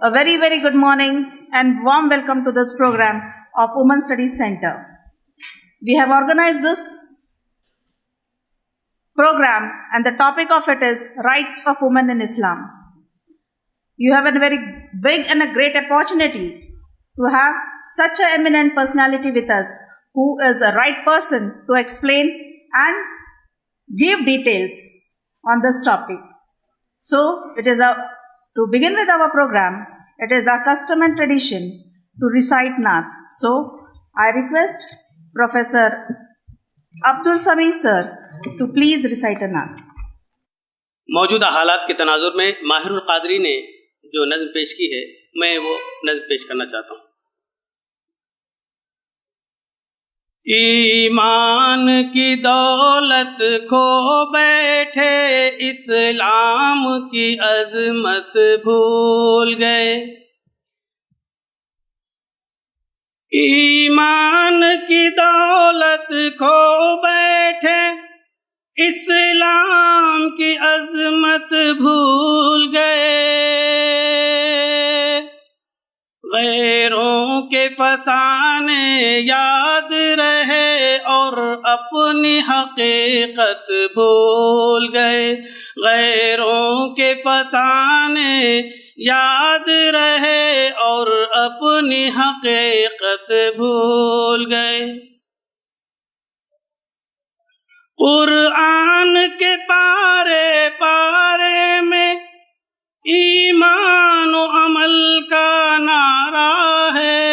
A very, very good morning and warm welcome to this program of Women Studies Center. We have organized this program and the topic of it is Rights of Women in Islam. You have a very big and a great opportunity to have such an eminent personality with us who is a right person to explain and give details on this topic. So, to begin with our program, it is our custom and tradition to recite Naat. So, I request Professor Abdul Sami sir to please recite a Naat. موجودہ حالات کے تناظر میں ماہر القادری نے جو نظم پیش کی ہے میں وہ نظم پیش کرنا چاہتا ہوں. ایمان کی دولت کھو بیٹھے اسلام کی عظمت بھول گئے. ایمان کی دولت کھو بیٹھے اسلام کی عظمت بھول گئے. غیروں کے فسانے یاد رہے اور اپنی حقیقت بھول گئے. غیروں کے فسانے یاد رہے اور اپنی حقیقت بھول گئے. قرآن کے پارے پارے میں ایمان و عمل کا نعرہ ہے.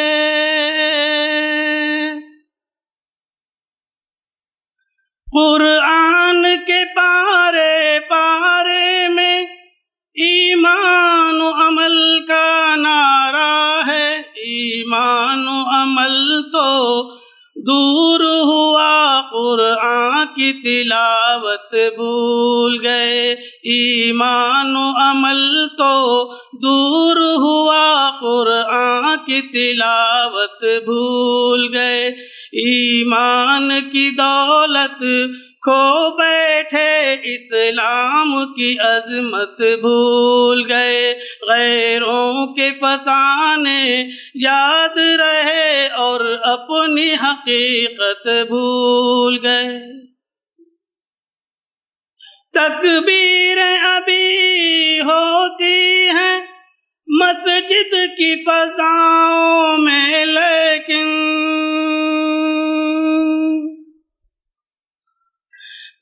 قرآن کے پارے پارے میں ایمان و عمل کا نعرہ ہے. ایمان و عمل تو دور ہوا قرآن کی تلاوت بھول گئے. ایمان و عمل تو دور ہوا قرآن کی تلاوت بھول گئے. ایمان کی دولت کھو بیٹھے اسلام کی عظمت بھول گئے. غیروں کے فسانے یاد رہے اور اپنی حقیقت بھول گئے. تکبیریں ابھی ہوتی ہیں مسجد کی فضاؤں میں لیکن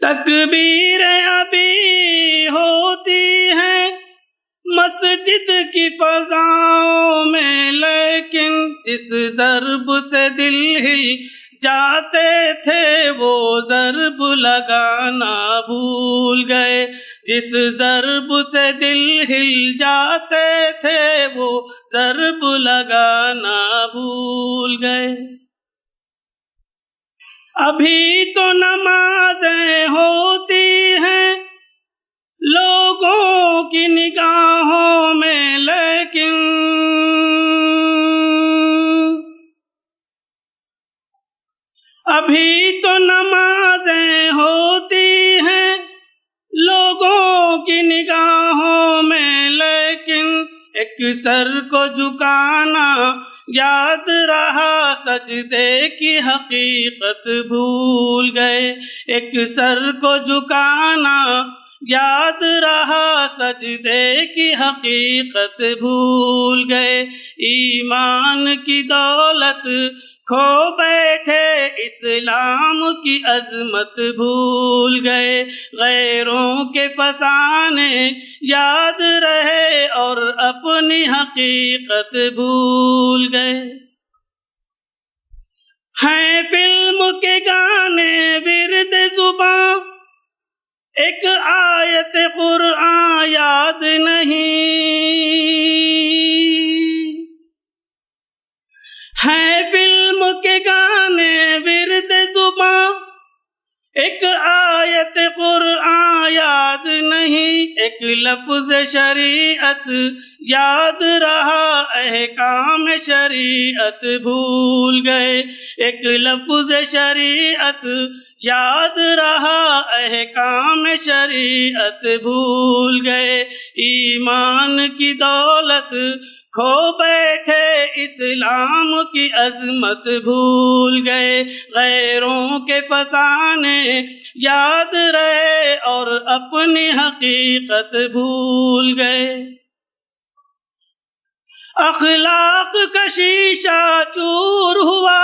تکبیریں ابھی ہوتی ہیں مسجد کی فضاؤں میں لیکن جس ضرب سے دل ہل جاتے تھے وہ ضرب لگانا بھول گئے. جس ضرب سے دل ہل جاتے تھے وہ ضرب لگانا بھول گئے. ابھی تو نمازیں ہوتی ہیں لوگوں کی نگاہوں میں لیکن ابھی تو نمازیں ہوتی ہیں لوگوں کی نگاہوں میں لیکن ایک سر کو جھکانا یاد رہا سجدے کی حقیقت بھول گئے. ایک سر کو جھکانا یاد رہا سجدے کی حقیقت بھول گئے. ایمان کی دولت کھو بیٹھے اسلام کی عظمت بھول گئے. غیروں کے فسانے یاد رہے اور اپنی حقیقت بھول گئے. ہیں فلم کے گانے ورد زباں ایک آیت قرآن یاد نہیں. ہے فلم کے گانے ورد زباں ایک آیت قرآن یاد نہیں. ایک لفظ شریعت یاد رہا احکام شریعت بھول گئے. ایک لفظ شریعت یاد رہا احکام شریعت بھول گئے. ایمان کی دولت کھو بیٹھے اسلام کی عظمت بھول گئے، غیروں کے فسانے یاد رہے اور اپنی حقیقت بھول گئے۔ اخلاق کا شیشہ چور ہوا،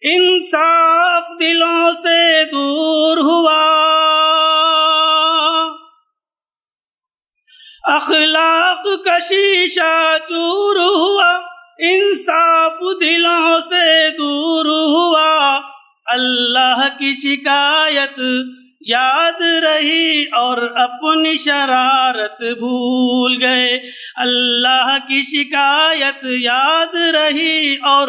انصاف دلوں سے دور ہوا، اخلاق کا شیشہ چور ہوا، انصاف دلوں سے دور ہوا، اللہ کی شکایت یاد رہی اور اپنی شرارت بھول گئے، اللہ کی شکایت یاد رہی اور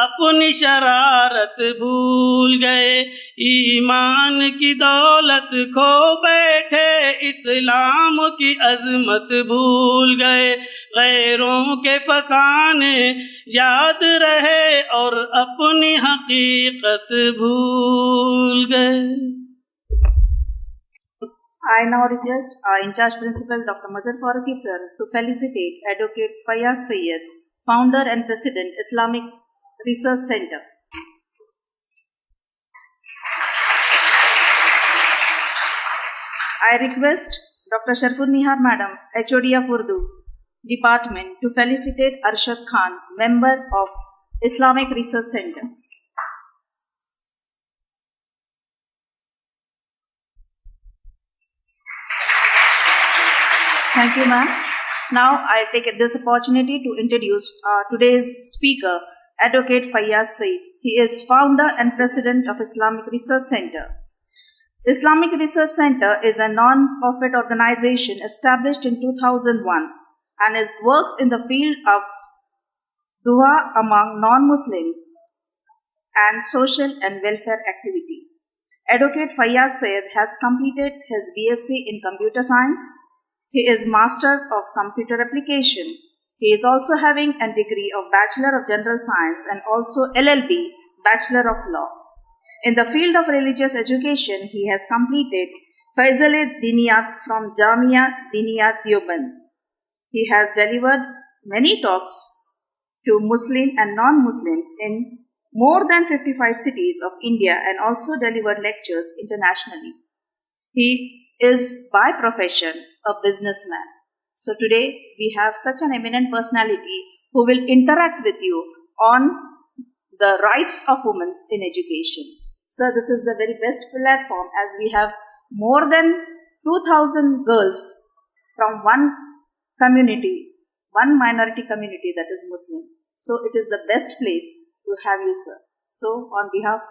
اپنی شرارت بھول گئے، ایمان کی دولت کھو بیٹھے اسلام کی عظمت بھول گئے، غیروں کے فسانے یاد رہے اور اپنی حقیقت بھول گئے۔ I now request our in-charge principal, Dr. Mazhar Farooqi sir, to felicitate Advocate Fayaz Sayyed, founder and president, Islamic Research Center. I request Dr. Sharful Nihar Madam, HOD of Urdu Department, to felicitate Arshad Khan, member of Islamic Research Center. Thank you, ma'am. Now I take this opportunity to introduce today's speaker, Advocate Fayaz Sayyed. He is founder and president of Islamic Research Center. Islamic Research Center is a non-profit organization established in 2001 and it works in the field of dua among non-Muslims and social and welfare activity. Advocate Fayaz Sayyed has completed his BSc in Computer Science. He is Master of Computer Application. He is also having a degree of Bachelor of General Science and also LLB, Bachelor of Law. In the field of religious education, he has completed Faisal-e-Diniyat from Jamia Diniyat Deoband. He has delivered many talks to Muslim and non-Muslims in more than 55 cities of India and also delivered lectures internationally. He is by profession a businessman. So today we have such an eminent personality who will interact with you on the rights of women in education. Sir, this is the very best platform as we have more than 2,000 girls from one community, one minority community, that is Muslim. So it is the best place to have you, sir. So on behalf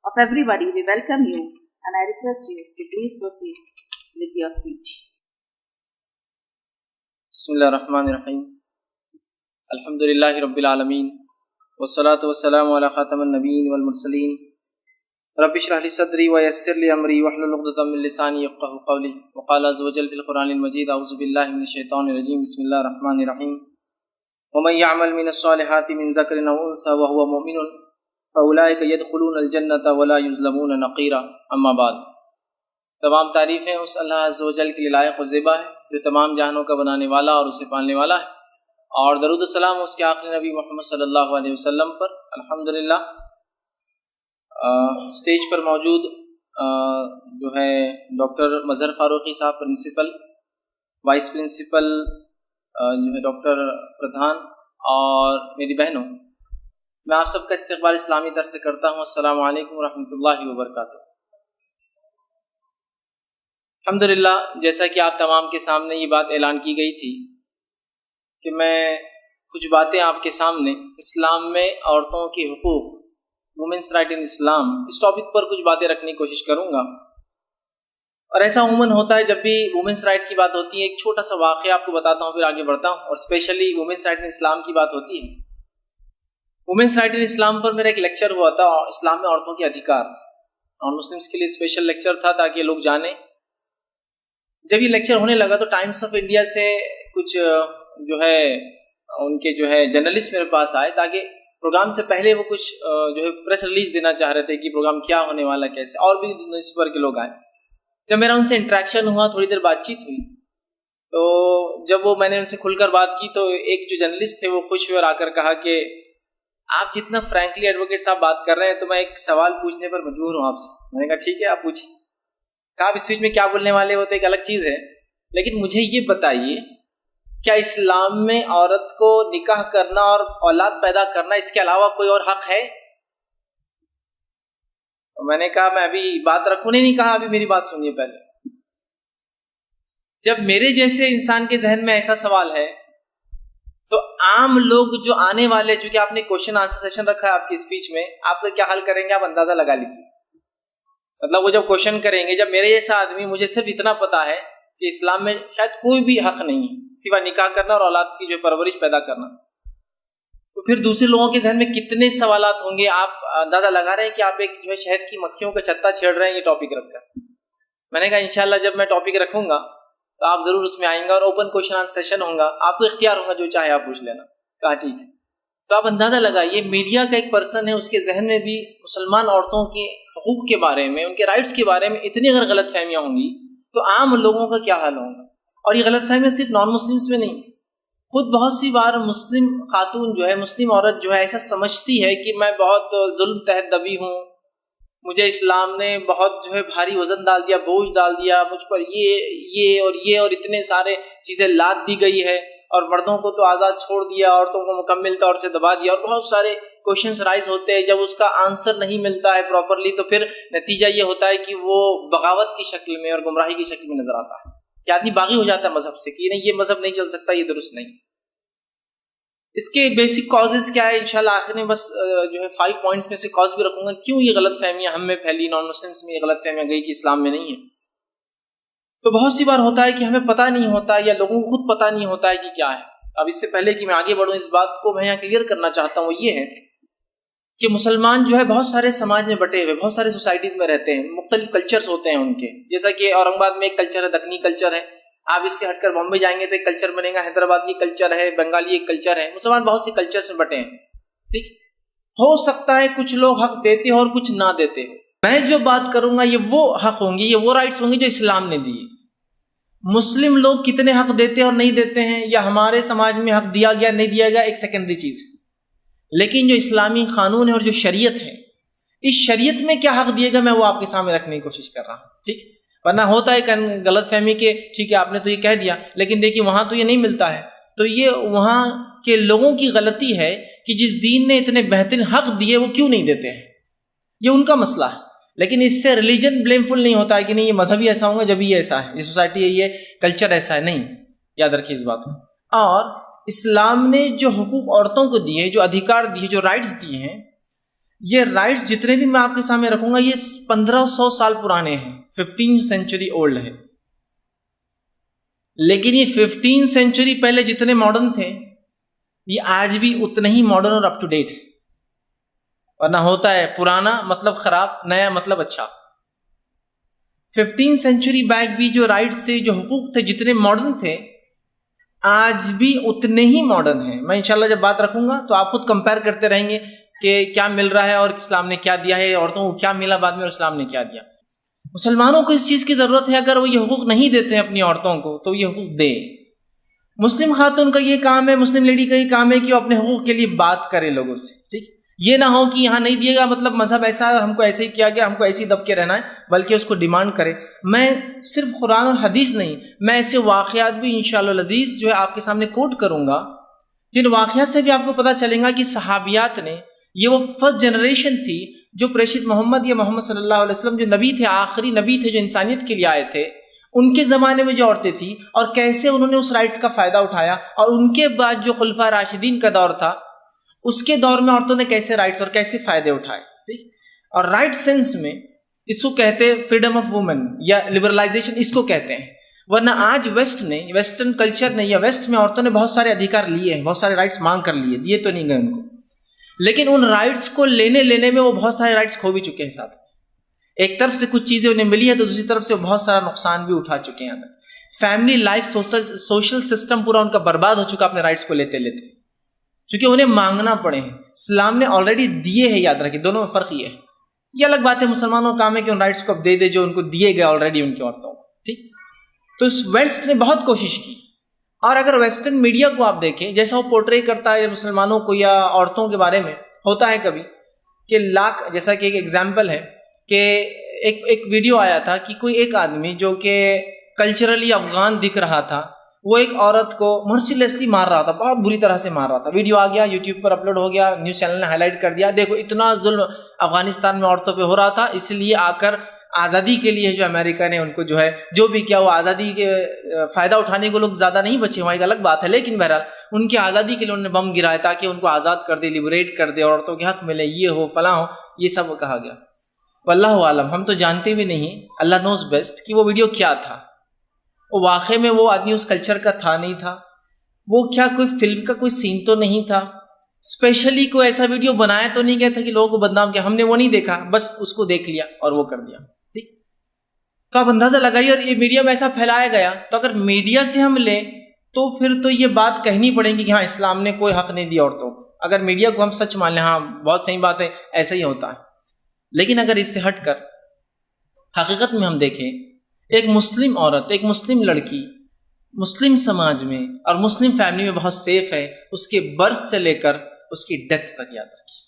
of everybody, we welcome you and I request you to please proceed with your speech. بسم اللہ الرحمن الرحیم، الحمدللہ رب العالمین والصلاة والسلام علی خاتم النبیین والمرسلین، رب اشرح لی صدری ویسر لی امری واحلل عقدۃ من لسانی یفقہوا قولی، وقال عز وجل فی القرآن المجید اعوذ باللہ من الشیطان الرجیم، بسم اللہ الرحمن الرحیم، ومن یعمل من الصالحات من ذکر او انثی وهو مؤمن فاولئک یدخلون الجنة ولا یظلمون نقیرا، اما بعد۔ تمام تعریفیں اس اللہ عز و جل کے لیے لائق و زیبا ہے جو تمام جہانوں کا بنانے والا اور اسے پالنے والا ہے، اور درود و سلام اس کے آخری نبی محمد صلی اللہ علیہ وسلم پر۔ الحمدللہ اسٹیج پر موجود جو ہے ڈاکٹر مظہر فاروقی صاحب پرنسپل، وائس پرنسپل جو ہے ڈاکٹر پردھان، اور میری بہنوں، میں آپ سب کا استقبال اسلامی طرف سے کرتا ہوں۔ السلام علیکم ورحمۃ اللہ وبرکاتہ۔ الحمدللہ جیسا کہ آپ تمام کے سامنے یہ بات اعلان کی گئی تھی کہ میں کچھ باتیں آپ کے سامنے اسلام میں عورتوں کے حقوق، وومنس رائٹ ان اسلام، اس ٹاپک پر کچھ باتیں رکھنے کی کوشش کروں گا۔ اور ایسا عموماً ہوتا ہے جب بھی وومنس رائٹ کی بات ہوتی ہے، ایک چھوٹا سا واقعہ آپ کو بتاتا ہوں پھر آگے بڑھتا ہوں، اور اسپیشلی وومنس رائٹ ان اسلام کی بات ہوتی ہے۔ وومنس رائٹ ان اسلام پر میرا ایک لیکچر ہوا تھا، اسلام میں عورتوں کے ادھیکار، اور مسلمس کے لیے اسپیشل لیکچر تھا تاکہ لوگ جانیں۔ جب یہ لیکچر ہونے لگا تو ٹائمس آف انڈیا سے کچھ جو ہے ان کے جو ہے جرنلسٹ میرے پاس آئے، تاکہ پروگرام سے پہلے وہ کچھ جو ہے پریس ریلیز دینا چاہ رہے تھے کہ پروگرام کیا ہونے والا ہے، کیسے، اور بھی نیوز پیپر کے لوگ آئے۔ جب میرا ان سے انٹریکشن ہوا، تھوڑی دیر بات چیت ہوئی، تو جب وہ میں نے ان سے کھل کر بات کی تو ایک جو جرنلسٹ تھے وہ خوش ہوئے اور آ کر کہا کہ آپ جتنا فرینکلی ایڈوکیٹ صاحب بات کر رہے ہیں تو میں ایک سوال پوچھنے پر مجبور ہوں آپ سے. میں نے کہا ٹھیک ہے آپ پوچھیں. کہا آپ اس بیچ میں کیا بولنے والے ہوتے ایک الگ چیز ہے، لیکن مجھے یہ بتائیے کیا اسلام میں عورت کو نکاح کرنا اور اولاد پیدا کرنا اس کے علاوہ کوئی اور حق ہے؟ تو میں نے کہا میں ابھی بات رکھوں. نہیں کہا ابھی میری بات سنیے پہلے. جب میرے جیسے انسان کے ذہن میں ایسا سوال ہے تو عام لوگ جو آنے والے، چونکہ آپ نے کوشچن آنسر سیشن رکھا ہے آپ کی اسپیچ میں، آپ کا کیا حل کریں گے آپ اندازہ لگا لیجیے. مطلب وہ جب کوشچن کریں گے، جب میرے جیسا آدمی مجھے صرف اتنا پتا ہے کہ اسلام میں شاید کوئی بھی حق نہیں ہے سوا نکاح کرنا اور اولاد کی جو پرورش پیدا کرنا، تو پھر دوسرے لوگوں کے ذہن میں کتنے سوالات ہوں گے. آپ اندازہ لگا رہے ہیں کہ آپ ایک جو ہے شہد کی مکھیوں کا چھتا چھیڑ رہے ہیں یہ ٹاپک رکھ کر. میں نے کہا انشاءاللہ جب میں ٹاپک رکھوں گا تو آپ ضرور اس میں آئیں گا اور اوپن کوشچن آنسر سیشن ہوگا، آپ کو اختیار ہوگا جو چاہے آپ پوچھ لینا. کہا ٹھیک ہے. تو آپ اندازہ لگائیے میڈیا کا ایک پرسن ہے، اس کے ذہن میں بھی مسلمان عورتوں کے حقوق کے بارے میں، ان کے رائٹس کے بارے میں اتنی اگر غلط فہمیاں ہوں گی تو عام لوگوں کا کیا حال ہوگا. اور یہ غلط فہمیاں صرف نان مسلمس میں نہیں، خود بہت سی بار مسلم خاتون جو ہے، مسلم عورت جو ہے ایسا سمجھتی ہے کہ میں بہت ظلم تحت دبی ہوں، مجھے اسلام نے بہت جو ہے بھاری وزن ڈال دیا، بوجھ ڈال دیا، مجھ پر یہ اور اتنے سارے چیزیں لاد دی گئی ہے، اور مردوں کو تو آزاد چھوڑ دیا، عورتوں کو مکمل طور سے دبا دیا، اور بہت سارے کوشچنس رائز ہوتے ہیں. جب اس کا آنسر نہیں ملتا ہے پراپرلی تو پھر نتیجہ یہ ہوتا ہے کہ وہ بغاوت کی شکل میں اور گمراہی کی شکل میں نظر آتا ہے کہ آدمی باغی ہو جاتا ہے مذہب سے کہ نہیں یہ مذہب نہیں چل سکتا، یہ درست نہیں. اس کے بیسک کازز کیا ہے انشاءاللہ آخر میں بس جو ہے 5 پوائنٹس میں سے کاز بھی رکھوں گا کیوں یہ غلط فہمیاں ہم میں پھیلی، نان مسلمس میں یہ غلط فہمیاں گئی کہ اسلام میں نہیں ہے. تو بہت سی بار ہوتا ہے کہ ہمیں پتہ نہیں ہوتا یا لوگوں کو خود پتہ نہیں ہوتا ہے کہ کیا ہے. اب اس سے پہلے کہ میں آگے بڑھوں اس بات کو میں یہاں کلیئر کرنا چاہتا ہوں، وہ یہ ہے کہ مسلمان جو ہے بہت سارے سماج میں بٹے ہوئے، بہت سارے سوسائٹیز میں رہتے ہیں، مختلف کلچرز ہوتے ہیں ان کے. جیسا کہ اورنگ آباد میں ایک کلچر ہے، دکنی کلچر ہے. آپ اس سے ہٹ کر بامبے جائیں گے تو ایک کلچر بنے گا، حیدرآباد یہ کلچر ہے، بنگالی ایک کلچر ہے. مسلمان بہت سی کلچرز میں بٹے ہیں. ٹھیک ہو سکتا ہے کچھ لوگ حق دیتے ہو اور کچھ نہ دیتے ہو. میں جو بات کروں گا یہ وہ حق ہوں گے، یہ وہ رائٹس ہوں گے جو اسلام نے دیے. مسلم لوگ کتنے حق دیتے اور نہیں دیتے ہیں یا ہمارے سماج میں حق دیا گیا نہیں دیا گیا ایک سیکنڈری چیز ہے، لیکن جو اسلامی قانون ہے اور جو شریعت ہے، اس شریعت میں کیا حق دیے گا میں وہ آپ کے سامنے رکھنے کی کوشش کر رہا ہوں. ٹھیک ورنہ ہوتا ہے غلط فہمی کہ ٹھیک ہے آپ نے تو یہ کہہ دیا لیکن دیکھیے وہاں تو یہ نہیں ملتا ہے. تو یہ وہاں کے لوگوں کی غلطی ہے کہ جس دین نے اتنے بہترین حق دیے وہ کیوں نہیں دیتے ہیں، یہ ان کا مسئلہ ہے. لیکن اس سے ریلیجن بلیم فل نہیں ہوتا ہے کہ نہیں یہ مذہبی ایسا ہوگا جب یہ ایسا ہے، یہ سوسائٹی ہے، یہ کلچر ایسا ہے. نہیں، یاد رکھیے اس بات کو. اور اسلام نے جو حقوق عورتوں کو دیے، جو ادھیکار دیے، جو رائٹس دیے ہیں، یہ رائٹس جتنے بھی میں آپ کے سامنے رکھوں گا یہ 1500 سال پرانے ہیں، 15 سینچری اولڈ ہے. لیکن یہ 15 سینچری پہلے جتنے ماڈرن تھے یہ آج بھی اتنے ہی ماڈرن اور اپ ٹو ڈیٹ ہے. ورنہ ہوتا ہے پرانا مطلب خراب، نیا مطلب اچھا. 15 سینچری بیک بھی جو رائٹس تھے، جو حقوق تھے، جتنے ماڈرن تھے آج بھی اتنے ہی ماڈرن ہیں. میں انشاءاللہ جب بات رکھوں گا تو آپ خود کمپیئر کرتے رہیں گے کہ کیا مل رہا ہے اور اسلام نے کیا دیا ہے، عورتوں کو کیا ملا بعد میں اور اسلام نے کیا دیا. مسلمانوں کو اس چیز کی ضرورت ہے، اگر وہ یہ حقوق نہیں دیتے ہیں اپنی عورتوں کو تو یہ حقوق دے. مسلم خاتون کا یہ کام ہے، مسلم لیڈی کا یہ کام ہے کہ وہ اپنے حقوق کے لیے بات کرے لوگوں سے. ٹھیک یہ نہ ہو کہ یہاں نہیں دیے گا مطلب مذہب ایسا ہے اور ہم کو ایسے ہی کیا گیا، ہم کو ایسے ہی دب کے رہنا ہے، بلکہ اس کو ڈیمانڈ کرے. میں صرف قرآن اور حدیث نہیں، میں ایسے واقعات بھی انشاءاللہ العزیز جو ہے آپ کے سامنے کوٹ کروں گا جن واقعات سے بھی آپ کو پتہ چلے گا کہ صحابیات نے، یہ وہ فرسٹ جنریشن تھی جو پریشت محمد یا محمد صلی اللہ علیہ وسلم جو نبی تھے، آخری نبی تھے جو انسانیت کے لیے آئے تھے، ان کے زمانے میں جو عورتیں تھیں اور کیسے انہوں نے اس رائٹس کا فائدہ اٹھایا، اور ان کے بعد جو خلفاء راشدین کا دور تھا اس کے دور میں عورتوں نے کیسے رائٹس اور کیسے فائدے اٹھائے. ٹھیک اور رائٹ سینس میں اس کو کہتے ہیں فریڈم آف وومن یا لبرلائزیشن، اس کو کہتے ہیں. ورنہ آج ویسٹ نے، ویسٹرن کلچر نے یا ویسٹ میں عورتوں نے بہت سارے ادھیکار لیے ہیں، بہت سارے رائٹس مانگ کر لیے، دیے تو نہیں گئے ان کو، لیکن ان رائٹس کو لینے میں وہ بہت سارے رائٹس کھو بھی چکے ہیں. ساتھ ایک طرف سے کچھ چیزیں انہیں ملی ہے تو دوسری طرف سے بہت سارا نقصان بھی اٹھا چکے ہیں. فیملی لائف، سوشل سسٹم پورا ان کا برباد ہو چکا اپنے رائٹس کو لیتے لیتے، کیونکہ انہیں مانگنا پڑے ہیں. اسلام نے آلریڈی دیے ہیں، یاد رکھیں دونوں میں فرق یہ ہے. یہ الگ بات ہے مسلمانوں کا کام ہے کہ ان رائٹس کو اب دے دے جو ان کو دیے گئے آلریڈی ان کی عورتوں کو. ٹھیک تو اس ویسٹ نے بہت کوشش کی. اور اگر ویسٹرن میڈیا کو آپ دیکھیں جیسا وہ پورٹری کرتا ہے مسلمانوں کو یا عورتوں کے بارے میں، ہوتا ہے کبھی کہ جیسا کہ ایک ایگزامپل ہے کہ ایک ویڈیو آیا تھا کہ کوئی ایک آدمی جو کہ کلچرلی افغان دکھ رہا تھا، وہ ایک عورت کو مرسیلیسلی مار رہا تھا، بہت بری طرح سے مار رہا تھا. ویڈیو آ گیا، یوٹیوب پر اپلوڈ ہو گیا، نیوز چینل نے ہائی لائٹ کر دیا، دیکھو اتنا ظلم افغانستان میں عورتوں پہ ہو رہا تھا، اس لیے آ کر آزادی کے لیے جو امریکہ نے ان کو جو ہے جو بھی کیا، وہ آزادی کے فائدہ اٹھانے کو لوگ زیادہ نہیں بچے، وہاں ایک الگ بات ہے، لیکن بہرحال ان کی آزادی کے لیے انہوں نے بم گرائے تاکہ ان کو آزاد کر دے، لبریٹ کر دے، عورتوں کے حق ملے، یہ ہو فلاں ہو، یہ سب کہا گیا. واللہ عالم، ہم تو جانتے بھی نہیں، اللہ نوز بیسٹ کہ وہ ویڈیو کیا تھا. وہ واقعے میں وہ آدمی اس کلچر کا تھا نہیں تھا، وہ کیا کوئی فلم کا کوئی سین تو نہیں تھا، اسپیشلی کوئی ایسا ویڈیو بنایا تو نہیں گیا تھا کہ لوگوں کو بدنام کیا، ہم نے وہ نہیں دیکھا، بس اس کو دیکھ لیا اور وہ کر دیا. ٹھیک، تو آپ اندازہ لگائیے. اور یہ میڈیا میں ایسا پھیلایا گیا، تو اگر میڈیا سے ہم لیں تو پھر تو یہ بات کہنی پڑے گی کہ ہاں اسلام نے کوئی حق نہیں دیا عورتوں کو. اگر میڈیا کو ہم سچ مان لیں، ہاں بہت صحیح بات ہے، ایسا ہی ہوتا ہے. لیکن اگر اس سے ہٹ کر حقیقت میں ہم دیکھیں، ایک مسلم عورت، ایک مسلم لڑکی مسلم سماج میں اور مسلم فیملی میں بہت سیف ہے، اس کے برتھ سے لے کر اس کی ڈیتھ تک، یاد رکھیے.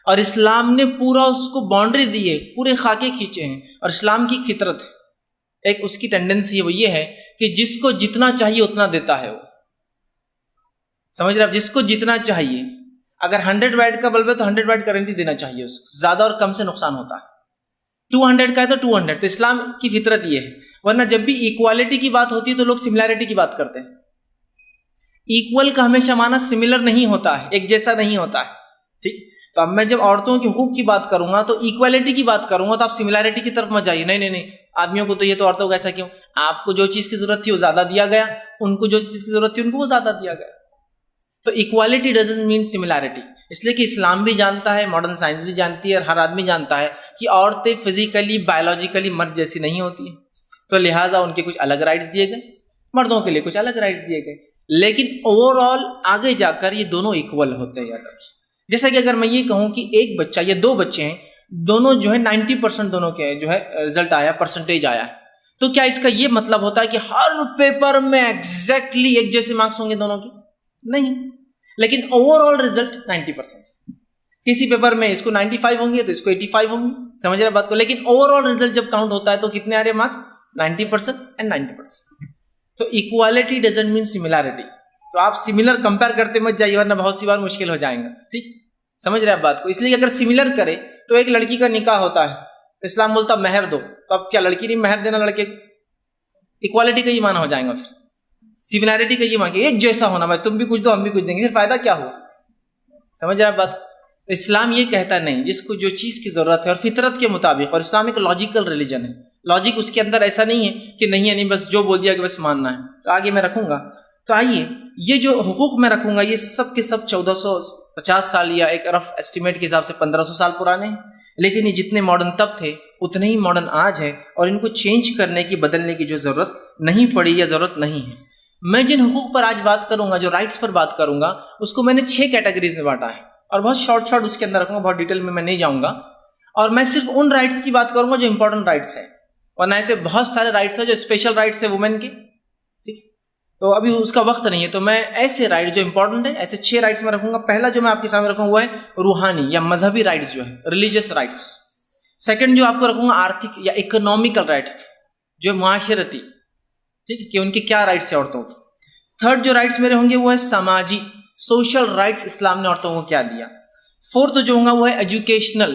اور اسلام نے پورا اس کو باؤنڈری دی ہے، پورے خاکے کھینچے ہیں. اور اسلام کی ایک فطرت ہے، ایک اس کی ٹینڈنسی ہے، وہ یہ ہے کہ جس کو جتنا چاہیے اتنا دیتا ہے. وہ سمجھ رہے آپ، جس کو جتنا چاہیے، اگر 100 واٹ کا بلب ہے تو 100 واٹ کرنٹ ہی دینا چاہیے اس کو، زیادہ اور کم سے نقصان ہوتا ہے. 200 کا ہے تو 200. تو اسلام کی فطرت یہ ہے. ورنہ جب بھی ایکوالٹی کی بات ہوتی ہے تو لوگ سملیرٹی کی بات کرتے ہیں. ایکول کا ہمیشہ معنی سملر نہیں ہوتا ہے، ایک جیسا نہیں ہوتا ہے. ٹھیک، تو اب میں جب عورتوں کے حقوق کی بات کروں گا تو ایکوالٹی کی بات کروں گا، تو آپ سملیرٹی کی طرف مت جائیے. نہیں، آدمیوں کو تو یہ، تو عورتوں کو ایسا کیوں؟ آپ کو جو چیز کی ضرورت تھی وہ زیادہ دیا گیا، ان کو جو چیز کی ضرورت تھی ان کو وہ زیادہ دیا گیا. تو ایکوالٹی ڈزنٹ مین سملیرٹی. اس لیے کہ اسلام بھی جانتا ہے، ماڈرن سائنس بھی جانتی ہے، اور ہر آدمی جانتا ہے کہ عورتیں فزیکلی بایولوجیکلی مرد جیسی نہیں ہوتی ہیں. تو لہٰذا ان کے کچھ الگ رائٹس دیے گئے، مردوں کے لیے کچھ الگ رائٹس دیے گئے. لیکن اوور آل آگے جا کر یہ دونوں ایکول ہوتے ہیں، یاد رکھیے. جیسا کہ اگر میں یہ کہوں کہ ایک بچہ یا دو بچے ہیں، دونوں جو ہے 90% دونوں کے جو ہے رزلٹ آیا، پرسنٹیج آیا ہے، تو کیا اس کا یہ مطلب ہوتا ہے کہ ہر پیپر میں ایگزیکٹلی ایک جیسے مارکس ہوں گے دونوں کے؟ نہیں. لیکن اوور آل رزلٹ 90%. کسی پیپر میں اس کو 95 ہوں گے تو اس کو 85 ہوں گے، سمجھ رہے بات کو. لیکن اوور آل رزلٹ جب کاؤنٹ ہوتا ہے تو کتنے آ رہے مارکس؟ 90% اینڈ 90%. تو ایکوالٹی ڈزنٹ مین سملیرٹی. تو آپ سملر کمپیئر کرتے مت جائیے، ورنہ بہت سی بار مشکل ہو جائیں گا. ٹھیک، سمجھ رہے آپ بات کو. اس لیے اگر سملر کرے تو ایک لڑکی کا نکاح ہوتا ہے، اسلام بولتا مہر دو، تو اب کیا لڑکی نہیں مہر دینا لڑکے؟ ایکوالٹی کا یہ معنی ہو جائے گا. پھر سملیرٹی کا یہ معنی ایک جیسا ہونا، بھائی تم بھی کچھ دو ہم بھی کچھ دیں گے، پھر فائدہ کیا ہوا؟ سمجھ رہے آپ بات. اسلام یہ کہتا نہیں، جس کو جو چیز کی ضرورت ہے اور فطرت کے مطابق. اور اسلام ایک لاجیکل ریلیجن ہے، لاجک اس کے اندر ایسا نہیں ہے کہ نہیں ہے نہیں بس جو بول دیا کہ بس ماننا ہے. تو آگے میں رکھوں گا. تو آئیے، یہ جو حقوق میں رکھوں گا یہ سب کے سب 1450 سال یا ایک رف اسٹیمیٹ کے حساب سے 1500 سال پرانے ہیں. لیکن یہ جتنے ماڈرن تب تھے اتنے ہی ماڈرن آج ہے، اور ان کو چینج کرنے کی، بدلنے کی جو ضرورت نہیں پڑی یا ضرورت نہیں ہے. میں جن حقوق پر آج بات کروں گا، جو رائٹس پر بات کروں گا، اس کو میں نے 6 کیٹیگریز میں بانٹا ہے، اور بہت شارٹ اس کے اندر رکھوں گا، بہت ڈیٹیل میں نہیں جاؤں گا. اور میں صرف ان رائٹس کی بات کروں گا جو امپورٹنٹ رائٹس ہیں، ورنہ ایسے بہت سارے رائٹس ہیں جو اسپیشل رائٹس ہیں وومن کے. ٹھیک، تو ابھی اس کا وقت نہیں ہے، تو میں ایسے رائٹس جو امپورٹنٹ ہیں، ایسے 6 رائٹس میں رکھوں گا. پہلا جو میں آپ کے سامنے رکھوں گا وہ ہے روحانی یا مذہبی رائٹس، جو ہے ریلیجیس رائٹس. سیکنڈ جو آپ کو رکھوں گا آرتھک یا اکنامیکل رائٹ، جو معاشرتی، ٹھیک، کہ ان کے کیا رائٹس ہیں عورتوں کی. تھرڈ جو رائٹس میرے ہوں گے وہ ہے سماجی، سوشل رائٹس، اسلام نے عورتوں کو کیا دیا. فورتھ جو ہوں گا وہ ہے ایجوکیشنل،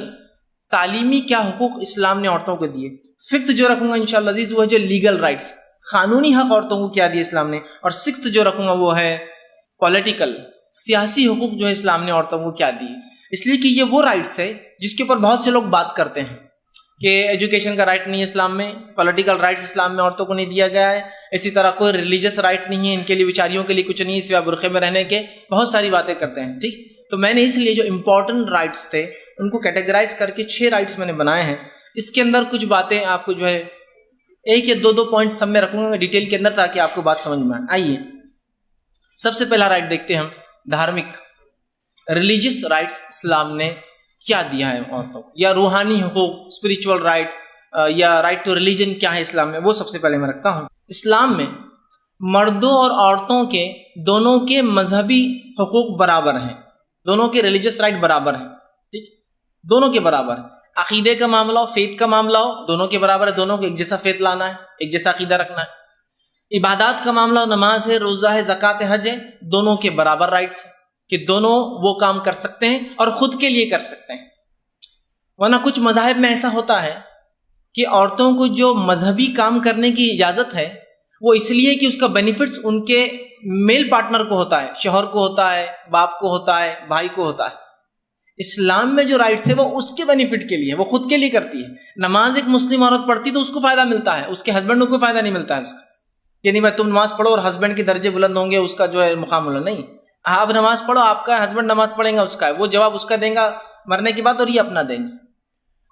تعلیمی کیا حقوق اسلام نے عورتوں کو دیے. ففتھ جو رکھوں گا انشاءاللہ عزیز وہ ہے جو لیگل رائٹس، قانونی حق عورتوں کو کیا دیے اسلام نے. اور سکستھ جو رکھوں گا وہ ہے پولیٹیکل، سیاسی حقوق جو ہے اسلام نے عورتوں کو کیا دیے. اس لیے کہ یہ وہ رائٹس ہے جس کے اوپر بہت سے لوگ بات کرتے ہیں کہ ایجوکیشن کا رائٹ نہیں ہے اسلام میں، پولیٹیکل رائٹس اسلام میں عورتوں کو نہیں دیا گیا ہے، اسی طرح کوئی ریلیجس رائٹ نہیں ہے ان کے لیے، بیچاریوں کے لیے کچھ نہیں ہے سوائے برقعے میں رہنے کے، بہت ساری باتیں کرتے ہیں. ٹھیک، تو میں نے اس لیے جو امپورٹنٹ رائٹس تھے ان کو کیٹیگرائز کر کے 6 رائٹس میں نے بنائے ہیں. اس کے اندر کچھ باتیں آپ کو جو ہے 1 یا 2 پوائنٹس سب میں رکھوں گا ڈیٹیل کے اندر تاکہ آپ کو بات سمجھ میں آئے. آئیے سب سے پہلا رائٹ دیکھتے ہیں ہم، دھارمک ریلیجس رائٹس اسلام نے کیا دیا ہے عورتوں کو، یا روحانی حقوق، اسپریچول رائٹ یا رائٹ ٹو ریلیجن کیا ہے اسلام میں، وہ سب سے پہلے میں رکھتا ہوں. اسلام میں مردوں اور عورتوں کے دونوں کے مذہبی حقوق برابر ہیں، دونوں کے ریلیجس رائٹ برابر ہیں، ٹھیک، دونوں کے برابر ہیں۔ عقیدے کا معاملہ ہو، فیتھ کا معاملہ ہو، دونوں کے برابر ہے، دونوں کو ایک جیسا فیتھ لانا ہے، ایک جیسا عقیدہ رکھنا ہے۔ عبادات کا معاملہ ہو، نماز ہے، روزہ ہے، زکوٰۃ ہے، حج ہے، دونوں کے برابر رائٹس ہیں کہ دونوں وہ کام کر سکتے ہیں اور خود کے لیے کر سکتے ہیں۔ ورنہ کچھ مذاہب میں ایسا ہوتا ہے کہ عورتوں کو جو مذہبی کام کرنے کی اجازت ہے وہ اس لیے کہ اس کا بینیفٹس ان کے میل پارٹنر کو ہوتا ہے، شوہر کو ہوتا ہے، باپ کو ہوتا ہے، بھائی کو ہوتا ہے۔ اسلام میں جو رائٹس ہے وہ اس کے بینیفٹ کے لیے، وہ خود کے لیے کرتی ہے۔ نماز ایک مسلم عورت پڑھتی تو اس کو فائدہ ملتا ہے، اس کے ہسبینڈ کو کوئی فائدہ نہیں ملتا ہے اس کا، یعنی بھائی تم نماز پڑھو اور ہسبینڈ کے درجے بلند ہوں گے، اس کا جو ہے مقام اللہ نہیں۔ آپ نماز پڑھو، آپ کا ہسبینڈ نماز پڑھیں گا، اس کا ہے، وہ جواب اس کا دیں گا مرنے کے بعد اور یہ اپنا دیں گے۔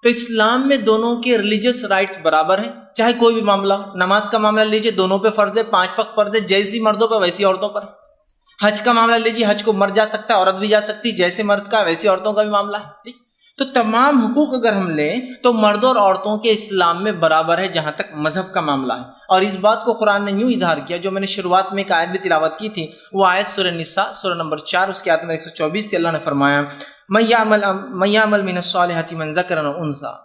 تو اسلام میں دونوں کے ریلیجس رائٹس برابر ہیں، چاہے کوئی بھی معاملہ ہو۔ نماز کا معاملہ لیجئے، دونوں پہ فرض ہے، 5 وقت فرض ہے، جیسی مردوں پہ ویسی عورتوں پر۔ حج کا معاملہ لیجیے، حج کو مرد جا سکتا ہے، عورت بھی جا سکتی، جیسے مرد کا ویسے عورتوں کا بھی معاملہ ہے، ٹھیک۔ تو تمام حقوق اگر ہم لیں تو مردوں اور عورتوں کے اسلام میں برابر ہے جہاں تک مذہب کا معاملہ ہے۔ اور اس بات کو قرآن نے یوں اظہار کیا، جو میں نے شروعات میں ایک آیت بھی تلاوت کی تھی، وہ آیت سورہ نساء سورہ نمبر 4 اس کی آیت نمبر 124 تھی۔ اللہ نے فرمایا من یعمل من الصالحات من ذکر و انثی،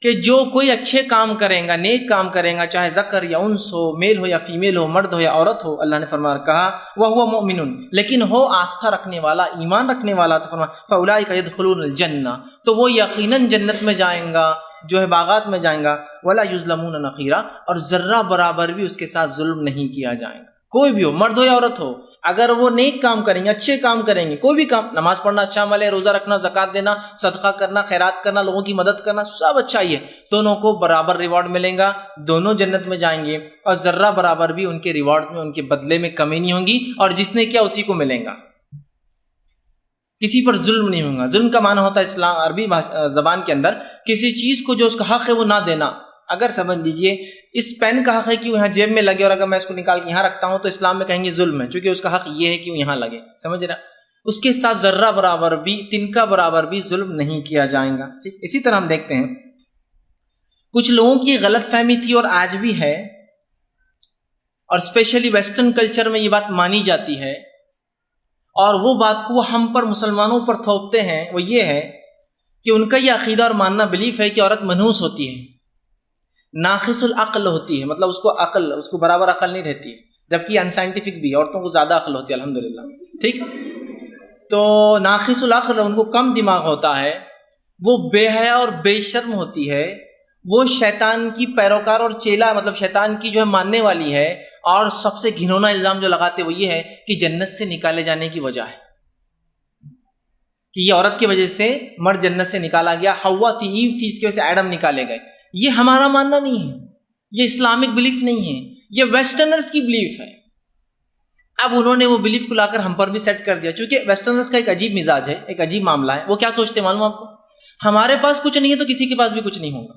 کہ جو کوئی اچھے کام کرے گا، نیک کام کرے گا، چاہے ذکر یا انس ہو، میل ہو یا فیمیل ہو، مرد ہو یا عورت ہو، اللہ نے فرمایا کہا وَهُوَ مُؤْمِنٌ، لیکن ہو آستھا رکھنے والا، ایمان رکھنے والا، تو فرمایا فَأُولَٰئِكَ يَدْخُلُونَ الْجَنَّةَ، تو وہ یقیناً جنت میں جائیں گا، جو ہے باغات میں جائیں گا، وَلَا يُظْلَمُونَ نَقِيرًا، اور ذرہ برابر بھی اس کے ساتھ ظلم نہیں کیا جائے گا۔ کوئی بھی ہو، مرد ہو یا عورت ہو، اگر وہ نیک کام کریں گے، اچھے کام کریں گے، کوئی بھی کام، نماز پڑھنا اچھا عمل ہے، روزہ رکھنا، زکوٰۃ دینا، صدقہ کرنا، خیرات کرنا، لوگوں کی مدد کرنا، سب اچھا ہی ہے، دونوں کو برابر ریوارڈ ملیں گا، دونوں جنت میں جائیں گے، اور ذرہ برابر بھی ان کے ریوارڈ میں، ان کے بدلے میں کمی نہیں ہوگی، اور جس نے کیا اسی کو ملیں گا، کسی پر ظلم نہیں ہوگا۔ ظلم کا معنی ہوتا ہے اسلام عربی زبان کے اندر کسی چیز کو جو اس کا حق ہے وہ نہ دینا۔ اگر سمجھ لیجئے اس پین کا حق ہے کہ وہ یہاں جیب میں لگے، اور اگر میں اس کو نکال کے یہاں رکھتا ہوں تو اسلام میں کہیں گے ظلم ہے، چونکہ اس کا حق یہ ہے کہ وہ یہاں لگے، سمجھ رہا؟ اس کے ساتھ ذرہ برابر بھی، تنکا برابر بھی ظلم نہیں کیا جائے گا، ٹھیک۔ اسی طرح ہم دیکھتے ہیں کچھ لوگوں کی غلط فہمی تھی اور آج بھی ہے، اور اسپیشلی ویسٹرن کلچر میں یہ بات مانی جاتی ہے، اور وہ بات کو وہ ہم پر مسلمانوں پر تھوپتے ہیں، وہ یہ ہے کہ ان کا یہ عقیدہ اور ماننا بلیف ہے کہ عورت منحوس ہوتی ہے، ناقص العقل ہوتی ہے، مطلب اس کو برابر عقل نہیں رہتی ہے، جبکہ انسائنٹیفک بھی، عورتوں کو زیادہ عقل ہوتی ہے الحمدللہ، ٹھیک۔ تو ناقص العقل، ان کو کم دماغ ہوتا ہے، وہ بے حیا اور بے شرم ہوتی ہے، وہ شیطان کی پیروکار اور چیلا، مطلب شیطان کی جو ہے ماننے والی ہے، اور سب سے گھنونا الزام جو لگاتے وہ یہ ہے کہ جنت سے نکالے جانے کی وجہ ہے، کہ یہ عورت کی وجہ سے مرد جنت سے نکالا گیا، حوا تھی، ایو تھی، اس کی وجہ سے ایڈم نکالے گئے۔ یہ ہمارا ماننا نہیں ہے، یہ اسلامک بلیف نہیں ہے، یہ ویسٹرنرز کی بلیف ہے۔ اب انہوں نے وہ بلیف کو لا کر ہم پر بھی سیٹ کر دیا، چونکہ ویسٹرنرز کا ایک عجیب مزاج ہے، ایک عجیب معاملہ ہے۔ وہ کیا سوچتے معلوم آپ کو؟ ہمارے پاس کچھ نہیں ہے تو کسی کے پاس بھی کچھ نہیں ہوگا۔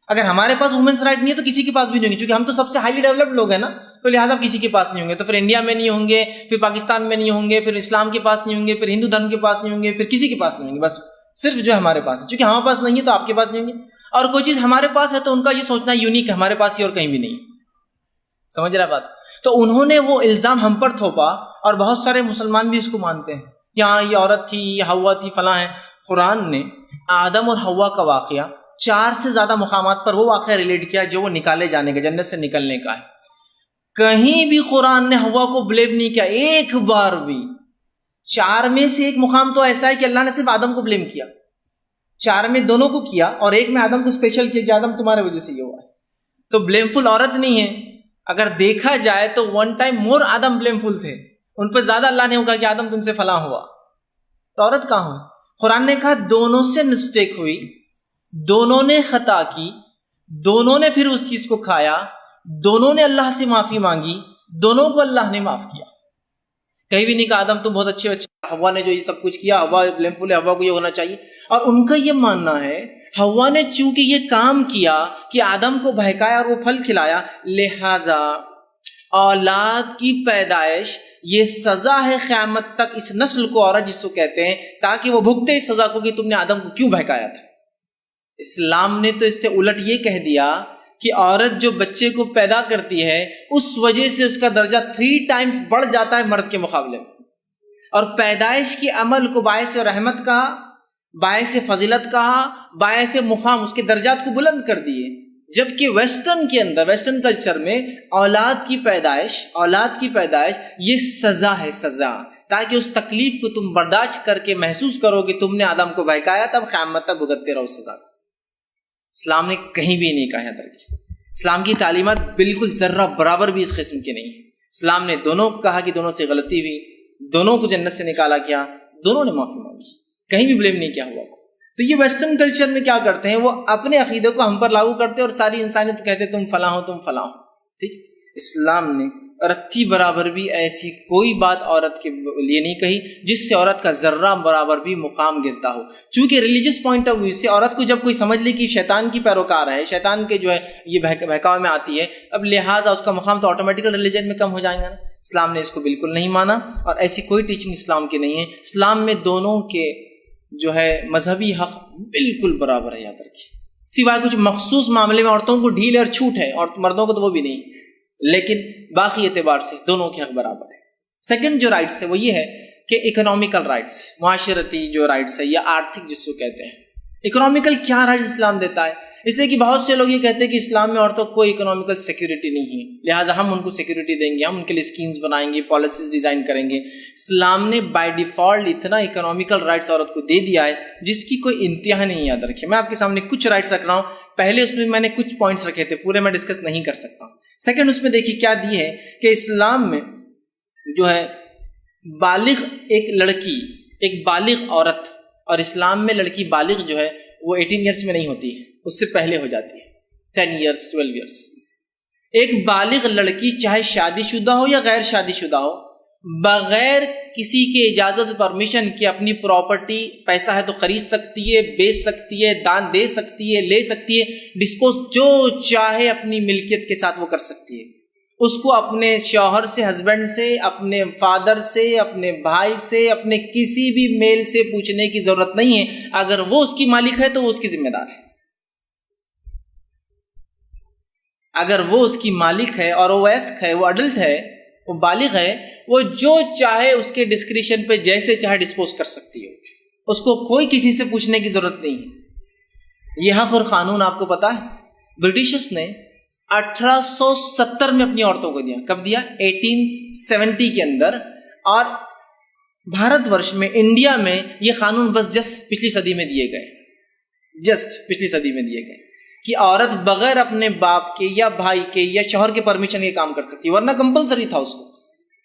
اگر ہمارے پاس وومنس رائٹ نہیں ہے تو کسی کے پاس بھی نہیں ہوں گے، چونکہ ہم تو سب سے ہائیلی ڈیولپڈ لوگ ہیں نا، تو لہٰذا کسی کے پاس نہیں ہوں گے، تو پھر انڈیا میں نہیں ہوں گے، پھر پاکستان میں نہیں ہوں گے، پھر اسلام کے پاس نہیں ہوں گے، پھر ہندو دھرم کے پاس نہیں ہوں گے، پھر کسی کے پاس نہیں ہوں گے، بس صرف جو ہمارے پاس ہے، چونکہ ہمارے پاس نہیں ہے تو آپ کے پاس نہیں ہوں گے۔ اور کوئی چیز ہمارے پاس ہے تو ان کا یہ سوچنا یونیک ہے، ہمارے پاس ہی اور کہیں بھی نہیں، سمجھ رہا بات؟ تو انہوں نے وہ الزام ہم پر تھوپا، اور بہت سارے مسلمان بھی اس کو مانتے ہیں کہ ہاں یہ عورت تھی، یہ ہوا تھی، فلاں ہے۔ قرآن نے آدم اور حوا کا واقعہ 4 سے زیادہ مقامات پر وہ واقعہ ریلیٹ کیا جو وہ نکالے جانے کا، جنت سے نکلنے کا ہے۔ کہیں بھی قرآن نے حوا کو بلیم نہیں کیا، ایک بار بھی۔ 4 میں سے ایک مقام تو ایسا ہے کہ اللہ نے صرف آدم کو بلیم کیا، 4 میں دونوں کو کیا، اور ایک میں آدم کو اسپیشل کیا کہ آدم تمہارے وجہ سے یہ ہوا ہے۔ تو بلیم فل عورت نہیں ہے، اگر دیکھا جائے تو 1 ٹائم مور آدم بلیم فل تھے، ان پہ زیادہ اللہ نے کہا کہ آدم تم سے فلاں ہوا، تو عورت کہاں ہوئی؟ قرآن نے کہا دونوں سے مسٹیک ہوئی، دونوں نے خطا کی، دونوں نے پھر اس چیز کو کھایا، دونوں نے اللہ سے معافی مانگی، دونوں کو اللہ نے معاف کیا۔ کہیں بھی نہیں کہا آدم تم بہت اچھے بچے، حوا نے جو یہ سب کچھ کیا، حوا بلیم فل ہے، حوا کو یہ ہونا چاہیے۔ اور ان کا یہ ماننا ہے حوا نے چونکہ یہ کام کیا کہ آدم کو بہکایا اور وہ پھل کھلایا، لہذا اولاد کی پیدائش یہ سزا ہے قیامت تک اس نسل کو، عورت جس کو کہتے ہیں، تاکہ وہ بھگتے اس سزا کو کہ تم نے آدم کو کیوں بہکایا تھا۔ اسلام نے تو اس سے الٹ یہ کہہ دیا کہ عورت جو بچے کو پیدا کرتی ہے اس وجہ سے اس کا درجہ 3 ٹائمز بڑھ جاتا ہے مرد کے مقابلے میں، اور پیدائش کے عمل کو باعث رحمت کہا، باعث فضیلت کہا، باعث مقام، اس کے درجات کو بلند کر دیے. جبکہ ویسٹرن کے اندر، ویسٹرن کلچر میں اولاد کی پیدائش یہ سزا ہے، سزا، تاکہ اس تکلیف کو تم برداشت کر کے محسوس کرو کہ تم نے آدم کو بہکایا، تب قیامت تک بھگتتے رہو سزا. اسلام نے کہیں بھی نہیں کہا یاد رکھیے، اسلام کی تعلیمات بالکل ذرہ برابر بھی اس قسم کی نہیں ہے. اسلام نے دونوں کو کہا کہ دونوں سے غلطی ہوئی، دونوں کو جنت سے نکالا کیا، دونوں نے معافی مانگی، کہیں بھی بلیم نہیں کیا ہوا. تو یہ ویسٹرن کلچر میں کیا کرتے ہیں، وہ اپنے عقیدے کو ہم پر لاگو کرتے ہیں اور ساری انسانیت کہتے تم فلاں ہو، تم فلاں ہو. ٹھیک، اسلام نے رتی برابر بھی ایسی کوئی بات عورت کے لیے نہیں کہی جس سے عورت کا ذرہ برابر بھی مقام گرتا ہو. چونکہ ریلیجس پوائنٹ آف ویو سے عورت کو جب کوئی سمجھ لے کہ شیطان کی پیروکار ہے، شیطان کے جو ہے یہ بہکاوے میں آتی ہے، اب لہٰذا اس کا مقام تو آٹومیٹیکل ریلیجن میں کم ہو جائیں گا نا. اسلام نے اس کو بالکل نہیں مانا، اور ایسی کوئی ٹیچنگ اسلام کی نہیں ہے. اسلام میں دونوں کے جو ہے مذہبی حق بالکل برابر ہے، یاد رکھیے. سوائے کچھ مخصوص معاملے میں عورتوں کو ڈھیل اور چھوٹ ہے، اور مردوں کو تو وہ بھی نہیں، لیکن باقی اعتبار سے دونوں کے حق برابر ہے. سیکنڈ جو رائٹس ہے وہ یہ ہے کہ اکنامیکل رائٹس، معاشرتی جو رائٹس ہے یا آرتھک جس کو کہتے ہیں. اکنامیکل کیا رائٹس اسلام دیتا ہے؟ اس لیے کہ بہت سے لوگ یہ کہتے ہیں کہ اسلام میں عورتوں کو کوئی اکنامیکل سیکیورٹی نہیں ہے، لہٰذا ہم ان کو سیکیورٹی دیں گے، ہم ان کے لیے اسکیمز بنائیں گے، پالیسیز ڈیزائن کریں گے. اسلام نے بائی ڈیفالٹ اتنا اکنامیکل رائٹس عورت کو دے دیا ہے جس کی کوئی انتہا نہیں. یاد رکھیے، میں آپ کے سامنے کچھ رائٹس رکھ رہا ہوں. پہلے اس میں نے کچھ پوائنٹس رکھے تھے، پورے میں ڈسکس نہیں کر سکتا ہوں. سیکنڈ اس میں دیکھیے کیا دی ہے کہ اسلام میں جو ہے بالغ ایک لڑکی، ایک بالغ عورت، اور اسلام میں لڑکی بالغ جو ہے وہ 18 ایئرس میں نہیں ہوتی ہے، اس سے پہلے ہو جاتی ہے، 10 ایئرس 12 ایئرس. ایک بالغ لڑکی چاہے شادی شدہ ہو یا غیر شادی شدہ ہو، بغیر کسی کے اجازت پرمیشن کے اپنی پراپرٹی، پیسہ ہے تو خرید سکتی ہے، بیچ سکتی ہے، دان دے سکتی ہے، لے سکتی ہے، ڈسپوز جو چاہے اپنی ملکیت کے ساتھ وہ کر سکتی ہے. اس کو اپنے شوہر سے، ہسبینڈ سے، اپنے فادر سے، اپنے بھائی سے، اپنے کسی بھی میل سے پوچھنے کی ضرورت نہیں ہے. اگر وہ اس کی مالک ہے تو وہ اس کی ذمہ دار ہے. اگر وہ اس کی مالک ہے اور وہ ویسک ہے، وہ اڈلٹ ہے، وہ بالغ ہے، وہ جو چاہے اس کے ڈسکریشن پہ جیسے چاہے ڈسپوز کر سکتی ہے. اس کو کوئی کسی سے پوچھنے کی ضرورت نہیں ہے. یہ حق اور قانون آپ کو پتا ہے برٹشرز نے 1870 میں اپنی عورتوں کو دیا. کب دیا؟ 1870 کے اندر. اور بھارت ورش میں، انڈیا میں یہ قانون بس جسٹ پچھلی صدی میں دیے گئے، کہ عورت بغیر اپنے باپ کے یا بھائی کے یا شوہر کے پرمیشن کے کام کر سکتی ہے، ورنہ کمپلسری تھا اس کو.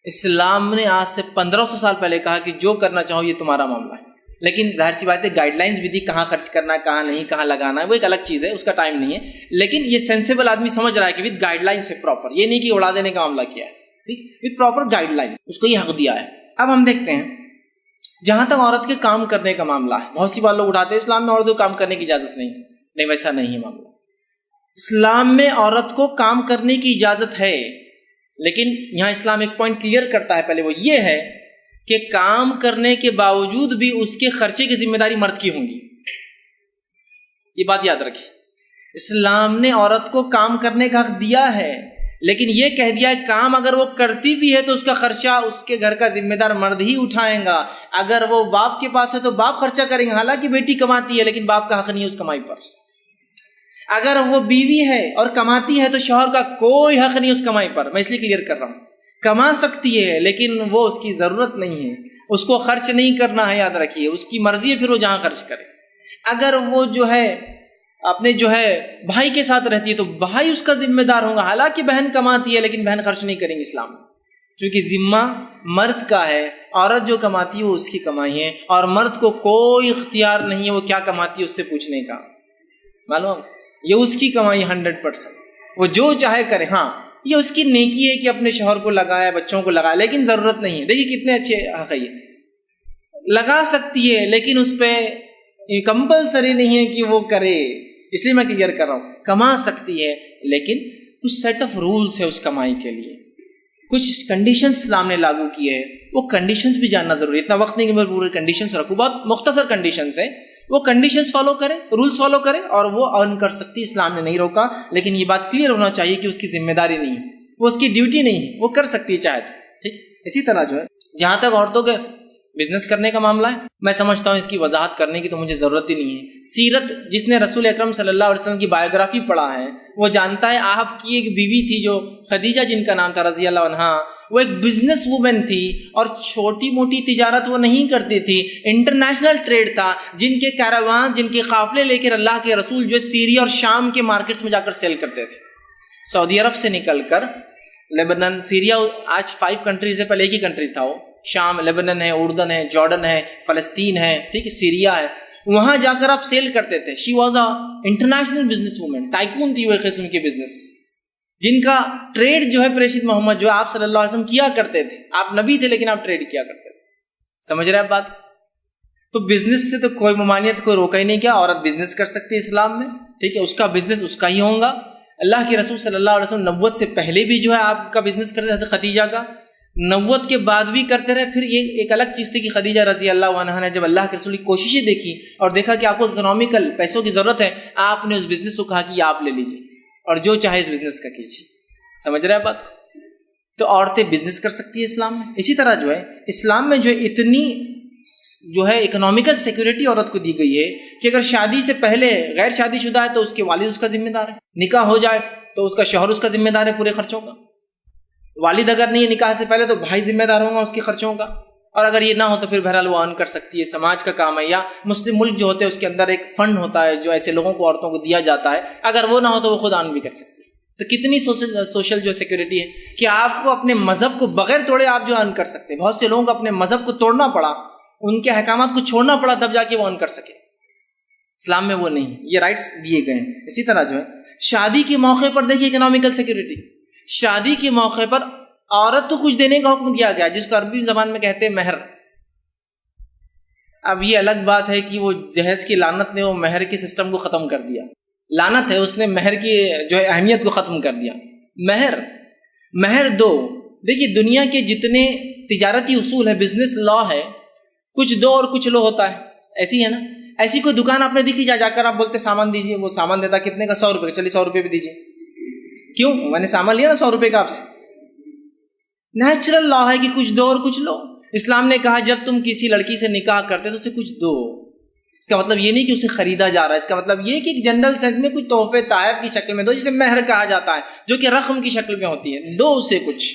اسلام نے آج سے 1500 سال پہلے کہا کہ جو کرنا چاہو یہ تمہارا معاملہ ہے. لیکن ظاہر سی بات ہے گائیڈ لائنز بھی دی، کہاں خرچ کرنا ہے، کہاں نہیں، کہاں لگانا ہے، وہ ایک الگ چیز ہے، اس کا ٹائم نہیں ہے. لیکن یہ سینسیبل آدمی سمجھ رہا ہے کہ وتھ گائیڈ لائنز ہے پراپر، یہ نہیں کہ اڑا دینے کا معاملہ کیا ہے، ٹھیک، وتھ پراپر گائیڈ لائنز اس کو یہ حق دیا ہے. اب ہم دیکھتے ہیں جہاں تک عورت کے کام کرنے کا معاملہ ہے، بہت سی بار لوگ اٹھاتے ہیں اسلام میں عورت کو کام کرنے کی اجازت نہیں، ویسا نہیں ہے معاملہ. اسلام میں عورت کو کام کرنے کی اجازت ہے، لیکن یہاں اسلام ایک پوائنٹ کلیئر کرتا ہے. پہلے وہ یہ ہے کہ کام کرنے کے باوجود بھی اس کے خرچے کی ذمہ داری مرد کی ہوں گی. یہ بات یاد رکھیے، اسلام نے عورت کو کام کرنے کا حق دیا ہے، لیکن یہ کہہ دیا ہے کام اگر وہ کرتی بھی ہے تو اس کا خرچہ اس کے گھر کا ذمہ دار مرد ہی اٹھائیں گا. اگر وہ باپ کے پاس ہے تو باپ خرچہ کریں گے، حالانکہ بیٹی کماتی ہے لیکن باپ کا حق نہیں ہے اس کمائی پر. اگر وہ بیوی ہے اور کماتی ہے تو شوہر کا کوئی حق نہیں اس کمائی پر. میں اس لیے کلیئر کر رہا ہوں، کما سکتی ہے لیکن وہ اس کی ضرورت نہیں ہے، اس کو خرچ نہیں کرنا ہے. یاد رکھیے اس کی مرضی ہے، پھر وہ جہاں خرچ کرے. اگر وہ جو ہے اپنے جو ہے بھائی کے ساتھ رہتی ہے تو بھائی اس کا ذمہ دار ہوگا، حالانکہ بہن کماتی ہے لیکن بہن خرچ نہیں کریں گے اسلام میں، کیونکہ ذمہ مرد کا ہے. عورت جو کماتی ہے وہ اس کی کمائی ہے، اور مرد کو کوئی اختیار نہیں ہے وہ کیا کماتی ہے اس سے پوچھنے کا. معلوم یہ اس کی کمائی 100%، وہ جو چاہے کرے. ہاں یہ اس کی نیکی ہے کہ اپنے شوہر کو لگائے، بچوں کو لگائے، لیکن ضرورت نہیں ہے. دیکھیے کتنے اچھے حق ہے، یہ لگا سکتی ہے لیکن اس پہ کمپلسری نہیں ہے کہ وہ کرے. اس لیے میں کلیئر کر رہا ہوں، کما سکتی ہے لیکن کچھ سیٹ آف رولز ہے اس کمائی کے لیے، کچھ کنڈیشنز اسلام نے لاگو کیے ہیں، وہ کنڈیشنز بھی جاننا ضروری ہے. اتنا وقت نہیں کہ میں پورے کنڈیشنز رکھوں، بہت مختصر کنڈیشنز ہیں. وہ کنڈیشنز فالو کرے, رولز فالو کرے اور وہ ارن کر سکتی. اسلام نے نہیں روکا, لیکن یہ بات کلیئر ہونا چاہیے کہ اس کی ذمہ داری نہیں ہے, وہ اس کی ڈیوٹی نہیں ہے, وہ کر سکتی ہے چاہے تو. ٹھیک. اسی طرح جو ہے جہاں تک عورتوں کے بزنس کرنے کا معاملہ ہے, میں سمجھتا ہوں اس کی وضاحت کرنے کی تو مجھے ضرورت ہی نہیں ہے. سیرت, جس نے رسول اکرم صلی اللہ علیہ وسلم کی بایوگرافی پڑھا ہے وہ جانتا ہے آپ کی ایک بیوی تھی جو خدیجہ جن کا نام تھا رضی اللہ عنہا, وہ ایک بزنس وومن تھی اور چھوٹی موٹی تجارت وہ نہیں کرتی تھی, انٹرنیشنل ٹریڈ تھا. جن کے کاروان, جن کے قافلے لے کر اللہ کے رسول جو سیریا اور شام کے مارکیٹس میں جا کر سیل کرتے تھے. سعودی عرب سے نکل کر لیبنان, سیریا آج 5 کنٹریز ہے, پہلے ایک ہی کنٹری تھا وہ, شام, لیبنان ہے, اردن ہے, جارڈن ہے, فلسطین ہے, ٹھیک ہے, سیریا ہے, وہاں جا کر آپ سیل کرتے تھے. She was a international business woman, tycoon تھی وہ ایک قسم کی بزنس, جن کا ٹریڈ جو ہے پریشد محمد جو ہے آپ صلی اللہ علیہ وسلم کیا کرتے تھے. آپ نبی تھے لیکن آپ ٹریڈ کیا کرتے تھے. سمجھ رہے آپ بات؟ تو بزنس سے تو کوئی ممانعت کوئی روکا ہی نہیں. کیا عورت بزنس کر سکتی ہے اسلام میں؟ ٹھیک ہے, اس کا بزنس اس کا ہی ہوگا. اللہ کے رسول صلی اللہ علیہ وسلم نبوت سے پہلے بھی جو ہے آپ کا بزنس کرتے تھے خدیجہ کا, نبوت کے بعد بھی کرتے رہے. پھر یہ ایک الگ چیز تھی کہ خدیجہ رضی اللہ عنہا نے جب اللہ کے رسول کی کوششیں دیکھی اور دیکھا کہ آپ کو اکنامیکل پیسوں کی ضرورت ہے, آپ نے اس بزنس کو کہا کہ آپ لے لیجیے اور جو چاہے اس بزنس کا کیجیے. سمجھ رہے ہیں بات؟ تو عورتیں بزنس کر سکتی ہے اسلام میں. اسی طرح جو ہے اسلام میں جو ہے اتنی جو ہے اکنامیکل سیکورٹی عورت کو دی گئی ہے کہ اگر شادی سے پہلے غیر شادی شدہ ہے تو اس کے والد اس کا ذمہ دار ہے, نکاح ہو جائے تو اس کا شوہر اس کا ذمہ دار ہے پورے خرچوں کا, والد اگر نہیں ہے نکاح سے پہلے تو بھائی ذمہ دار ہوگا اس کے خرچوں کا, اور اگر یہ نہ ہو تو پھر بہرحال وہ ارن کر سکتی ہے. سماج کا کام ہے, یا مسلم ملک جو ہوتے ہیں اس کے اندر ایک فنڈ ہوتا ہے جو ایسے لوگوں کو, عورتوں کو دیا جاتا ہے, اگر وہ نہ ہو تو وہ خود ارن بھی کر سکتی ہے. تو کتنی سوشل جو سیکورٹی ہے کہ آپ کو اپنے مذہب کو بغیر توڑے آپ جو ارن کر سکتے ہیں. بہت سے لوگوں کو اپنے مذہب کو توڑنا پڑا, ان کے احکامات کو چھوڑنا پڑا تب جا کے وہ ارن کر سکے. اسلام میں وہ نہیں, یہ رائٹس دیے گئے ہیں. اسی طرح جو ہے شادی کے موقع پر دیکھیے اکنامیکل سیکورٹی, شادی کے موقع پر عورت کو کچھ دینے کا حکم دیا گیا جس کو عربی زبان میں کہتے ہیں مہر. اب یہ الگ بات ہے کہ وہ جہیز کی لعنت نے وہ مہر کے سسٹم کو ختم کر دیا. لعنت ہے, اس نے مہر کی جو ہے اہمیت کو ختم کر دیا. مہر دو. دیکھیے دنیا کے جتنے تجارتی اصول ہے, بزنس لا ہے, کچھ دو اور کچھ لو ہوتا ہے, ایسی ہے نا. ایسی کوئی دکان آپ نے دیکھی جا کر آپ بولتے سامان دیجیے, وہ سامان دیتا کتنے کا, 100 روپے کا, چلیے 100 روپے بھی دیجیے. کیوں؟ میں نے سامان لیا نا 100 روپے کا آپ سے. نیچرل لا ہے کہ کچھ دو اور کچھ لو. اسلام نے کہا جب تم کسی لڑکی سے نکاح کرتے تو اسے کچھ دو. اس کا مطلب یہ نہیں کہ اسے خریدا جا رہا ہے, اس کا مطلب یہ کہ ایک جنرل سینس میں کچھ تحفے تحائف کی شکل میں دو, جسے مہر کہا جاتا ہے, جو کہ رقم کی شکل میں ہوتی ہے, دو اسے کچھ.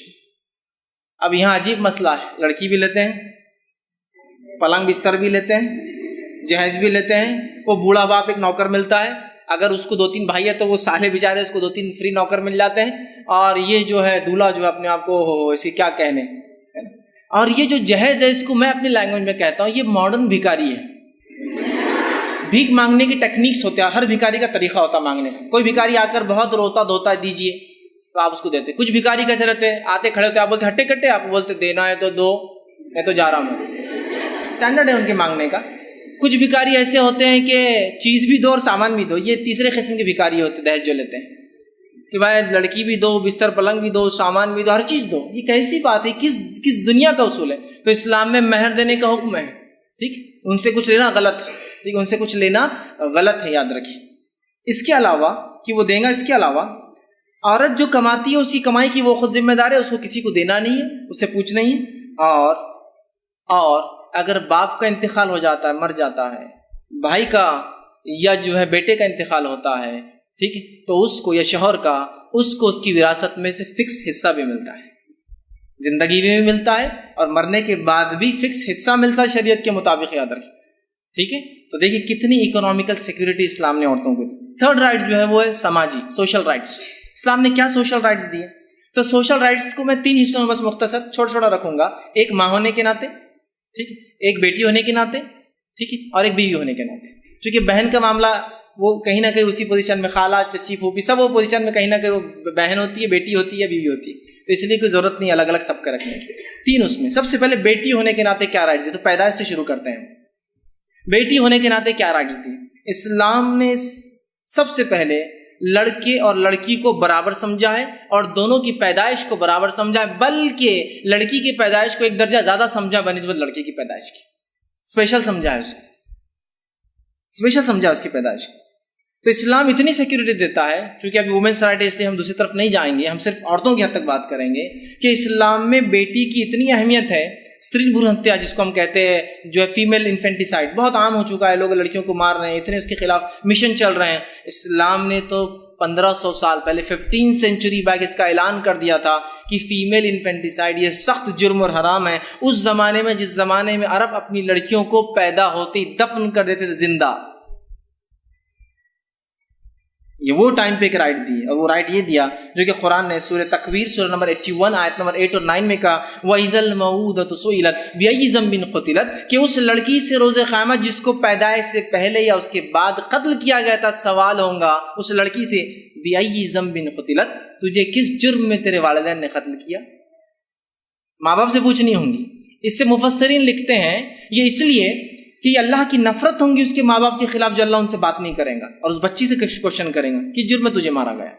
اب یہاں عجیب مسئلہ ہے, لڑکی بھی لیتے ہیں, پلنگ بستر بھی لیتے ہیں, جہیز بھی لیتے ہیں. وہ بوڑھا باپ ایک نوکر ملتا ہے, اگر اس کو 2-3 بھائی ہے تو وہ سالے بیچارے اس کو 2-3 فری نوکر مل جاتے ہیں. اور یہ جو ہے دولہا جو ہے اپنے آپ کو اسی کیا کہنے. اور یہ جو جہیز ہے اس کو میں اپنی لینگویج میں کہتا ہوں یہ ماڈرن بھکاری ہے. بھیک مانگنے کی ٹیکنیکس ہوتے ہیں, ہر بھکاری کا طریقہ ہوتا ہے مانگنے کا. کوئی بھکاری آ کر بہت روتا دھوتا ہے دیجیے تو آپ اس کو دیتے. کچھ بھکاری کیسے رہتے ہیں, آتے کھڑے ہوتے آپ بولتے ہٹے کٹے, آپ بولتے دینا ہے تو دو, میں تو جا رہا ہوں. اسٹینڈرڈ ہے ان کے مانگنے کا. کچھ بھکاری ایسے ہوتے ہیں کہ چیز بھی دو اور سامان بھی دو. یہ تیسرے قسم کے بھکاری ہوتے دہیج جو لیتے ہیں کہ بھائی لڑکی بھی دو, بستر پلنگ بھی دو, سامان بھی دو, ہر چیز دو. یہ کیسی بات ہے, کس دنیا کا اصول ہے؟ تو اسلام میں مہر دینے کا حکم ہے. ٹھیک, ان سے کچھ لینا غلط ہے. ٹھیک, ان سے کچھ لینا غلط ہے, یاد رکھیے. اس کے علاوہ کہ وہ دیں گا, اس کے علاوہ عورت جو کماتی ہے اس کی کمائی کی وہ خود ذمہ دار ہے, اس کو کسی کو دینا نہیں ہے, اس سے پوچھنا نہیں ہے. اور اگر باپ کا انتقال ہو جاتا ہے, مر جاتا ہے, بھائی کا یا جو ہے بیٹے کا انتقال ہوتا ہے, ٹھیک ہے, تو اس کو یا شوہر کا اس کو اس کی وراثت میں سے فکس حصہ بھی ملتا ہے. زندگی میں بھی ملتا ہے اور مرنے کے بعد بھی فکس حصہ ملتا ہے شریعت کے مطابق, یاد رکھیں. ٹھیک ہے, تو دیکھیے کتنی اکنامیکل سیکورٹی اسلام نے عورتوں کو دی. تھرڈ رائٹ جو ہے وہ ہے سماجی, سوشل رائٹس. اسلام نے کیا سوشل رائٹس دیے؟ تو سوشل رائٹس کو میں 3 حصوں میں بس مختصر چھوٹا رکھوں گا. ایک ماں ہونے کے ناطے, ٹھیک ہے, ایک بیٹی ہونے کے ناطے, ٹھیک ہے, اور ایک بیوی ہونے کے ناطے. چونکہ بہن کا معاملہ وہ کہیں نہ کہیں اسی پوزیشن میں, خالہ چچی پھوپھی سب وہ پوزیشن میں کہیں نہ کہیں وہ بہن ہوتی ہے, بیٹی ہوتی ہے, بیوی ہوتی ہے. تو اس لیے کوئی ضرورت نہیں الگ الگ سب کا رکھنے کی. 3 اس میں. سب سے پہلے بیٹی ہونے کے ناطے کیا رائٹس دیے, تو پیدائش سے شروع کرتے ہیں. بیٹی ہونے کے ناطے کیا رائٹس دیے؟ اسلام نے سب سے پہلے لڑکے اور لڑکی کو برابر سمجھا ہے اور دونوں کی پیدائش کو برابر سمجھا ہے, بلکہ لڑکی کی پیدائش کو ایک درجہ زیادہ سمجھا بنسبت لڑکے کی پیدائش کی, اسپیشل سمجھا ہے اس کو. اسپیشل سمجھا اس کی پیدائش کو. تو اسلام اتنی سیکورٹی دیتا ہے, چونکہ ابھی وومنس رائٹ ہے اس لیے ہم دوسری طرف نہیں جائیں گے, ہم صرف عورتوں کی حد تک بات کریں گے کہ اسلام میں بیٹی کی اتنی اہمیت ہے. استری بھرون ہتیا جس کو ہم کہتے ہیں جو ہے فیمیل انفینٹیسائڈ, بہت عام ہو چکا ہے, لوگ لڑکیوں کو مار رہے ہیں, اتنے اس کے خلاف مشن چل رہے ہیں. اسلام نے تو 1500 سال پہلے 15 سینچری بیک اس کا اعلان کر دیا تھا کہ فیمیل انفینٹیسائڈ یہ سخت جرم اور حرام ہے. اس زمانے میں جس زمانے میں عرب اپنی لڑکیوں کو پیدا ہوتی دفن کر دیتے تھے زندہ, یہ وہ ٹائم پہ ایک رائٹ دی, اور وہ رائٹ یہ دیا جو کہ قرآن نے سورہ تکویر سورہ نمبر 81 آیت نمبر 8 اور 9 میں کہا وَإِذَا الْمَوْءُودَةُ سُئِلَتْ بِأَيِّ ذَنبٍ قُتِلَتْ, کہ اس لڑکی سے روز قیامت جس کو پیدائش سے پہلے یا اس کے بعد قتل کیا گیا تھا سوال ہوگا اس لڑکی سے بِأَيِّ ذَنبٍ قُتِلَتْ, تجھے کس جرم میں تیرے والدین نے قتل کیا. ماں باپ سے پوچھنی ہوں گی. اس سے مفسرین لکھتے ہیں یہ اس لیے کہ یہ اللہ کی نفرت ہوں گی اس کے ماں باپ کے خلاف جو اللہ ان سے بات نہیں کرے گا, اور اس بچی سے کوشچن کرے گا کہ جرم میں تجھے مارا گیا.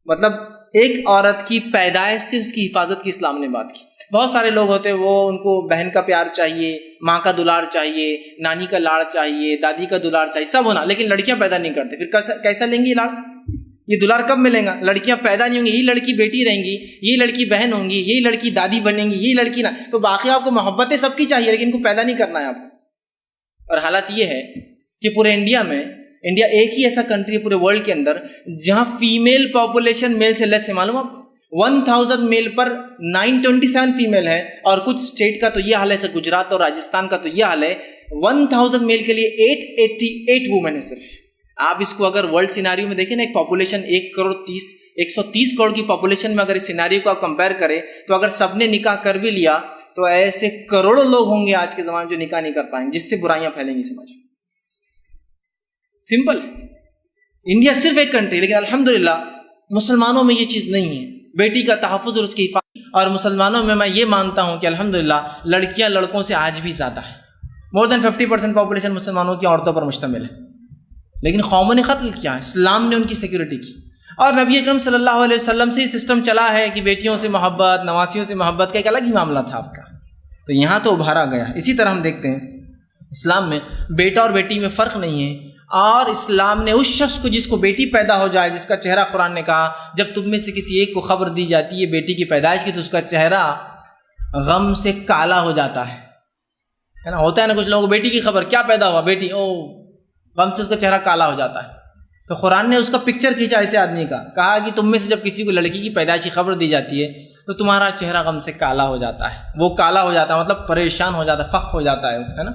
مطلب ایک عورت کی پیدائش سے اس کی حفاظت کی اسلام نے بات کی. بہت سارے لوگ ہوتے ہیں وہ ان کو بہن کا پیار چاہیے, ماں کا دلار چاہیے, نانی کا لاڑ چاہیے, دادی کا دلار چاہیے, سب ہونا, لیکن لڑکیاں پیدا نہیں کرتے. پھر کیسا لیں گی یہ لاڑ, یہ دلار کب ملیں گا؟ لڑکیاں پیدا نہیں ہوں گی, یہ لڑکی بیٹی رہیں گی, یہ لڑکی بہن ہوں گی, یہ لڑکی دادی بنیں گی, یہ لڑکی نہ, تو باقی آپ کو محبتیں سب کی چاہیے لیکن ان کو پیدا نہیں کرنا ہے آپ کو. اور حالات یہ ہے کہ پورے انڈیا ایک ہی ایسا کنٹری ہے پورے ورلڈ کے اندر جہاں فیمیل پاپولیشن میل سے لیس ہے. معلوم آپ کو 1000 میل پر 927 فیمیل ہے, اور کچھ اسٹیٹ کا تو یہ حال ہے, جیسے گجرات اور راجستھان کا تو یہ حال ہے 1000 میل کے لیے 888 وومن ہے صرف. آپ اس کو اگر ورلڈ سیناریو میں دیکھیں نا, ایک پاپولیشن 130 کروڑ کی پاپولیشن میں اگر اس سیناریو کو آپ کمپیئر کریں تو اگر سب نے نکاح کر بھی لیا تو ایسے کروڑوں لوگ ہوں گے آج کے زمانے جو نکاح نہیں کر پائیں گے, جس سے برائیاں پھیلیں گی سماج میں. سمپل ہے. انڈیا صرف ایک کنٹری, لیکن الحمدللہ مسلمانوں میں یہ چیز نہیں ہے, بیٹی کا تحفظ اور اس کی حفاظت. اور مسلمانوں میں یہ مانتا ہوں کہ الحمدللہ لڑکیاں لڑکوں سے آج بھی زیادہ ہیں. مور دین 50% پاپولیشن مسلمانوں کی عورتوں پر مشتمل ہے, لیکن قوموں نے قتل کیا, اسلام نے ان کی سیکورٹی کی. اور نبی اکرم صلی اللہ علیہ وسلم سے یہ سسٹم چلا ہے کہ بیٹیوں سے محبت, نواسیوں سے محبت کا ایک الگ ہی معاملہ تھا آپ کا, تو یہاں تو ابھارا گیا. اسی طرح ہم دیکھتے ہیں اسلام میں بیٹا اور بیٹی میں فرق نہیں ہے, اور اسلام نے اس شخص کو جس کو بیٹی پیدا ہو جائے, جس کا چہرہ قرآن نے کہا جب تم میں سے کسی ایک کو خبر دی جاتی ہے بیٹی کی پیدائش کی تو اس کا چہرہ غم سے کالا ہو جاتا ہے نا. ہوتا ہے نا کچھ لوگوں کو بیٹی کی خبر, کیا پیدا ہوا بیٹی, غم سے اس کا چہرہ کالا ہو جاتا ہے. تو قرآن نے اس کا پکچر کھینچا ایسے آدمی کا, کہا کہ تم میں سے جب کسی کو لڑکی کی پیدائش کی خبر دی جاتی ہے تو تمہارا چہرہ غم سے کالا ہو جاتا ہے. وہ کالا ہو جاتا ہے مطلب پریشان ہو جاتا ہے, فخ ہو جاتا ہے نا.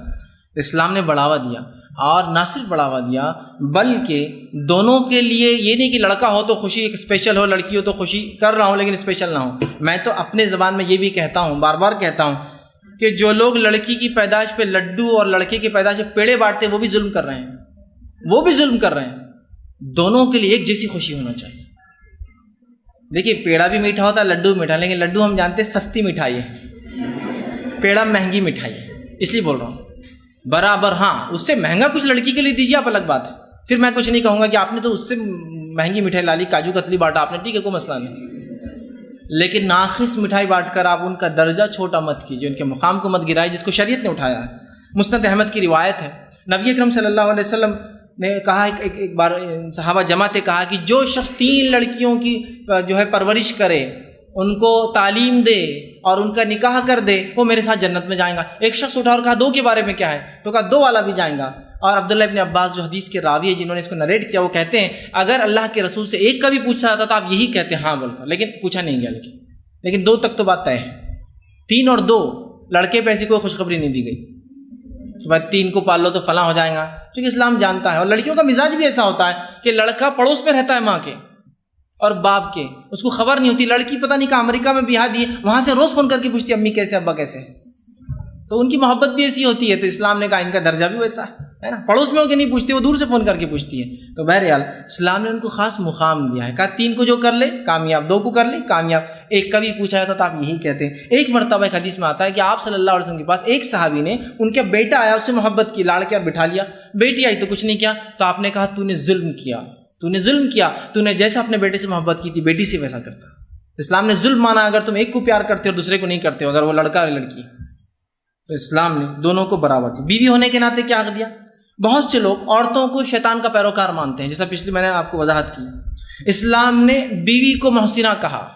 اسلام نے بڑھاوا دیا, اور نہ صرف بڑھاوا دیا بلکہ دونوں کے لیے یہ نہیں کہ لڑکا ہو تو خوشی ایک اسپیشل ہو, لڑکی ہو تو خوشی کر رہا ہوں لیکن اسپیشل نہ ہو. میں تو اپنے زبان میں یہ بھی کہتا ہوں, بار بار کہتا ہوں کہ جو لوگ لڑکی کی پیدائش پہ لڈو اور لڑکے کی پیدائش پہ پیڑے بانٹتے ہیں وہ بھی ظلم کر رہے ہیں, وہ بھی ظلم کر رہے ہیں. دونوں کے لیے ایک جیسی خوشی ہونا چاہیے. دیکھیے پیڑا بھی میٹھا ہوتا ہے, لڈو میٹھا, لیکن لڈو ہم جانتے ہیں سستی مٹھائی ہے, پیڑا مہنگی مٹھائی ہے, اس لیے بول رہا ہوں برابر. ہاں اس سے مہنگا کچھ لڑکی کے لیے دیجیے آپ, الگ بات ہے, پھر میں کچھ نہیں کہوں گا کہ آپ نے تو اس سے مہنگی مٹھائی لا لی, کاجو کتلی بانٹا آپ نے, ٹھیک ہے کوئی مسئلہ نہیں, لیکن ناقص مٹھائی بانٹ کر آپ ان کا درجہ چھوٹا مت کیجیے, ان کے مقام کو مت گرائیے جس کو شریعت نے اٹھایا ہے. مسند احمد کی روایت ہے, نبی اکرم صلی اللہ علیہ وسلم نے کہا, ایک بار صحابہ جمع تھے, کہا کہ جو شخص 3 لڑکیوں کی جو ہے پرورش کرے, ان کو تعلیم دے اور ان کا نکاح کر دے, وہ میرے ساتھ جنت میں جائیں گا. ایک شخص اٹھا اور کہا 2 کے بارے میں کیا ہے, تو کہا 2 والا بھی جائیں گا. اور عبداللہ ابن عباس جو حدیث کے راوی ہے جنہوں نے اس کو نریٹ کیا, وہ کہتے ہیں اگر اللہ کے رسول سے 1 کا بھی پوچھا جاتا تو آپ یہی کہتے ہاں بول کر, لیکن پوچھا نہیں گیا. لیکن 2 تک تو بات طے ہے. 3 اور 2 لڑکے پہ ایسی کوئی خوشخبری نہیں دی گئی کہ بھائی 3 کو پال لو تو فلاں ہو جائیں گا, کیونکہ اسلام جانتا ہے. اور لڑکیوں کا مزاج بھی ایسا ہوتا ہے کہ لڑکا پڑوس میں رہتا ہے ماں کے اور باپ کے, اس کو خبر نہیں ہوتی. لڑکی پتہ نہیں کہاں امریکہ میں بیاہ دی ہے, وہاں سے روز فون کر کے پوچھتی امی کیسے, ابا کیسے, تو ان کی محبت بھی ایسی ہوتی ہے. تو اسلام نے کہا ان کا درجہ بھی ویسا ہے نا, پڑوس میں ہو کے نہیں پوچھتی, وہ دور سے فون کر کے پوچھتی ہے. تو بہرحال اسلام نے ان کو خاص مقام دیا ہے, کہا 3 کو جو کر لے کامیاب, 2 کو کر لے کامیاب. 1 کا بھی پوچھا جاتا تو آپ یہی کہتے ہیں. ایک مرتبہ ایک حدیث میں آتا ہے کہ آپ صلی اللہ علیہ وسلم کے پاس ایک صحابی نے, ان کا بیٹا آیا, اس سے محبت کی, لاڑ کے اور بٹھا لیا. بیٹی آئی تو کچھ نہیں کیا, تو آپ نے کہا تو نے ظلم کیا, تو نے ظلم کیا, تو نے جیسا اپنے بیٹے سے محبت کی تھی بیٹی سے ویسا کرتا. اسلام نے ظلم مانا اگر تم ایک کو پیار کرتے ہو دوسرے کو نہیں کرتے ہو, اگر وہ لڑکا اور لڑکی. تو اسلام نے دونوں کو برابر دی. بیوی ہونے کے ناطے کیا حق دیا؟ بہت سے لوگ عورتوں کو شیطان کا پیروکار مانتے ہیں، جیسا پچھلی میں نے آپ کو وضاحت کی. اسلام نے بیوی کو محسنہ کہا.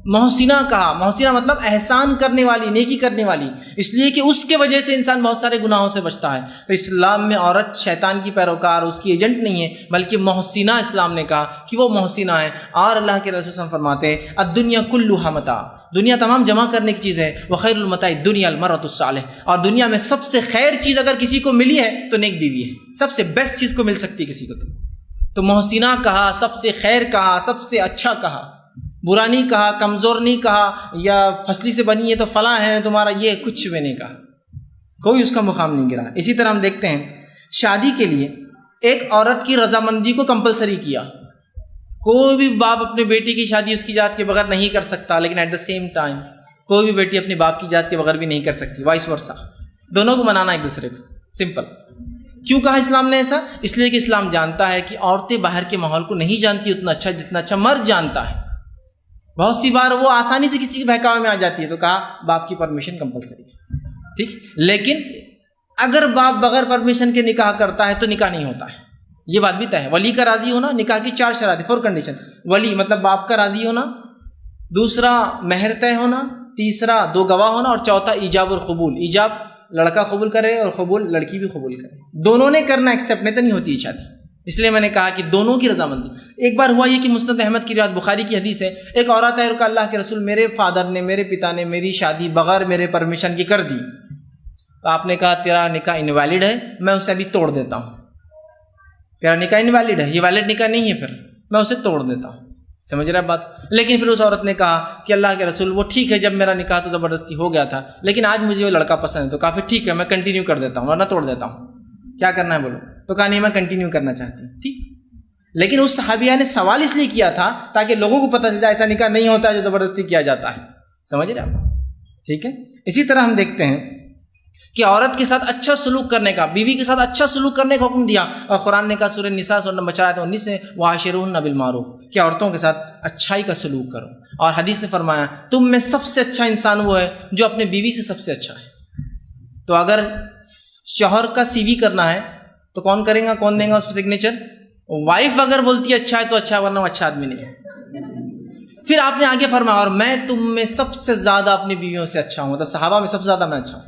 محسنہ کہا، محسنہ مطلب احسان کرنے والی، نیکی کرنے والی، اس لیے کہ اس کے وجہ سے انسان بہت سارے گناہوں سے بچتا ہے. تو اسلام میں عورت شیطان کی پیروکار، اس کی ایجنٹ نہیں ہے، بلکہ محسنہ اسلام نے کہا کہ وہ محسنہ ہے. اور اللہ کے رسول صلی اللہ علیہ وسلم فرماتے ہیں الدنیا کلھا متاع، دنیا تمام جمع کرنے کی چیز ہے. وخیر المتاع الدنیا المرأۃ الصالحہ، اور دنیا میں سب سے خیر چیز اگر کسی کو ملی ہے تو نیک بیوی ہے. سب سے بیسٹ چیز کو مل سکتی ہے کسی کو تو محسنہ کہا، سب سے خیر کہا، سب سے اچھا کہا. برا نہیں کہا، کمزور نہیں کہا، یا پھسلی سے بنی ہے تو فلاں ہے تمہارا، یہ کچھ بھی نہیں کہا، کوئی اس کا مقام نہیں گرا. اسی طرح ہم دیکھتے ہیں شادی کے لیے ایک عورت کی رضامندی کو کمپلسری کیا. کوئی بھی باپ اپنے بیٹی کی شادی اس کی ذات کے بغیر نہیں کر سکتا، لیکن ایٹ دا سیم ٹائم کوئی بھی بیٹی اپنے باپ کی ذات کے بغیر بھی نہیں کر سکتی، وائس ورسا. دونوں کو منانا ایک دوسرے کو، سمپل. کیوں کہا اسلام نے ایسا؟ اس لیے کہ اسلام جانتا ہے کہ عورتیں باہر کے ماحول کو نہیں جانتی اتنا اچھا جتنا اچھا مرد جانتا ہے. بہت سی بار وہ آسانی سے کسی کے بہکاوے میں آ جاتی ہے، تو کہا باپ کی پرمیشن کمپلسری ہے، ٹھیک. لیکن اگر باپ بغیر پرمیشن کے نکاح کرتا ہے تو نکاح نہیں ہوتا ہے، یہ بات بھی طے ہے. ولی کا راضی ہونا، نکاح کی 4 شرائط، 4 کنڈیشن. ولی مطلب باپ کا راضی ہونا، دوسرا مہر طے ہونا، تیسرا 2 گواہ ہونا، اور چوتھا ایجاب اور قبول. ایجاب لڑکا قبول کرے اور قبول لڑکی بھی قبول کرے، دونوں نے کرنا، ایکسیپٹ نہیں تو نہیں ہوتی شادی. اس لیے میں نے کہا کہ دونوں کی رضامندی. ایک بار ہوا یہ کہ مسند احمد کی روایت، بخاری کی حدیث ہے، ایک عورت ہے اور کہا اللہ کے رسول میرے فادر نے، میرے پتا نے میری شادی بغیر میرے پرمیشن کی کر دی. تو آپ نے کہا تیرا نکاح انویلڈ ہے، میں اسے ابھی توڑ دیتا ہوں. تیرا نکاح انویلڈ ہے، یہ ویلڈ نکاح نہیں ہے، پھر میں اسے توڑ دیتا ہوں. سمجھ رہا بات؟ لیکن پھر اس عورت نے کہا کہ اللہ کے رسول وہ ٹھیک ہے، جب میرا نکاح تو زبردستی ہو گیا تھا، لیکن آج مجھے وہ لڑکا پسند ہے، تو کہا پھر ٹھیک ہے میں کنٹینیو کر دیتا ہوں ورنہ توڑ دیتا ہوں. کیا کرنا ہے بولو؟ تو کہا نہیں میں کنٹینیو کرنا چاہتی ہوں. ٹھیک. لیکن اس صحابیہ نے سوال اس لیے کیا تھا تاکہ لوگوں کو پتہ چل جائے ایسا نکاح نہیں ہوتا جو زبردستی کیا جاتا ہے. سمجھ رہے آپ؟ ٹھیک ہے. اسی طرح ہم دیکھتے ہیں کہ عورت کے ساتھ اچھا سلوک کرنے کا، بیوی کے ساتھ اچھا سلوک کرنے کا حکم دیا. اور قرآن نے کہا سورہ نساء سورہ نمبر 19 میں وعاشروہن بالمعروف، کہ عورتوں کے ساتھ اچھائی کا سلوک کرو. اور حدیث سے فرمایا تم میں سب سے اچھا انسان وہ ہے جو اپنے بیوی سے سب سے اچھا ہے. تو اگر شوہر کا سی وی کرنا ہے تو کون کرے گا، کون دے گا اس پہ سگنیچر؟ وائف اگر بولتی ہے اچھا ہے تو اچھا ہے، ورنہ وہ اچھا آدمی نہیں ہے. پھر آپ نے آگے فرمایا اور میں تم میں سب سے زیادہ اپنی بیویوں سے اچھا ہوں، تو صحابہ میں سب سے زیادہ میں اچھا ہوں.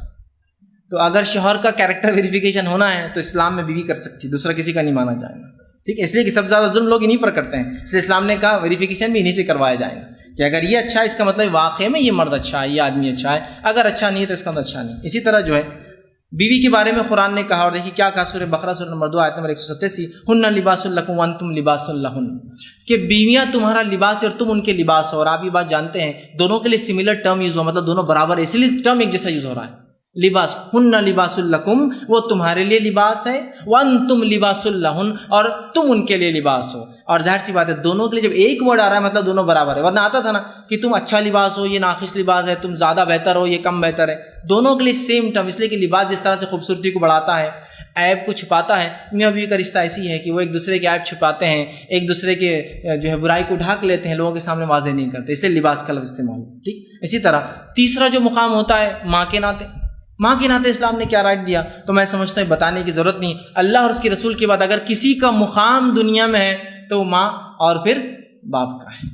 تو اگر شوہر کا کیریکٹر ویریفیکیشن ہونا ہے تو اسلام میں بیوی کر سکتی، دوسرا کسی کا نہیں مانا جائے گا. ٹھیک ہے. اس لیے کہ سب سے زیادہ ظلم لوگ انہیں پر کرتے ہیں، اس لیے اسلام نے کہا ویریفیکیشن بھی انہیں سے کروایا جائے گا کہ اگر یہ اچھا ہے اس کا مطلب واقعی میں یہ مرد اچھا ہے، یہ آدمی اچھا ہے. اگر اچھا نہیں ہے تو اس کا مطلب اچھا نہیں. اسی طرح جو ہے بیوی کے بارے میں قرآن نے کہا، اور دیکھیے کیا کہا سورہ بقرہ سورہ نمبر 2 آیت نمبر 187 ہن لباس لکم وانتم لباس لہن، کہ بیویاں تمہارا لباس ہے اور تم ان کے لباس ہو. اور آپ یہ بات جانتے ہیں دونوں کے لیے سملر ٹرم یوز ہوا، مطلب دونوں برابر ہے، اسی لیے ٹرم ایک جیسا یوز ہو رہا ہے. لباس ہن لباس لکم، وہ تمہارے لیے لباس ہے، وانتم لباس لہن، اور تم ان کے لیے لباس ہو. اور ظاہر سی بات ہے دونوں کے لیے جب ایک ورڈ آ رہا ہے مطلب دونوں برابر ہے. ورنہ آتا تھا نا کہ تم اچھا لباس ہو، یہ ناقص لباس ہے، تم زیادہ بہتر ہو، یہ کم بہتر ہے. دونوں کے لیے سیم ٹرم، اس لیے کہ لباس جس طرح سے خوبصورتی کو بڑھاتا ہے، عیب کو چھپاتا ہے. میاں بیوی کا رشتہ ایسی ہے کہ وہ ایک دوسرے کے عیب چھپاتے ہیں، ایک دوسرے کے جو ہے برائی کو ڈھانک لیتے ہیں، لوگوں کے سامنے واضح نہیں کرتے، اس لیے لباس کا لفظ استعمال. ٹھیک. اسی طرح تیسرا جو مقام ہوتا ہے ماں کے ناطے. ماں کے ناطے اسلام نے کیا رائٹ دیا تو میں سمجھتا ہوں بتانے کی ضرورت نہیں. اللہ اور اس کے رسول کے بعد اگر کسی کا مقام دنیا میں ہے تو وہ ماں اور پھر باپ کا ہے.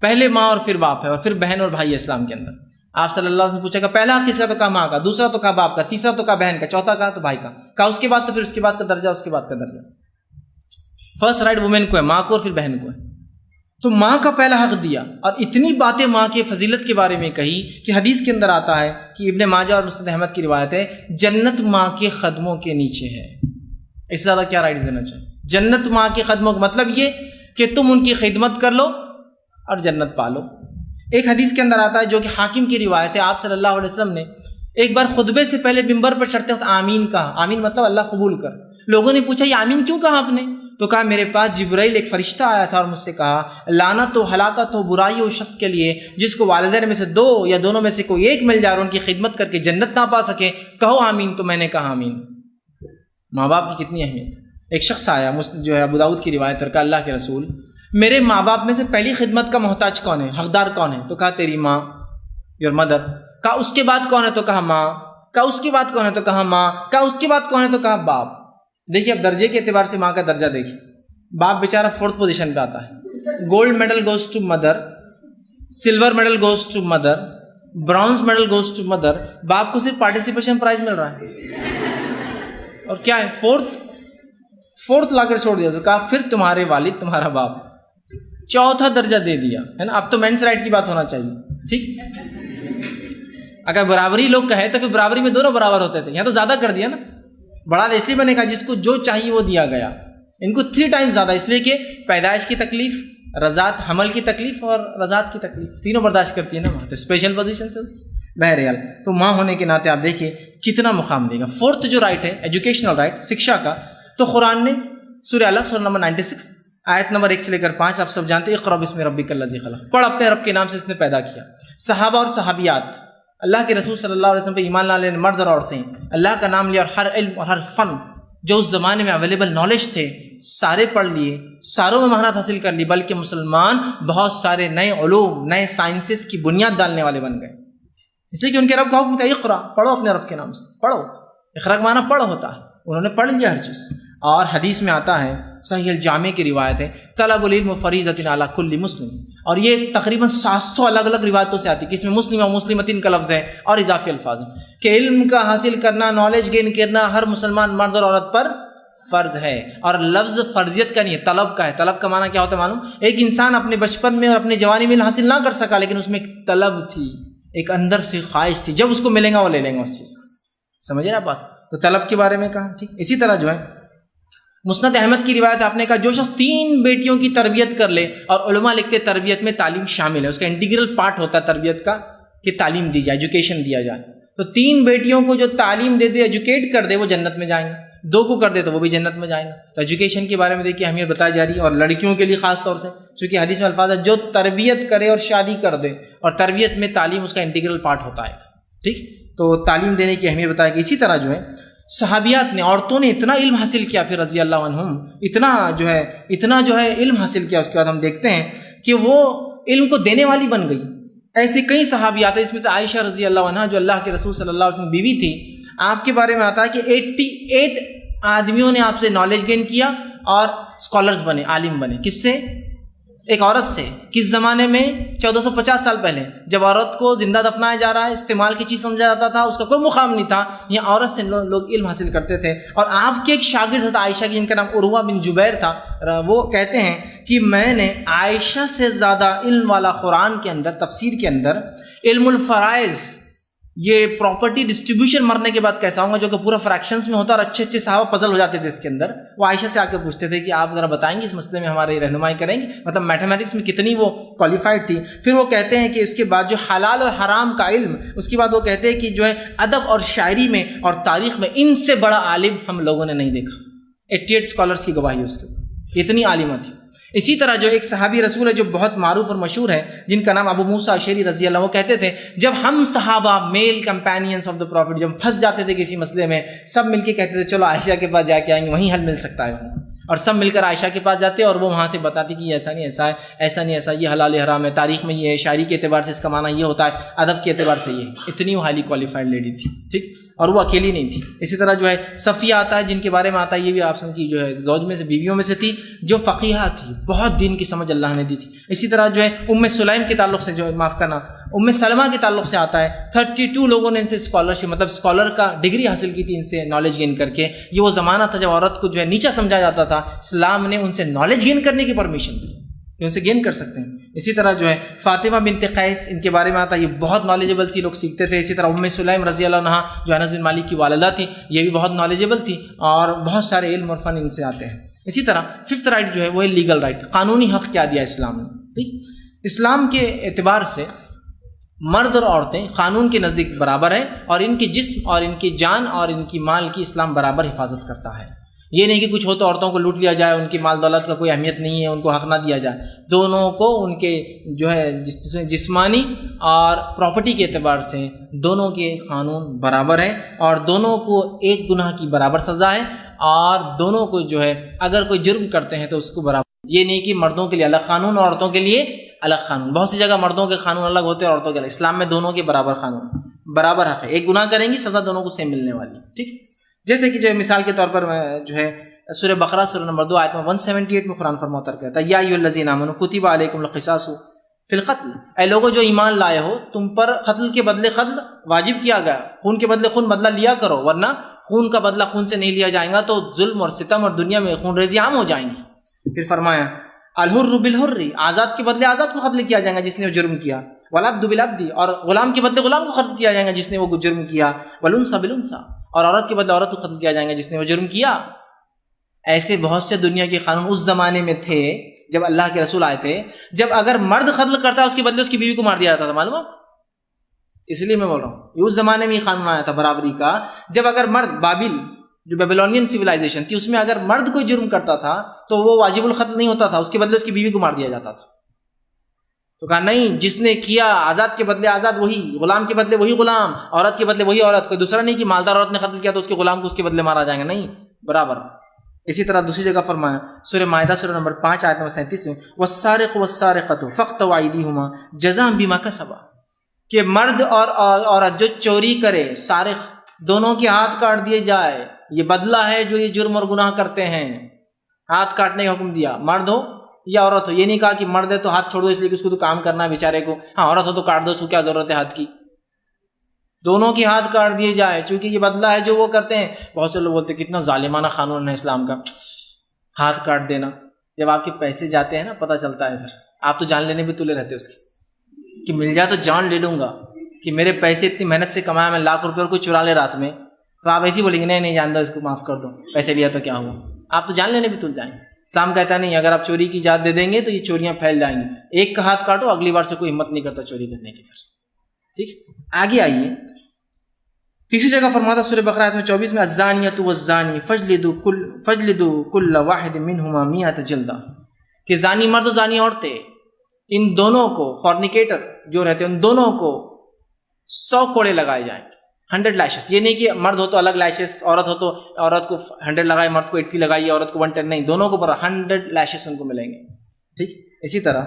پہلے ماں اور پھر باپ ہے، اور پھر بہن اور بھائی ہے اسلام کے اندر. آپ صلی اللہ علیہ وسلم پوچھا کہ پہلا کس کا؟ تو کہا ماں کا، دوسرا تو کہا باپ کا، تیسرا تو کہا بہن کا، چوتھا کہا تو بھائی کا. کہا اس کے بعد تو پھر اس کے بعد کا درجہ، اس کے بعد کا درجہ. فرسٹ رائٹ وومن کو ہے، ماں کو اور پھر بہن کو ہے. تو ماں کا پہلا حق دیا، اور اتنی باتیں ماں کے فضیلت کے بارے میں کہی کہ حدیث کے اندر آتا ہے کہ ابن ماجہ اور مسند احمد کی روایت ہے جنت ماں کے قدموں کے نیچے ہے. اس سے زیادہ کیا رائٹس دینا چاہیے؟ جنت ماں کے قدموں کا مطلب یہ کہ تم ان کی خدمت کر لو اور جنت پالو. ایک حدیث کے اندر آتا ہے جو کہ حاکم کی روایت ہے، آپ صلی اللہ علیہ وسلم نے ایک بار خطبے سے پہلے ممبر پر چڑھتے وقت آمین کہا. آمین مطلب اللہ قبول کر. لوگوں نے پوچھا یہ آمین کیوں کہا آپ نے؟ تو کہا میرے پاس جبرائیل ایک فرشتہ آیا تھا اور مجھ سے کہا لعنت و ہلاکت ہو، برائی ہو شخص کے لیے جس کو والدین میں سے 2 یا دونوں میں سے کوئی ایک مل جائے اور ان کی خدمت کر کے جنت نہ پا سکے. کہو آمین. تو میں نے کہا آمین. ماں باپ کی کتنی اہمیت. ایک شخص آیا جو ہے ابو داؤد کی روایت پر، کہا اللہ کے رسول میرے ماں باپ میں سے پہلی خدمت کا محتاج کون ہے، حقدار کون ہے؟ تو کہا تیری ماں، یور مدر. کہا اس کے بعد کون ہے؟ تو کہا ماں. کہا اس کے بعد کون ہے تو کہا ماں، کہا اس کے بعد کون ہے تو کہا باپ۔ دیکھیے اب درجے کے اعتبار سے ماں کا درجہ دیکھیے، باپ بیچارہ 4th پوزیشن پہ آتا ہے، gold medal goes to mother, silver medal goes to mother, bronze medal goes to mother, باپ کو صرف پارٹیسپیشن پرائز مل رہا ہے، اور کیا ہے 4th لا کر چھوڑ دیا، تو کہا پھر تمہارے والد تمہارا باپ، 4تھا درجہ دے دیا ہے نا۔ اب تو مینس رائٹ کی بات ہونا چاہیے، ٹھیک۔ اگر برابری لوگ کہے تو پھر برابری میں دونوں برابر ہوتے تھے، یہاں تو زیادہ کر دیا نا، بڑا اس لیے میں نے کہا جس کو جو چاہیے وہ دیا گیا، ان کو 3 ٹائمز زیادہ، اس لیے کہ پیدائش کی تکلیف، رضاعت حمل کی تکلیف اور رضاعت کی تکلیف تینوں برداشت کرتی ہے نا ماں، تو اسپیشل پوزیشن سے اس کی۔ بہرحال تو ماں ہونے کے ناطے آپ دیکھیے کتنا مقام دے گا۔ 4th جو رائٹ ہے ایجوکیشنل رائٹ، شکشا کا، تو قرآن نے سورہ علق سورہ نمبر 96 آیت نمبر 1 سے لے کر 5 آپ سب جانتے ہیں، اقرأ بسم ربک الذی خلق، پڑھ اپنے رب کے نام سے اس نے پیدا کیا۔ صحابہ اور صحابیات، اللہ کے رسول صلی اللہ علیہ وسلم پہ ایمان لانے والے مرد اور عورتیں، اللہ کا نام لیا اور ہر علم اور ہر فن جو اس زمانے میں اویلیبل نالج تھے سارے پڑھ لیے، ساروں میں مہارت حاصل کر لی، بلکہ مسلمان بہت سارے نئے علوم، نئے سائنسز کی بنیاد ڈالنے والے بن گئے، اس لیے کہ ان کے رب کا حکم تھا اقرأ، پڑھو اپنے رب کے نام سے، پڑھو۔ اقرأ کا معنی پڑھ ہوتا ہے، انہوں نے پڑھ لیا ہر چیز۔ اور حدیث میں آتا ہے، صحیح الجامع کی روایت ہے، طلب العلم فریضۃ علی کل مسلم، اور یہ تقریباً 700 الگ الگ روایتوں سے آتی ہے کہ اس میں مسلم و مسلمتین کا لفظ ہے اور اضافی الفاظ ہیں کہ علم کا حاصل کرنا، نالج گین کرنا ہر مسلمان مرد اور عورت پر فرض ہے، اور لفظ فرضیت کا نہیں ہے، طلب کا ہے۔ طلب کا معنی کیا ہوتا ہے معلوم؟ ایک انسان اپنے بچپن میں اور اپنے جوانی میں حاصل نہ کر سکا، لیکن اس میں ایک طلب تھی، ایک اندر سے خواہش تھی، جب اس کو ملے گا وہ لے لیں گا اس چیز کو، سمجھ رہے بات؟ تو طلب کے بارے میں کہا، ٹھیک۔ اسی طرح جو ہے مسند احمد کی روایت آپ نے کہا جو شخص 3 بیٹیوں کی تربیت کر لے، اور علماء لکھتے تربیت میں تعلیم شامل ہے، اس کا انٹیگرل پارٹ ہوتا ہے تربیت کا کہ تعلیم دی جائے، ایجوکیشن دیا جائے، تو 3 بیٹیوں کو جو تعلیم دے دے، ایجوکیٹ کر دے، وہ جنت میں جائیں گے، 2 کو کر دے تو وہ بھی جنت میں جائیں گے۔ تو ایجوکیشن کے بارے میں دیکھیے اہمیت بتائی جا رہی ہے، اور لڑکیوں کے لیے خاص طور سے، چونکہ حدیث میں الفاظ ہے جو تربیت کرے اور شادی کر دے، اور تربیت میں تعلیم اس کا انٹیگرل پارٹ ہوتا ہے، ٹھیک۔ تو تعلیم دینے کی اہمیت بتائی گئی۔ اسی طرح جو ہے صحابیات نے، عورتوں نے اتنا علم حاصل کیا پھر رضی اللہ عنہم، اتنا جو ہے علم حاصل کیا، اس کے بعد ہم دیکھتے ہیں کہ وہ علم کو دینے والی بن گئی۔ ایسے کئی صحابیات ہیں، اس میں سے عائشہ رضی اللہ عنہا جو اللہ کے رسول صلی اللہ علیہ وسلم بیوی تھی، آپ کے بارے میں آتا ہے کہ 88 آدمیوں نے آپ سے نالج گین کیا اور اسکالرز بنے، عالم بنے۔ کس سے؟ ایک عورت سے۔ کس زمانے میں؟ 1450 سال پہلے، جب عورت کو زندہ دفنایا جا رہا ہے، استعمال کی چیز سمجھا جاتا تھا، اس کا کوئی مقام نہیں تھا، یہاں عورت سے لوگ علم حاصل کرتے تھے۔ اور آپ کے ایک شاگرد تھا عائشہ کی، جن کا نام عروہ بن جبیر تھا، وہ کہتے ہیں کہ میں نے عائشہ سے زیادہ علم والا قرآن کے اندر، تفسیر کے اندر، علم الفرائض، یہ پراپرٹی ڈسٹریبیوشن مرنے کے بعد کیسا ہوگا، جو کہ پورا فریکشنز میں ہوتا، اور اچھے اچھے صحابہ پزل ہو جاتے تھے اس کے اندر، وہ عائشہ سے آ کے پوچھتے تھے کہ آپ ذرا بتائیں گے اس مسئلے میں ہماری رہنمائی کریں گے، مطلب میتھمیٹکس میں کتنی وہ کوالیفائڈ تھی۔ پھر وہ کہتے ہیں کہ اس کے بعد جو حلال اور حرام کا علم، اس کے بعد وہ کہتے ہیں کہ جو ہے ادب اور شاعری میں اور تاریخ میں ان سے بڑا عالم ہم لوگوں نے نہیں دیکھا۔ 88 اسکالرس کی گواہی اس کے، اتنی عالمہ تھی۔ اسی طرح جو ایک صحابی رسول ہے جو بہت معروف اور مشہور ہے، جن کا نام ابو موسیٰ اشعری رضی اللہ عنہ، وہ کہتے تھے جب ہم صحابہ میل کمپینینس آف دا پروفٹ جب پھنس جاتے تھے کسی مسئلے میں، سب مل کے کہتے تھے چلو عائشہ کے پاس جا کے آئیں گے، وہیں حل مل سکتا ہے ہم کو، اور سب مل کر عائشہ کے پاس جاتے اور وہ وہاں سے بتاتی کہ ایسا نہیں ایسا ہے، ایسا نہیں ایسا، یہ حلال حرام ہے، تاریخ میں یہ ہے، شاعری کے اعتبار سے اس کا معنی یہ ہوتا ہے، ادب کے اعتبار سے یہ ہے۔ اتنی وہ ہائیلی کوالیفائڈ لیڈی تھی، ٹھیک، اور وہ اکیلی نہیں تھی۔ اسی طرح جو ہے صفیہ آتا ہے، جن کے بارے میں آتا ہے، یہ بھی آپ سن کی جو ہے زوج میں سے، بیویوں میں سے تھی، جو فقیہہ تھی، بہت دین کی سمجھ اللہ نے دی تھی۔ اسی طرح جو ہے ام سلیم کے تعلق سے، جو معاف کرنا ام سلمہ کے تعلق سے آتا ہے، 32 لوگوں نے ان سے اسکالرشپ، مطلب اسکالر کا ڈگری حاصل کی تھی ان سے نالج گین کر کے۔ یہ وہ زمانہ تھا جب عورت کو جو ہے نیچا سمجھا جاتا تھا، اسلام نے ان سے نالج گین کرنے کی پرمیشن دی کہ ان سے گین کر سکتے ہیں۔ اسی طرح جو ہے فاطمہ بنت قیس، ان کے بارے میں آتا ہے، یہ بہت نالجبل تھی، لوگ سیکھتے تھے۔ اسی طرح ام سلیم رضی اللہ عنہا جو انس بن مالک کی والدہ تھی، یہ بھی بہت نالجبل تھی، اور بہت سارے علم اور فن ان سے آتے ہیں۔ اسی طرح 5th رائٹ جو ہے وہ ہے لیگل رائٹ، قانونی حق کیا دیا اسلام نے، ٹھیک۔ اسلام کے اعتبار سے مرد اور عورتیں قانون کے نزدیک برابر ہیں، اور ان کے جسم اور ان کی جان اور ان کی مال کی اسلام برابر حفاظت کرتا ہے۔ یہ نہیں کہ کچھ ہو تو عورتوں کو لوٹ لیا جائے، ان کی مال دولت کا کوئی اہمیت نہیں ہے، ان کو حق نہ دیا جائے۔ دونوں کو ان کے جو ہے جسمانی اور پراپرٹی کے اعتبار سے دونوں کے قانون برابر ہیں، اور دونوں کو ایک گناہ کی برابر سزا ہے، اور دونوں کو جو ہے اگر کوئی جرم کرتے ہیں تو اس کو برابر۔ یہ نہیں کہ مردوں کے لیے الگ قانون اور عورتوں کے لیے الگ قانون، بہت سی جگہ مردوں کے قانون الگ ہوتے ہیں اور عورتوں کے الگ، اسلام میں دونوں کے برابر قانون۔ برابر حق ہے، ایک گناہ کریں گی سزا دونوں کو سیم ملنے والی، ٹھیک. جیسے کہ جو مثال کے طور پر جو ہے سورہ بقرہ سورہ نمبر 2 آیت نمبر 178 میں قرآن فرماتا کہتا ہے یا ایھا الذین آمنوا کتب علیکم القصاص فی القتل، اے لوگوں جو ایمان لائے ہو تم پر قتل کے بدلے قتل واجب کیا گیا، خون کے بدلے خون بدلہ لیا کرو، ورنہ خون کا بدلہ خون سے نہیں لیا جائے گا تو ظلم اور ستم اور دنیا میں خون ریزی عام ہو جائیں گی. پھر فرمایا الحر بالحر، آزاد کے بدلے آزاد کو قتل کیا جائے گا جس نے وہ جرم کیا، والعبد بالعبد، اور غلام کے بدلے غلام کو قتل کیا جائے گا جس نے وہ جرم کیا، والانثى بالانثى، اور عورت کے بدلے عورت کو قتل کیا جائے گا جس نے وہ جرم کیا. ایسے بہت سے دنیا کے قانون اس زمانے میں تھے جب اللہ کے رسول آئے تھے، جب اگر مرد قتل کرتا اس کے بدلے اس کی بیوی کو مار دیا جاتا تھا، معلوم ہے؟ اس لیے میں بول رہا ہوں اس زمانے میں یہ قانون آیا تھا برابری کا، جب اگر مرد بابل جو بیبلونین سویلائزیشن تھی اس میں اگر مرد کوئی جرم کرتا تھا تو وہ واجب القتل نہیں ہوتا تھا، اس کے بدلے اس کی بیوی کو مار دیا جاتا تھا. تو کہا نہیں، جس نے کیا آزاد کے بدلے آزاد وہی، غلام کے بدلے وہی غلام، عورت کے بدلے وہی عورت، کوئی دوسرا نہیں کہ مالدار عورت نے قتل کیا تو اس کے غلام کو اس کے بدلے مارا جائے گا، نہیں، برابر. اسی طرح دوسری جگہ فرمایا سورہ مائدہ سورہ نمبر 5 آیت نمبر 37 میں والسارق والسارقۃ فاقطعوا ایدیہما جزاء بما کسبا، کہ مرد اور عورت جو چوری کرے، سارق، دونوں کے ہاتھ کاٹ دیے جائے، یہ بدلہ ہے جو یہ جرم اور گناہ کرتے ہیں. ہاتھ کاٹنے کا حکم دیا، مرد ہو یا عورت ہو. یہ نہیں کہا کہ مرد ہے تو ہاتھ چھوڑ دو اس لیے کہ اس کو تو کام کرنا ہے بیچارے کو، ہاں عورت ہو تو کاٹ دو، اس کو کیا ضرورت ہے ہاتھ کی. دونوں کے ہاتھ کاٹ دیے جائے چونکہ یہ بدلہ ہے جو وہ کرتے ہیں. بہت سے لوگ بولتے ہیں کتنا ظالمانہ قانون ہے اسلام کا، ہاتھ کاٹ دینا. جب آپ کے پیسے جاتے ہیں نا پتہ چلتا ہے، پھر آپ تو جان لینے بھی تلے رہتے اس کی کہ مل جائے تو جان لے لوں گا، کہ میرے پیسے اتنی محنت سے کمایا، میں لاکھ روپے اور کوئی چرا لے رات میں، تو آپ ایسے ہی بولیں گے نہیں جان دو اس کو، معاف کر دو، پیسے لیا تو کیا ہوا. آپ تو جان لینے بھی تل جائیں گے. اسلام کہتا نہیں، اگر آپ چوری کی اجازت دے دیں گے تو یہ چوریاں پھیل جائیں گی. ایک کا ہاتھ کاٹو، اگلی بار سے کوئی ہمت نہیں کرتا چوری کرنے کی. ٹھیک، آگے آئیے. تیسری جگہ فرماتا سورہ بقرہ آیت میں 24 میں الزانیۃ والزانی فاجلدوا کل واحد منہما 100 جلدہ، کہ زانی مرد و زانی عورتیں، ان دونوں کو، فورنیکیٹر جو رہتے ہیں ان دونوں کو 100 کوڑے لگائے جائیں گے، 100 لیشز. یہ نہیں کہ مرد ہو تو الگ لیشز، عورت ہو تو عورت کو 100 لگائے، مرد کو 80 لگائیے، عورت کو 110، نہیں، دونوں کو پر 100 لیشز ان کو ملیں گے. ٹھیک. اسی طرح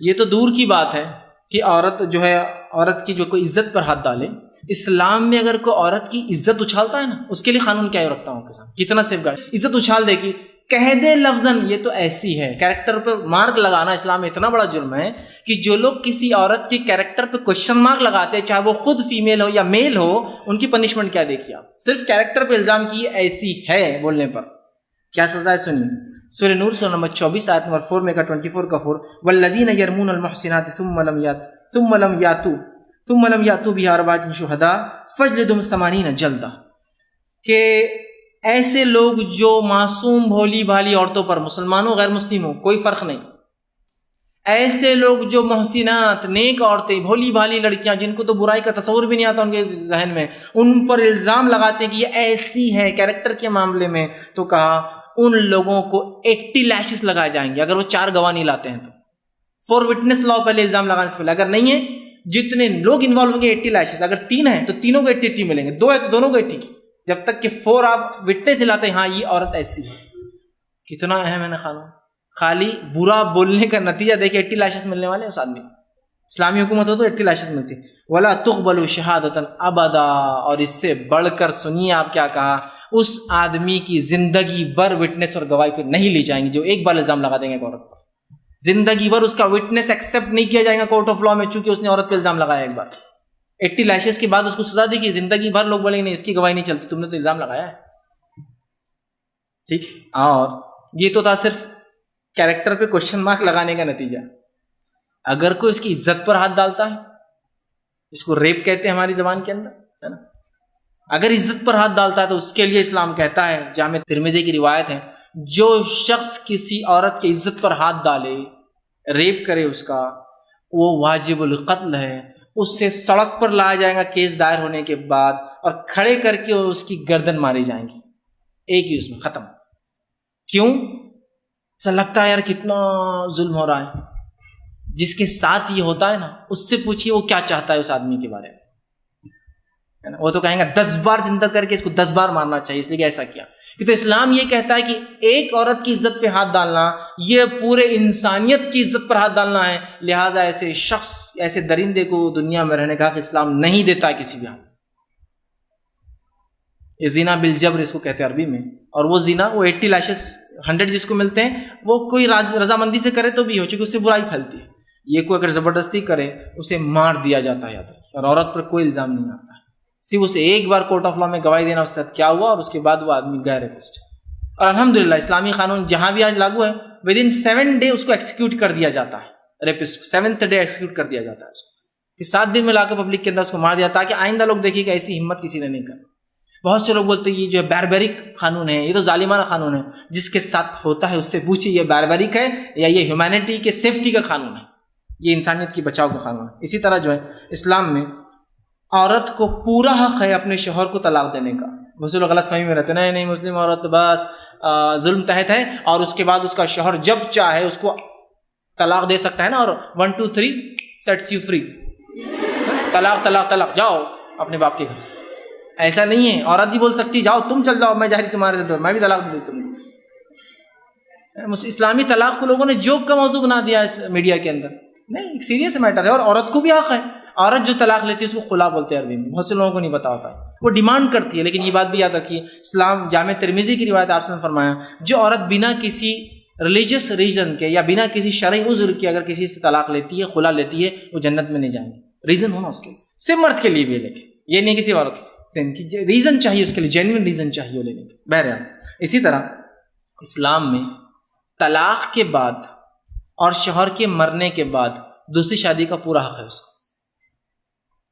یہ تو دور کی بات ہے کہ عورت جو ہے، عورت کی جو کوئی عزت پر ہاتھ ڈالے. اسلام میں اگر کوئی عورت کی عزت اچھالتا ہے نا، اس کے لیے قانون کیا رکھتا ہوں کے ساتھ، کتنا سیف گارڈ. عزت اچھال دے گی، کہہ دے لفظاً یہ تو ایسی ہے. کیریکٹر پہ مارک لگانا اسلام میں اتنا بڑا جرم ہے کہ جو لوگ کسی عورت کے کیریکٹر پہ کوشچن مارک لگاتے ہیں، چاہے وہ خود فیمیل ہو یا میل ہو، ان کی پنشمنٹ کیا دیکھیے آپ. صرف کیریکٹر پہ الزام کی ایسی ہے بولنے پر کیا سزا ہے سنیے. سورہ نور سورہ نمبر 24 آیت نمبر 4 میں کا 24 کا 4 والذین یرمون المحصنات ثم لم یاتوا بها 4 شہداء فاجلدوہم 80 جلدہ، کہ ایسے لوگ جو معصوم بھولی بھالی عورتوں پر، مسلمانوں غیر مسلموں کوئی فرق نہیں، ایسے لوگ جو محسنات نیک عورتیں، بھولی بھالی لڑکیاں جن کو تو برائی کا تصور بھی نہیں آتا ان کے ذہن میں، ان پر الزام لگاتے ہیں کہ یہ ایسی ہے کیریکٹر کے معاملے میں، تو کہا ان لوگوں کو 80 لیشز لگائے جائیں گے اگر وہ 4 گواہ نہیں لاتے ہیں تو. فور وٹنس لاء پہلے الزام لگانے سے پہلے، اگر نہیں ہے جتنے لوگ انوالو ہوں گے 80 لیشز. اگر 3 ہیں تو تینوں کو 80 ملیں گے، 2 ہے تو دونوں کو 80، جب تک کہ 4 آپ وٹنس لاتے ہیں ہاں یہ عورت ایسی ہے. کتنا اہم ہے نا قانون. خالی برا بولنے کا نتیجہ دیکھیں 80 لیشز ملنے والے اس آدمی کو. اسلامی حکومت ہو تو 80 لیشز ملتی. ولا تقبل شہادتا ابدا، اور اس سے بڑھ کر سنیے آپ کیا کہا، اس آدمی کی زندگی بھر وٹنس اور گواہی پہ نہیں لی جائیں گی جو ایک بار الزام لگا دیں گے عورت پر. زندگی بھر اس کا وٹنس ایکسیپٹ نہیں کیا جائے گا کورٹ آف لاء میں، چونکہ اس نے عورت پہ الزام لگایا ایک بار. 80 لیشز کے بعد اس کو سزا دی گئی، زندگی بھر لوگ بولیں گے نہیں اس کی گواہی نہیں چلتی، تم نے تو الزام لگایا ہے. ٹھیک. اور یہ تو تھا صرف کیریکٹر پہ کوشچن مارک لگانے کا نتیجہ. اگر کوئی اس کی عزت پر ہاتھ ڈالتا ہے، اس کو ریپ کہتے ہیں ہماری زبان کے اندر، ہے نا، اگر عزت پر ہاتھ ڈالتا ہے تو اس کے لیے اسلام کہتا ہے، جامع ترمذی کی روایت ہے، جو شخص کسی عورت کی عزت پر ہاتھ ڈالے، ریپ کرے اس کا، وہ واجب القتل ہے. اس سے سڑک پر لایا جائے گا کیس دائر ہونے کے بعد، اور کھڑے کر کے اس کی گردن ماری جائیں گی، ایک ہی اس میں ختم. کیوں؟ ایسا لگتا ہے یار کتنا ظلم ہو رہا ہے. جس کے ساتھ یہ ہوتا ہے نا، اس سے پوچھیے وہ کیا چاہتا ہے اس آدمی کے بارے میں. وہ تو کہیں گا 10 بار زندہ کر کے اس کو 10 بار مارنا چاہیے اس لیے کہ ایسا کیا. کہ تو اسلام یہ کہتا ہے کہ ایک عورت کی عزت پہ ہاتھ ڈالنا یہ پورے انسانیت کی عزت پر ہاتھ ڈالنا ہے، لہٰذا ایسے شخص، ایسے درندے کو دنیا میں رہنے کا حق اسلام نہیں دیتا ہے کسی بھی حال۔ یہ زنا بالجبر اس کو کہتے ہیں عربی میں، اور وہ زنا وہ 80 لاشز 100 جس کو ملتے ہیں وہ کوئی رضامندی سے کرے تو بھی ہو، چونکہ اس سے برائی پھیلتی ہے۔ یہ کوئی اگر زبردستی کرے اسے مار دیا جاتا ہے، اور عورت پر کوئی الزام نہیں آتا ہے، صرف اسے ایک بار کورٹ آف لا میں گواہی دینا اس سے کیا ہوا، اور اس کے بعد وہ آدمی غیر ریپسٹ۔ اور الحمدللہ اسلامی قانون جہاں بھی آج لاگو ہے ودن 7 ڈے اس کو ایکسیکیوٹ کر دیا جاتا ہے، ریپسٹ کو 7th ڈے ایکسیکیوٹ کر دیا جاتا ہے اس کو، کہ 7 دن میں لا کے پبلک کے اندر اس کو مار دیا، تاکہ آئندہ لوگ دیکھیں کہ ایسی ہمت کسی نے نہیں کرنا۔ بہت سے لوگ بولتے ہیں یہ جو ہے باربیرک قانون ہے، یہ تو ظالمانہ قانون ہے، جس کے ساتھ ہوتا ہے اس سے پوچھیے یہ باربیرک ہے یا یہ ہیومینٹی کے سیفٹی کا قانون ہے، یہ انسانیت کی بچاؤ کا قانون ہے۔ اسی طرح جو ہے اسلام میں عورت کو پورا حق ہے اپنے شوہر کو طلاق دینے کا۔ بہت سے لوگ غلط فہمی میں رہتے ہیں، نہیں مسلم عورت بس ظلم تحت ہے، اور اس کے بعد اس کا شوہر جب چاہے اس کو طلاق دے سکتا ہے نا، اور 1 2 3 سیٹس یو فری، طلاق طلاق طلاق، جاؤ اپنے باپ کے گھر۔ ایسا نہیں ہے، عورت بھی بول سکتی جاؤ تم چل جاؤ، میں جاہری تمہارے دیتا ہوں، میں بھی طلاق دے دیتا ہوں۔ اسلامی طلاق کو لوگوں نے جوک کا موضوع بنا دیا اس میڈیا کے اندر، نہیں، ایک سیریس میٹر ہے، اور عورت کو بھی حق ہے۔ عورت جو طلاق لیتی ہے اس کو خلا بولتے ہیں عربی میں، بہت سے لوگوں کو نہیں پتا ہوتا ہے، وہ ڈیمانڈ کرتی ہے۔ لیکن یہ بات بھی یاد رکھیے، اسلام جامع ترمذی کی روایت آپ نے فرمایا جو عورت بنا کسی ریلیجس ریزن کے یا بنا کسی شرعی عذر کے اگر کسی سے طلاق لیتی ہے، خلا لیتی ہے، وہ جنت میں نہیں جائیں گے۔ ریزن ہونا اس کے صرف مرد کے لیے بھی ہے، لیکن یہ نہیں کسی عورت کی ریزن چاہیے اس کے لیے، جینوئن ریزن چاہیے لینے کے۔ بہرحال اسی طرح اسلام میں طلاق کے بعد اور شوہر کے مرنے کے بعد دوسری شادی کا پورا حق ہے اس کو،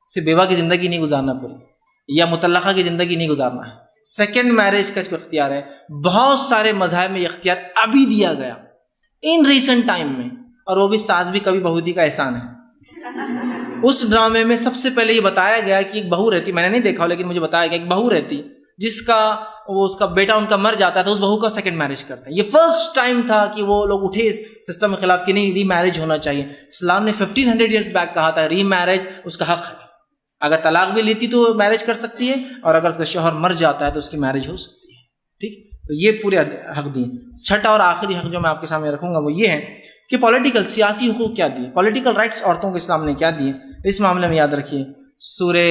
صرف بیوہ کی زندگی نہیں گزارنا پوری، یا مطلقہ کی زندگی نہیں گزارنا ہے، سیکنڈ میرج کا اس کو اختیار ہے۔ بہت سارے مذاہب میں یہ اختیار ابھی دیا گیا ان ریسنٹ ٹائم میں، اور وہ بھی ساز بھی کبھی بہودی کا احسان ہے۔ اس ڈرامے میں سب سے پہلے یہ بتایا گیا کہ ایک بہو رہتی، میں نے نہیں دیکھا لیکن مجھے بتایا گیا ایک بہو رہتی جس کا اس کا بیٹا ان کا مر جاتا تھا، اس بہو کا سیکنڈ میرج کرتے ہیں۔ یہ فرسٹ ٹائم تھا کہ وہ لوگ اٹھے اس سسٹم کے خلاف کہ نہیں ری میرج ہونا چاہیے۔ اسلام نے 1500 ایئرس بیک کہا تھا ری میرج اس کا حق ہے، اگر طلاق بھی لیتی تو میرج کر سکتی ہے، اور اگر اس کا شوہر مر جاتا ہے تو اس کی میرج ہو سکتی ہے۔ ٹھیک، تو یہ پورے حق دیے۔ چھٹا اور آخری حق جو میں آپ کے سامنے رکھوں گا وہ یہ ہے کہ پولیٹیکل سیاسی حقوق کیا دیے، پولیٹیکل رائٹس عورتوں کو اسلام نے کیا دیے۔ اس معاملے میں یاد رکھیے سورہ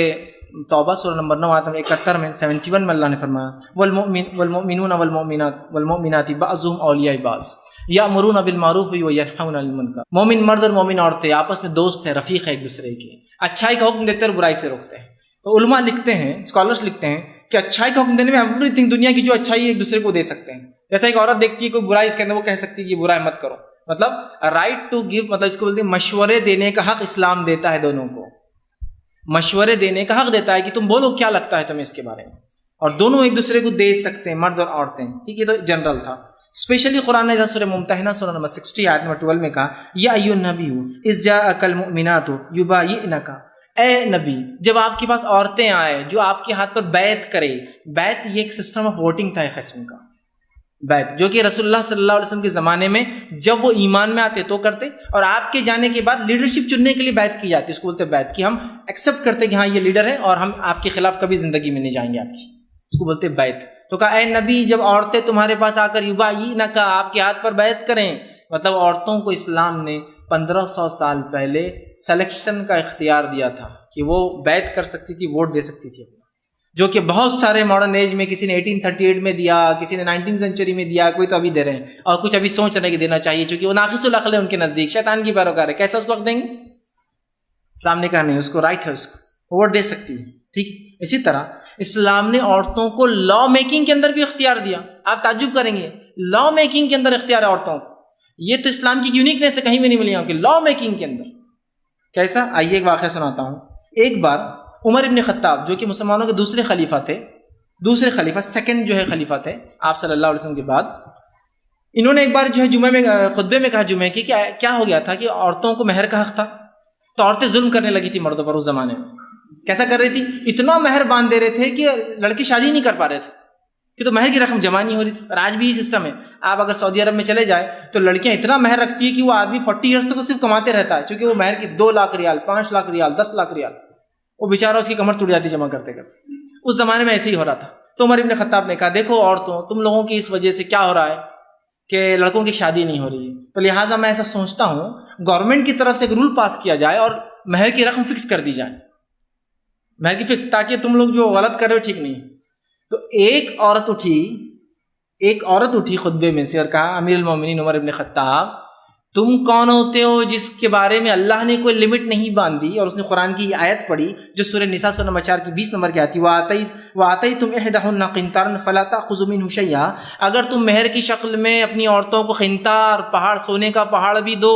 توبہ سورہ نمبر 9 آیت نمبر 71 میں 71 میں اللہ نے فرمایا والمؤمنون والمؤمنات بعضهم اولیاء بعض یأمرون بالمعروف وینہون عن المنکر۔ مومن مرد اور مومن عورتیں آپس میں دوست ہیں، رفیق ہیں ایک دوسرے کے، اچھائی کا حکم دیتے اور برائی سے روکتے ہیں۔ تو علماء لکھتے ہیں، اسکالرس لکھتے ہیں کہ اچھائی کا حکم دینے میں ایوری تھنگ، دنیا کی جو اچھائی ہے ایک دوسرے کو دے سکتے ہیں۔ جیسا ایک عورت دیکھتی ہے کوئی برائی اس کے اندر، وہ کہہ سکتی ہے کہ یہ برائی مت کرو، مطلب رائٹ ٹو گیو، مطلب اس کو بولتے ہیں مشورے دینے کا حق اسلام دیتا ہے، دونوں کو مشورے دینے کا حق دیتا ہے کہ تم بولو کیا لگتا ہے تمہیں اس کے بارے میں، اور دونوں ایک دوسرے کو دے سکتے ہیں، مرد اور عورتیں۔ ٹھیک ہے، تو جنرل تھا۔ اسپیشلی قرآن نے سورہ ممتحنہ سورہ نمبر 60 آیت نمبر 12 میں کہا یا ایھا النبی اذ جاءک المؤمنات یبایعنک، اے نبی جب آپ کے پاس عورتیں آئے جو آپ کے ہاتھ پر بیعت کرے۔ بیعت یہ ایک سسٹم آف ووٹنگ تھا ایک قسم کا، بیعت جو کہ رسول اللہ صلی اللہ علیہ وسلم کے زمانے میں جب وہ ایمان میں آتے تو کرتے، اور آپ کے جانے کے بعد لیڈرشپ چننے کے لیے بیعت کی جاتی، اس کو بولتے بیعت، کہ ہم ایکسیپٹ کرتے کہ ہاں یہ لیڈر ہے اور ہم آپ کے خلاف کبھی زندگی میں نہیں جائیں گے آپ کی، اس کو بولتے بیعت۔ تو کہا اے نبی جب عورتیں تمہارے پاس آ کر یبایعنک، آپ کے ہاتھ پر بیعت کریں، مطلب عورتوں کو اسلام نے 1500 سال پہلے سلیکشن کا اختیار دیا تھا کہ وہ بیعت کر سکتی تھی، ووٹ دے سکتی تھی، جو کہ بہت سارے ماڈرن ایج میں کسی نے 1838 میں دیا، کسی نے 19 سینچری میں دیا، کوئی تو ابھی دے رہے ہیں، اور کچھ ابھی سوچ رہے کہ دینا چاہیے، چونکہ وہ ناقص العقل ہے ان کے نزدیک، شیطان کی پیروکار ہے، کیسا اس کو حق دیں گے؟ اسلام نے کہا نہیں، اس کو رائٹ ہے، اس کو ووٹ دے سکتی ہے۔ ٹھیک، اسی طرح اسلام نے عورتوں کو لا میکنگ کے اندر بھی اختیار دیا۔ آپ تعجب کریں گے، لا میکنگ کے اندر اختیار ہے عورتوں کو، یہ تو اسلام کی یونیکنیس سے کہیں بھی نہیں ملی ہے کہ لا میکنگ کے اندر کیسا۔ آئیے ایک واقعہ سناتا ہوں۔ ایک بار عمر ابن خطاب جو کہ مسلمانوں کے دوسرے خلیفہ تھے، دوسرے خلیفہ سیکنڈ جو ہے خلیفہ تھے آپ صلی اللہ علیہ وسلم کے بعد، انہوں نے ایک بار جو ہے جمعے میں خطبے میں کہا جمعے کی کہ کیا ہو گیا تھا کہ عورتوں کو مہر کا حق تھا، تو عورتیں ظلم کرنے لگی تھی مردوں پر اس زمانے میں۔ کیسا کر رہی تھی؟ اتنا مہر باندھ دے رہے تھے کہ لڑکی شادی نہیں کر پا رہے تھے، کہ تو مہر کی رقم جمع نہیں ہو رہی تھی۔ اور آج بھی یہ سسٹم ہے، آپ اگر سعودی عرب میں چلے جائیں تو لڑکیاں اتنا مہر رکھتی ہے کہ وہ آدمی 40 ایئرس تک صرف کماتے رہتا ہے، چونکہ وہ مہر کی 2 لاکھ ریال، 5 لاکھ ریال، 10 لاکھ ریال، وہ بیچارہ اس کی کمر ٹوٹ جاتی جمع کرتے کرتے۔ اس زمانے میں ایسے ہی ہو رہا تھا۔ تو عمر ابن خطاب نے کہا دیکھو عورتوں، تم لوگوں کی اس وجہ سے کیا ہو رہا ہے کہ لڑکوں کی شادی نہیں ہو رہی ہے، تو لہٰذا میں ایسا سوچتا ہوں گورنمنٹ کی طرف سے ایک رول پاس کیا جائے اور مہر کی رقم فکس کر دی جائے، مہر کی فکس، تاکہ تم لوگ جو غلط کر رہے ہو ٹھیک نہیں ہے۔ تو ایک عورت اٹھی خطبے میں سے اور کہا امیر المومنین عمر ابن خطاب، تم کون ہوتے ہو جس کے بارے میں اللہ نے کوئی لمٹ نہیں باندھی؟ اور اس نے قرآن کی آیت پڑھی جو سورہ نساء سورہ نمبر 4 کی 20 نمبر کی آیت تھی، وَآتَيْتُمْ إِحْدَاهُنَّ قِنْطَارًا فَلَا تَأْخُذُوا مِنْهُ شَيْئًا، اگر تم مہر کی شکل میں اپنی عورتوں کو قنطار پہاڑ، سونے کا پہاڑ بھی دو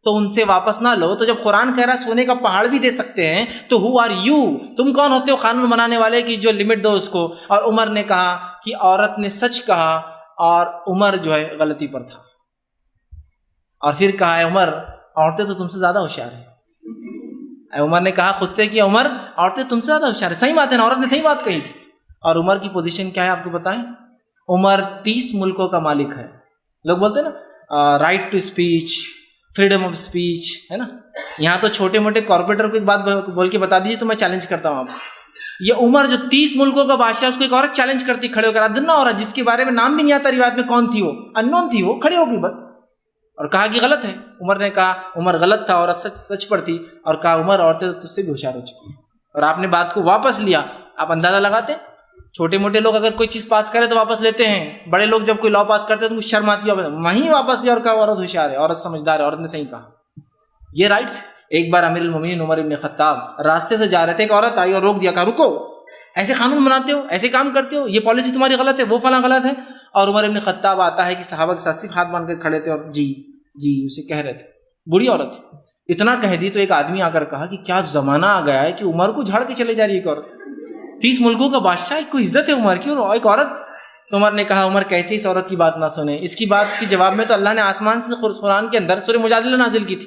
تو ان سے واپس نہ لو۔ تو جب قرآن کہہ رہا ہے سونے کا پہاڑ بھی دے سکتے ہیں تو who are you، تم کون ہوتے ہو قانون بنانے والے کی جو لمٹ دو اس کو؟ اور عمر نے کہا کہ عورت نے سچ کہا اور عمر جو ہے غلطی پر تھا، اور پھر کہا ہے عمر عورتیں تو تم سے زیادہ ہوشیار ہیں۔ عمر نے کہا خود سے کہ عمر عورتیں تم سے زیادہ ہوشیار ہیں، صحیح بات ہے نا، عورت نے صحیح بات کہی تھی۔ اور عمر کی پوزیشن کیا ہے آپ کو بتائیں؟ عمر 30 ملکوں کا مالک ہے۔ لوگ بولتے ہیں نا right to speech, freedom of speech, ہے نا، یہاں تو چھوٹے موٹے کارپوریٹر کو ایک بات بول کے بتا دیجیے تو میں چیلنج کرتا ہوں آپ کو۔ یہ عمر جو 30 ملکوں کا بادشاہ، اس کو ایک عورت چیلنج کرتی کھڑے ہو کر، ادنا عورت جس کے بارے میں نام بھی نہیں آتا روایت میں، کون تھی وہ، اننون تھی، وہ کھڑی ہوگی بس، اور کہا کہ غلط ہے۔ عمر نے کہا عمر غلط تھا، عورت سچ پر تھی، اور کہا عمر عورتیں تو تجھ سے بھی ہوشیار ہو چکی ہیں، اور آپ نے بات کو واپس لیا۔ آپ اندازہ لگاتے ہیں چھوٹے موٹے لوگ اگر کوئی چیز پاس کرے تو واپس لیتے ہیں، بڑے لوگ جب کوئی لا پاس کرتے ہیں تو کچھ شرم آتی ہے، وہیں واپس لیا اور کہا عورت ہوشیار ہے، عورت سمجھدار ہے، عورت نے صحیح کہا۔ یہ رائٹس۔ ایک بار امیر المومنین عمر ابن خطاب راستے سے جا رہے تھے، ایک عورت آئی اور روک دیا، کہا رکو، ایسے قانون بناتے ہو، ایسے کام کرتے ہو، یہ پالیسی تمہاری غلط ہے، وہ فلاں غلط ہے۔ اور عمر ابن خطاب آتا ہے کہ صحابہ کے ساتھ صرف ہاتھ باندھ کر کھڑے تھے اور جی اسے کہہ رہے تھے، بڑی عورت تھی، اتنا کہہ دی تو ایک آدمی آ کر کہا کہ کیا زمانہ آ گیا ہے کہ عمر کو جھاڑ کے چلے جا رہی ہے ایک عورت، 30 ملکوں کا بادشاہ، ایک کو عزت ہے عمر کی اور ایک عورت۔ تو عمر نے کہا عمر کیسے اس عورت کی بات نہ سنے؟ اس کی بات کے جواب میں تو اللہ نے آسمان سے قرآن کے اندر سورہ مجادلہ نازل کی تھی۔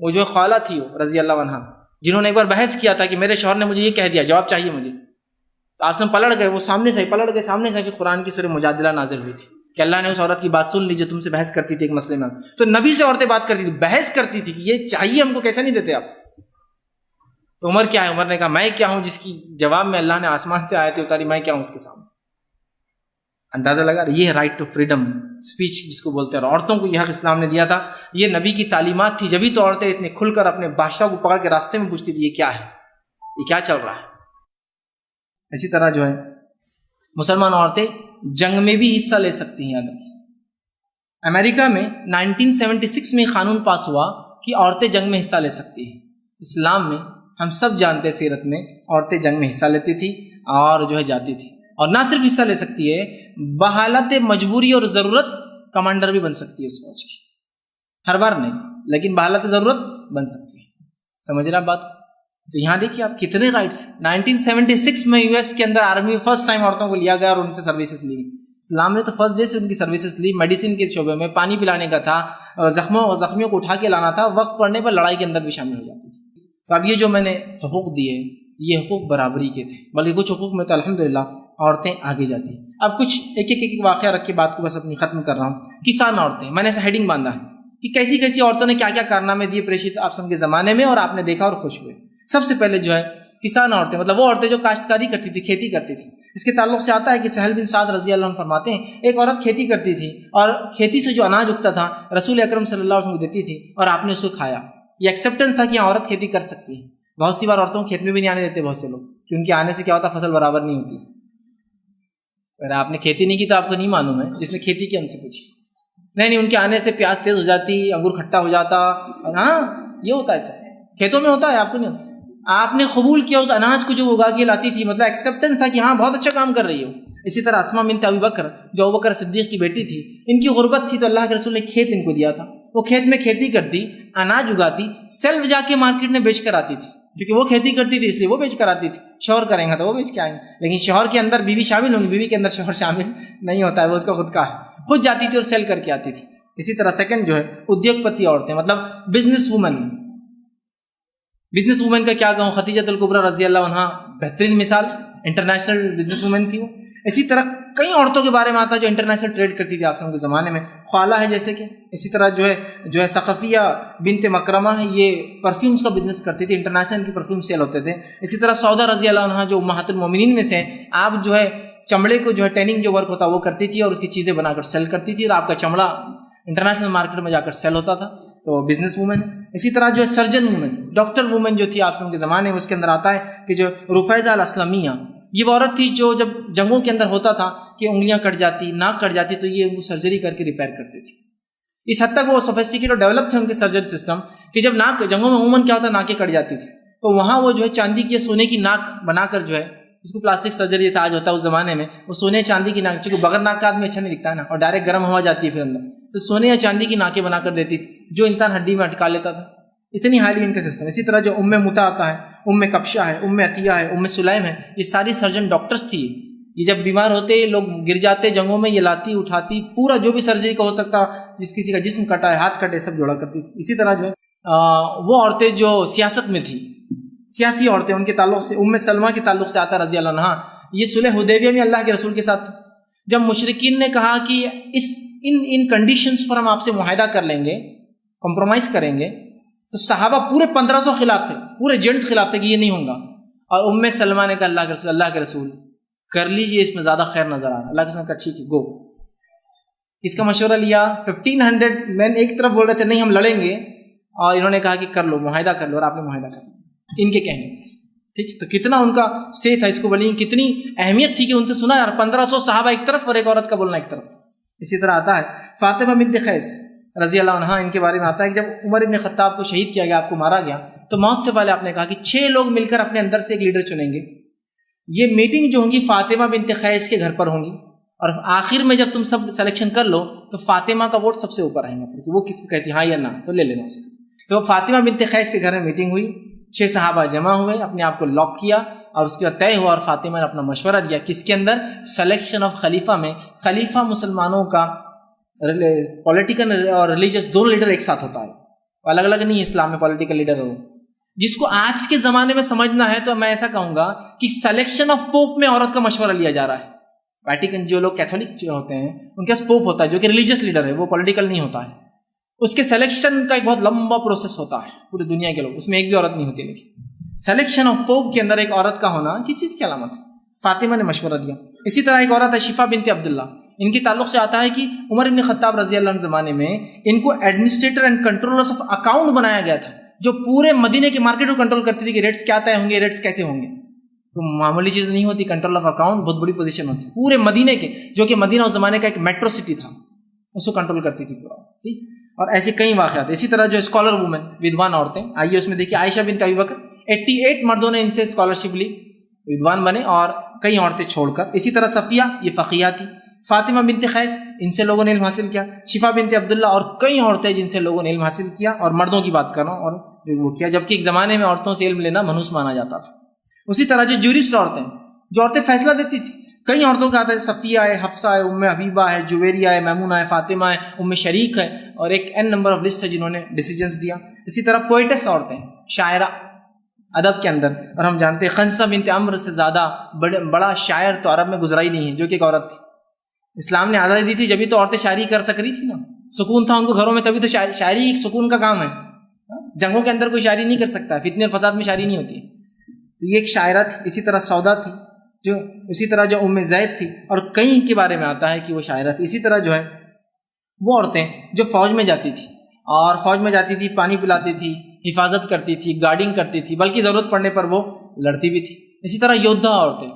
وہ جو خالہ تھی وہ رضی اللہ عنہا، جنہوں نے ایک بار بحث کیا تھا کہ میرے شوہر نے مجھے یہ کہہ دیا، جواب چاہیے مجھے، تو آپ نے پلٹ گئے، وہ سامنے سے پلٹ گئے، سامنے سے کہ قرآن کی سورہ مجادلہ نازل ہوئی تھی کہ اللہ نے اس عورت کی بات سن لی جو تم سے بحث کرتی تھی ایک مسئلے میں۔ تو نبی سے عورتیں بات کرتی تھی، بحث کرتی تھی کہ یہ چاہیے ہم کو، کیسے نہیں دیتے آپ؟ تو عمر کیا ہے؟ عمر نے کہا میں کیا ہوں جس کی جواب میں اللہ نے آسمان سے آیتیں اتاری، میں کیا ہوں اس کے سامنے؟ اندازہ لگا، یہ رائٹ ٹو فریڈم اسپیچ جس کو بولتے ہیں، اور عورتوں کو یہ حق اسلام نے دیا تھا، یہ نبی کی تعلیمات تھی، جبھی تو عورتیں اتنے کھل کر اپنے بادشاہ کو پکڑ کے راستے میں پوچھتی تھی یہ کیا ہے، یہ کیا چل رہا ہے۔ اسی طرح جو ہے مسلمان عورتیں جنگ میں بھی حصہ لے سکتی ہیں۔ یاد رکھیں امریکہ میں 1976 میں قانون پاس ہوا کہ عورتیں جنگ میں حصہ لے سکتی ہیں۔ اسلام میں ہم سب جانتے ہیں سیرت میں عورتیں جنگ میں حصہ لیتی تھی اور جو ہے جاتی تھی، اور نہ صرف حصہ لے سکتی ہے، بحالت مجبوری اور ضرورت کمانڈر بھی بن سکتی ہے اس فوج کی، ہر بار نہیں لیکن بحالت ضرورت بن سکتی ہے۔ سمجھ رہے آپ بات؟ تو یہاں دیکھیے آپ کتنے رائٹس۔ 1976 میں US کے اندر آرمی میں فرسٹ ٹائم عورتوں کو لیا گیا اور ان سے سروسز لی گئی۔ اسلام نے تو فرسٹ ڈے سے ان کی سروسز لی، میڈیسن کے شعبے میں، پانی پلانے کا تھا، زخمیوں کو اٹھا کے لانا تھا، وقت پڑنے پر لڑائی کے اندر بھی شامل ہو جاتی تھی۔ تو اب یہ جو میں نے حقوق دیے یہ حقوق برابری کے تھے، بلکہ کچھ حقوق میں تو الحمدللہ عورتیں آگے جاتی ہیں۔ اب کچھ ایک واقعہ رکھ کے بات کو بس اپنی ختم کر رہا ہوں۔ کسان عورتیں، میں نے ایسا ہیڈنگ باندھا ہے کہ کیسی کیسی عورتوں نے کیا کیا کارنامے دیے پریشت آپ سب کے زمانے میں، اور آپ نے دیکھا اور خوش ہوئے۔ سب سے پہلے جو ہے کسان عورتیں، مطلب وہ عورتیں جو کاشتکاری کرتی تھی، کھیتی کرتی تھی۔ اس کے تعلق سے آتا ہے کہ سہل بن سعد رضی اللہ عنہ فرماتے ہیں ایک عورت کھیتی کرتی تھی اور کھیتی سے جو اناج اگتا تھا رسول اکرم صلی اللہ علیہ وسلم کو دیتی تھی اور آپ نے اس کو کھایا۔ یہ ایکسیپٹنس تھا کہ عورت کھیتی کر سکتی ہے۔ بہت سی بار عورتوں کو کھیت میں بھی نہیں آنے دیتے بہت سے لوگ، کہ ان کے آنے سے کیا ہوتا، فصل برابر نہیں ہوتی۔ اگر آپ نے کھیتی نہیں کی تو آپ کو نہیں معلوم ہے، جس نے کھیتی کی ان سے پوچھیے۔ نہیں ان کے آنے سے پیاز تیز ہو جاتی، انگور کھٹا ہو جاتا، اور ہاں یہ ہوتا ہے سر، کھیتوں میں ہوتا ہے، آپ کو نہیں ہوتا۔ آپ نے قبول کیا اس اناج کو جو اگا کے لاتی تھی، مطلب ایکسیپٹنس تھا کہ ہاں بہت اچھا کام کر رہی ہو۔ اسی طرح اسماء بنت ابی بکر جو ابوبکر صدیق کی بیٹی تھی، ان کی غربت تھی تو اللہ کے رسول نے کھیت ان کو دیا تھا، وہ کھیت میں کھیتی کرتی، اناج اگاتی، سیلف جا کے مارکیٹ میں بیچ کر آتی تھی، کیونکہ وہ کھیتی کرتی تھی اس لیے وہ بیچ کر آتی تھی۔ شوہر کریں گا تو وہ بیچ کے آئیں گے، لیکن شوہر کے اندر بیوی شامل ہوں گی، بیوی کے اندر شوہر شامل نہیں ہوتا ہے، وہ اس کا خود کا ہے، خود جاتی تھی اور سیل کر کے آتی تھی۔ اسی طرح سیکنڈ جو ہے ادیوگ پتی عورتیں، مطلب بزنس وومن۔ بزنس وومن کا کیا کہوں، خدیجہ الکبریٰ رضی اللہ عنہا بہترین مثال، انٹرنیشنل بزنس وومن تھی وہ۔ اسی طرح کئی عورتوں کے بارے میں آتا ہے جو انٹرنیشنل ٹریڈ کرتی تھی آپ کے زمانے میں، خالہ ہے جیسے کہ، اسی طرح جو ہے ثقفیہ بنت مکرمہ ہے، یہ پرفیومز کا بزنس کرتی تھی، انٹرنیشنل کی پرفیوم سیل ہوتے تھے۔ اسی طرح سودا رضی اللہ عنہ جو امہات المومنین میں سے ہیں، آپ جو ہے چمڑے کو جو ہے ٹیننگ جو ورک ہوتا ہے وہ کرتی تھی اور اس کی چیزیں بنا کر سیل کرتی تھی، اور آپ کا چمڑا انٹرنیشنل مارکیٹ میں جا کر سیل ہوتا تھا، تو بزنس وومن۔ اسی طرح جو ہے سرجن وومن، ڈاکٹر وومن جو تھی آپ کے زمانے میں، اس کے اندر آتا ہے کہ جو رفیزہ الاسلمیہ، یہ وہ عورت تھی جو جب جنگوں کے اندر ہوتا تھا کہ انگلیاں کٹ جاتی، ناک کٹ جاتی، تو یہ ان کو سرجری کر کے ریپیئر کرتی تھی۔ اس حد تک وہ سوفسٹیکیٹ اور ڈیولپ تھے ان کے سرجری سسٹم کہ جب ناک جنگوں میں عموماً کیا ہوتا ہے ناکیں کٹ جاتی تھی، تو وہاں وہ جو ہے چاندی کی سونے کی ناک بنا کر جو ہے اس کو پلاسٹک سرجری جیسا آج ہوتا ہے اس زمانے میں، وہ سونے چاندی کی ناک، چونکہ بغیر ناک کا آدمی اچھا نہیں دکھتا ہے نا، اور ڈائریکٹ گرم ہوا جاتی ہے پھر اندر، تو سونے یا چاندی کی ناکیں بنا کر دیتی تھی جو انسان ہڈی میں اٹکا لیتا تھا، اتنی ہائیلی ان کا سسٹم۔ اسی طرح جو متا آتا ہے، کبشہ ہے، عطیہ ہے، سلیم ہے، یہ ساری سرجن ڈاکٹرز تھی۔ یہ جب بیمار ہوتے لوگ گر جاتے جنگوں میں، یہ لاتی اٹھاتی، پورا جو بھی سرجری کا ہو سکتا، جس کسی کا جسم کٹا ہے، ہاتھ کٹے، سب جوڑا کرتی تھی۔ اسی طرح جو ہے وہ عورتیں جو سیاست میں تھی، سیاسی عورتیں، ان کے تعلق سے سلمہ کے تعلق سے آتا رضی اللہ عنہ، یہ صلح حدیبیہ میں اللہ کے رسول کے ساتھ جب مشرکین نے کہا کہ ان کنڈیشنز پر ہم آپ سے معاہدہ کر لیں گے، کمپرومائز کریں گے، تو صحابہ پورے 1500 خلاف تھے، پورے جینٹس خلاف تھے کہ یہ نہیں ہوگا، اور سلمہ نے کہا اللہ کے رسول کر لیجئے، اس میں زیادہ خیر نظر آ رہا ہے۔ اللہ کے رسول نے کہا ٹھیک ہے گو۔ اس کا مشورہ لیا، 1500 مین ایک طرف بول رہے تھے نہیں ہم لڑیں گے، اور انہوں نے کہا کہ کر لو، معاہدہ کر لو، اور آپ نے معاہدہ کر لیا ان کے کہنے پر، ٹھیک۔ تو کتنا ان کا سے تھا اس کو بولیں، کتنی اہمیت تھی کہ ان سے سنا یار، 1500 صحابہ ایک طرف اور ایک عورت کا بولنا ایک طرف۔ اسی طرح آتا ہے فاطمہ بنت قیس رضی اللہ عنہ، ان کے بارے میں آتا ہے کہ جب عمر ابن خطاب کو شہید کیا گیا، آپ کو مارا گیا، تو موت سے پہلے آپ نے کہا کہ 6 لوگ مل کر اپنے اندر سے ایک لیڈر چنیں گے، یہ میٹنگ جو ہوں گی فاطمہ بنت قیس کے گھر پر ہوں گی، اور آخر میں جب تم سب سلیکشن کر لو تو فاطمہ کا ووٹ سب سے اوپر آئے گا، کہ وہ کس کو کہتی ہاں یا نہ، تو لے لینا اس کو۔ تو فاطمہ بنت قیس کے گھر میں میٹنگ ہوئی، 6 صحابہ جمع ہوئے، اپنے آپ کو لاک کیا، اور اس کے بعد طے ہوا، اور فاطمہ نے اپنا مشورہ دیا کس کے اندر، سلیکشن آف خلیفہ میں۔ خلیفہ مسلمانوں کا پولیٹیکل اور ریلیجس دونوں لیڈر ایک ساتھ ہوتا ہے، الگ الگ نہیں، اسلام میں پولیٹیکل لیڈر ہو، جس کو آج کے زمانے میں سمجھنا ہے تو میں ایسا کہوں گا کہ سلیکشن آف پوپ میں عورت کا مشورہ لیا جا رہا ہے۔ ویٹیکن جو لوگ کیتھولک جو ہوتے ہیں ان کے پاس پوپ ہوتا ہے جو کہ ریلیجس لیڈر ہے، وہ پولیٹیکل نہیں ہوتا ہے، اس کے سلیکشن کا ایک بہت لمبا پروسیس ہوتا ہے، پوری دنیا کے لوگ، اس میں ایک بھی عورت نہیں ہوتی، لیکن سلیکشن آف پوپ کے اندر ایک عورت کا ہونا کس چیز کی علامت ہے؟ فاطمہ نے مشورہ دیا۔ اسی طرح ایک عورت ہے شفا بنت عبداللہ، ان کے تعلق سے آتا ہے کہ عمر ابن خطاب رضی اللہ عنہ زمانے میں ان کو administrator and controllers of account بنایا گیا تھا، جو پورے مدینے کے مارکیٹ کو کنٹرول کرتی تھی کہ ریٹس کیا طے ہوں گے، ریٹس کیسے ہوں گے۔ تو معمولی چیز نہیں ہوتی، کنٹرول آف اکاؤنٹ بہت بڑی پوزیشن ہوتی ہے، پورے مدینے کے، جو کہ مدینہ اس زمانے کا ایک میٹرو سٹی تھا، اس کو کنٹرول کرتی تھی پورا، ٹھیک۔ اور ایسے کئی واقعات۔ اسی طرح جو اسکالر وومن، ودوان عورتیں، آئیے اس میں دیکھیے عائشہ بنت ابی بکر، 88 مردوں نے ان سے اسکالرشپ لی، ودوان بنے، اور کئی عورتیں چھوڑ کر۔ اسی طرح صفیہ، یہ فقیہ تھی۔ فاطمہ بنت قیس، ان سے لوگوں نے علم حاصل کیا۔ شفا بنت عبداللہ، اور کئی عورتیں جن سے لوگوں نے علم حاصل کیا، اور مردوں کی بات کر رہا ہوں، اور جو وہ کیا، جبکہ ایک زمانے میں عورتوں سے علم لینا منحوس مانا جاتا تھا۔ اسی طرح جو جورسٹ عورتیں، جو عورتیں فیصلہ دیتی تھی، کئی عورتوں کا آتا ہے، صفیہ ہے، حفصہ ہے، حبیبہ ہے، جویریہ ہے، میمونہ ہے، فاطمہ ہے، شریک ہے، اور ایک نمبر آف لسٹ ہے جنہوں نے ڈیسیجنس دیا۔ اسی طرح پوئٹس عورتیں، شاعرہ ادب کے اندر، اور ہم جانتے ہیں خنسہ بنت عمرو سے زیادہ بڑا شاعر تو عرب میں گزرا ہی نہیں ہے، جو کہ ایک عورت تھی۔ اسلام نے آزادی دی تھی جبھی تو عورتیں شاعری کر سک رہی تھی نا، سکون تھا ان کو گھروں میں، تبھی تو شاعری ایک سکون کا کام ہے۔ جنگوں کے اندر کوئی شاعری نہیں کر سکتا، فتنے اور فساد میں شاعری نہیں ہوتی، تو یہ ایک شاعرہ تھی۔ اسی طرح سودا تھی، جو اسی طرح جو زید تھی، اور کئی کے بارے میں آتا ہے کہ وہ شاعرہ تھی۔ اسی طرح جو ہے وہ عورتیں جو فوج میں جاتی تھی، اور فوج میں جاتی تھی، پانی پلاتی تھی، حفاظت کرتی تھی، گارڈنگ کرتی تھی، بلکہ ضرورت پڑنے پر وہ لڑتی بھی تھی۔ اسی طرح یودھا عورتیں،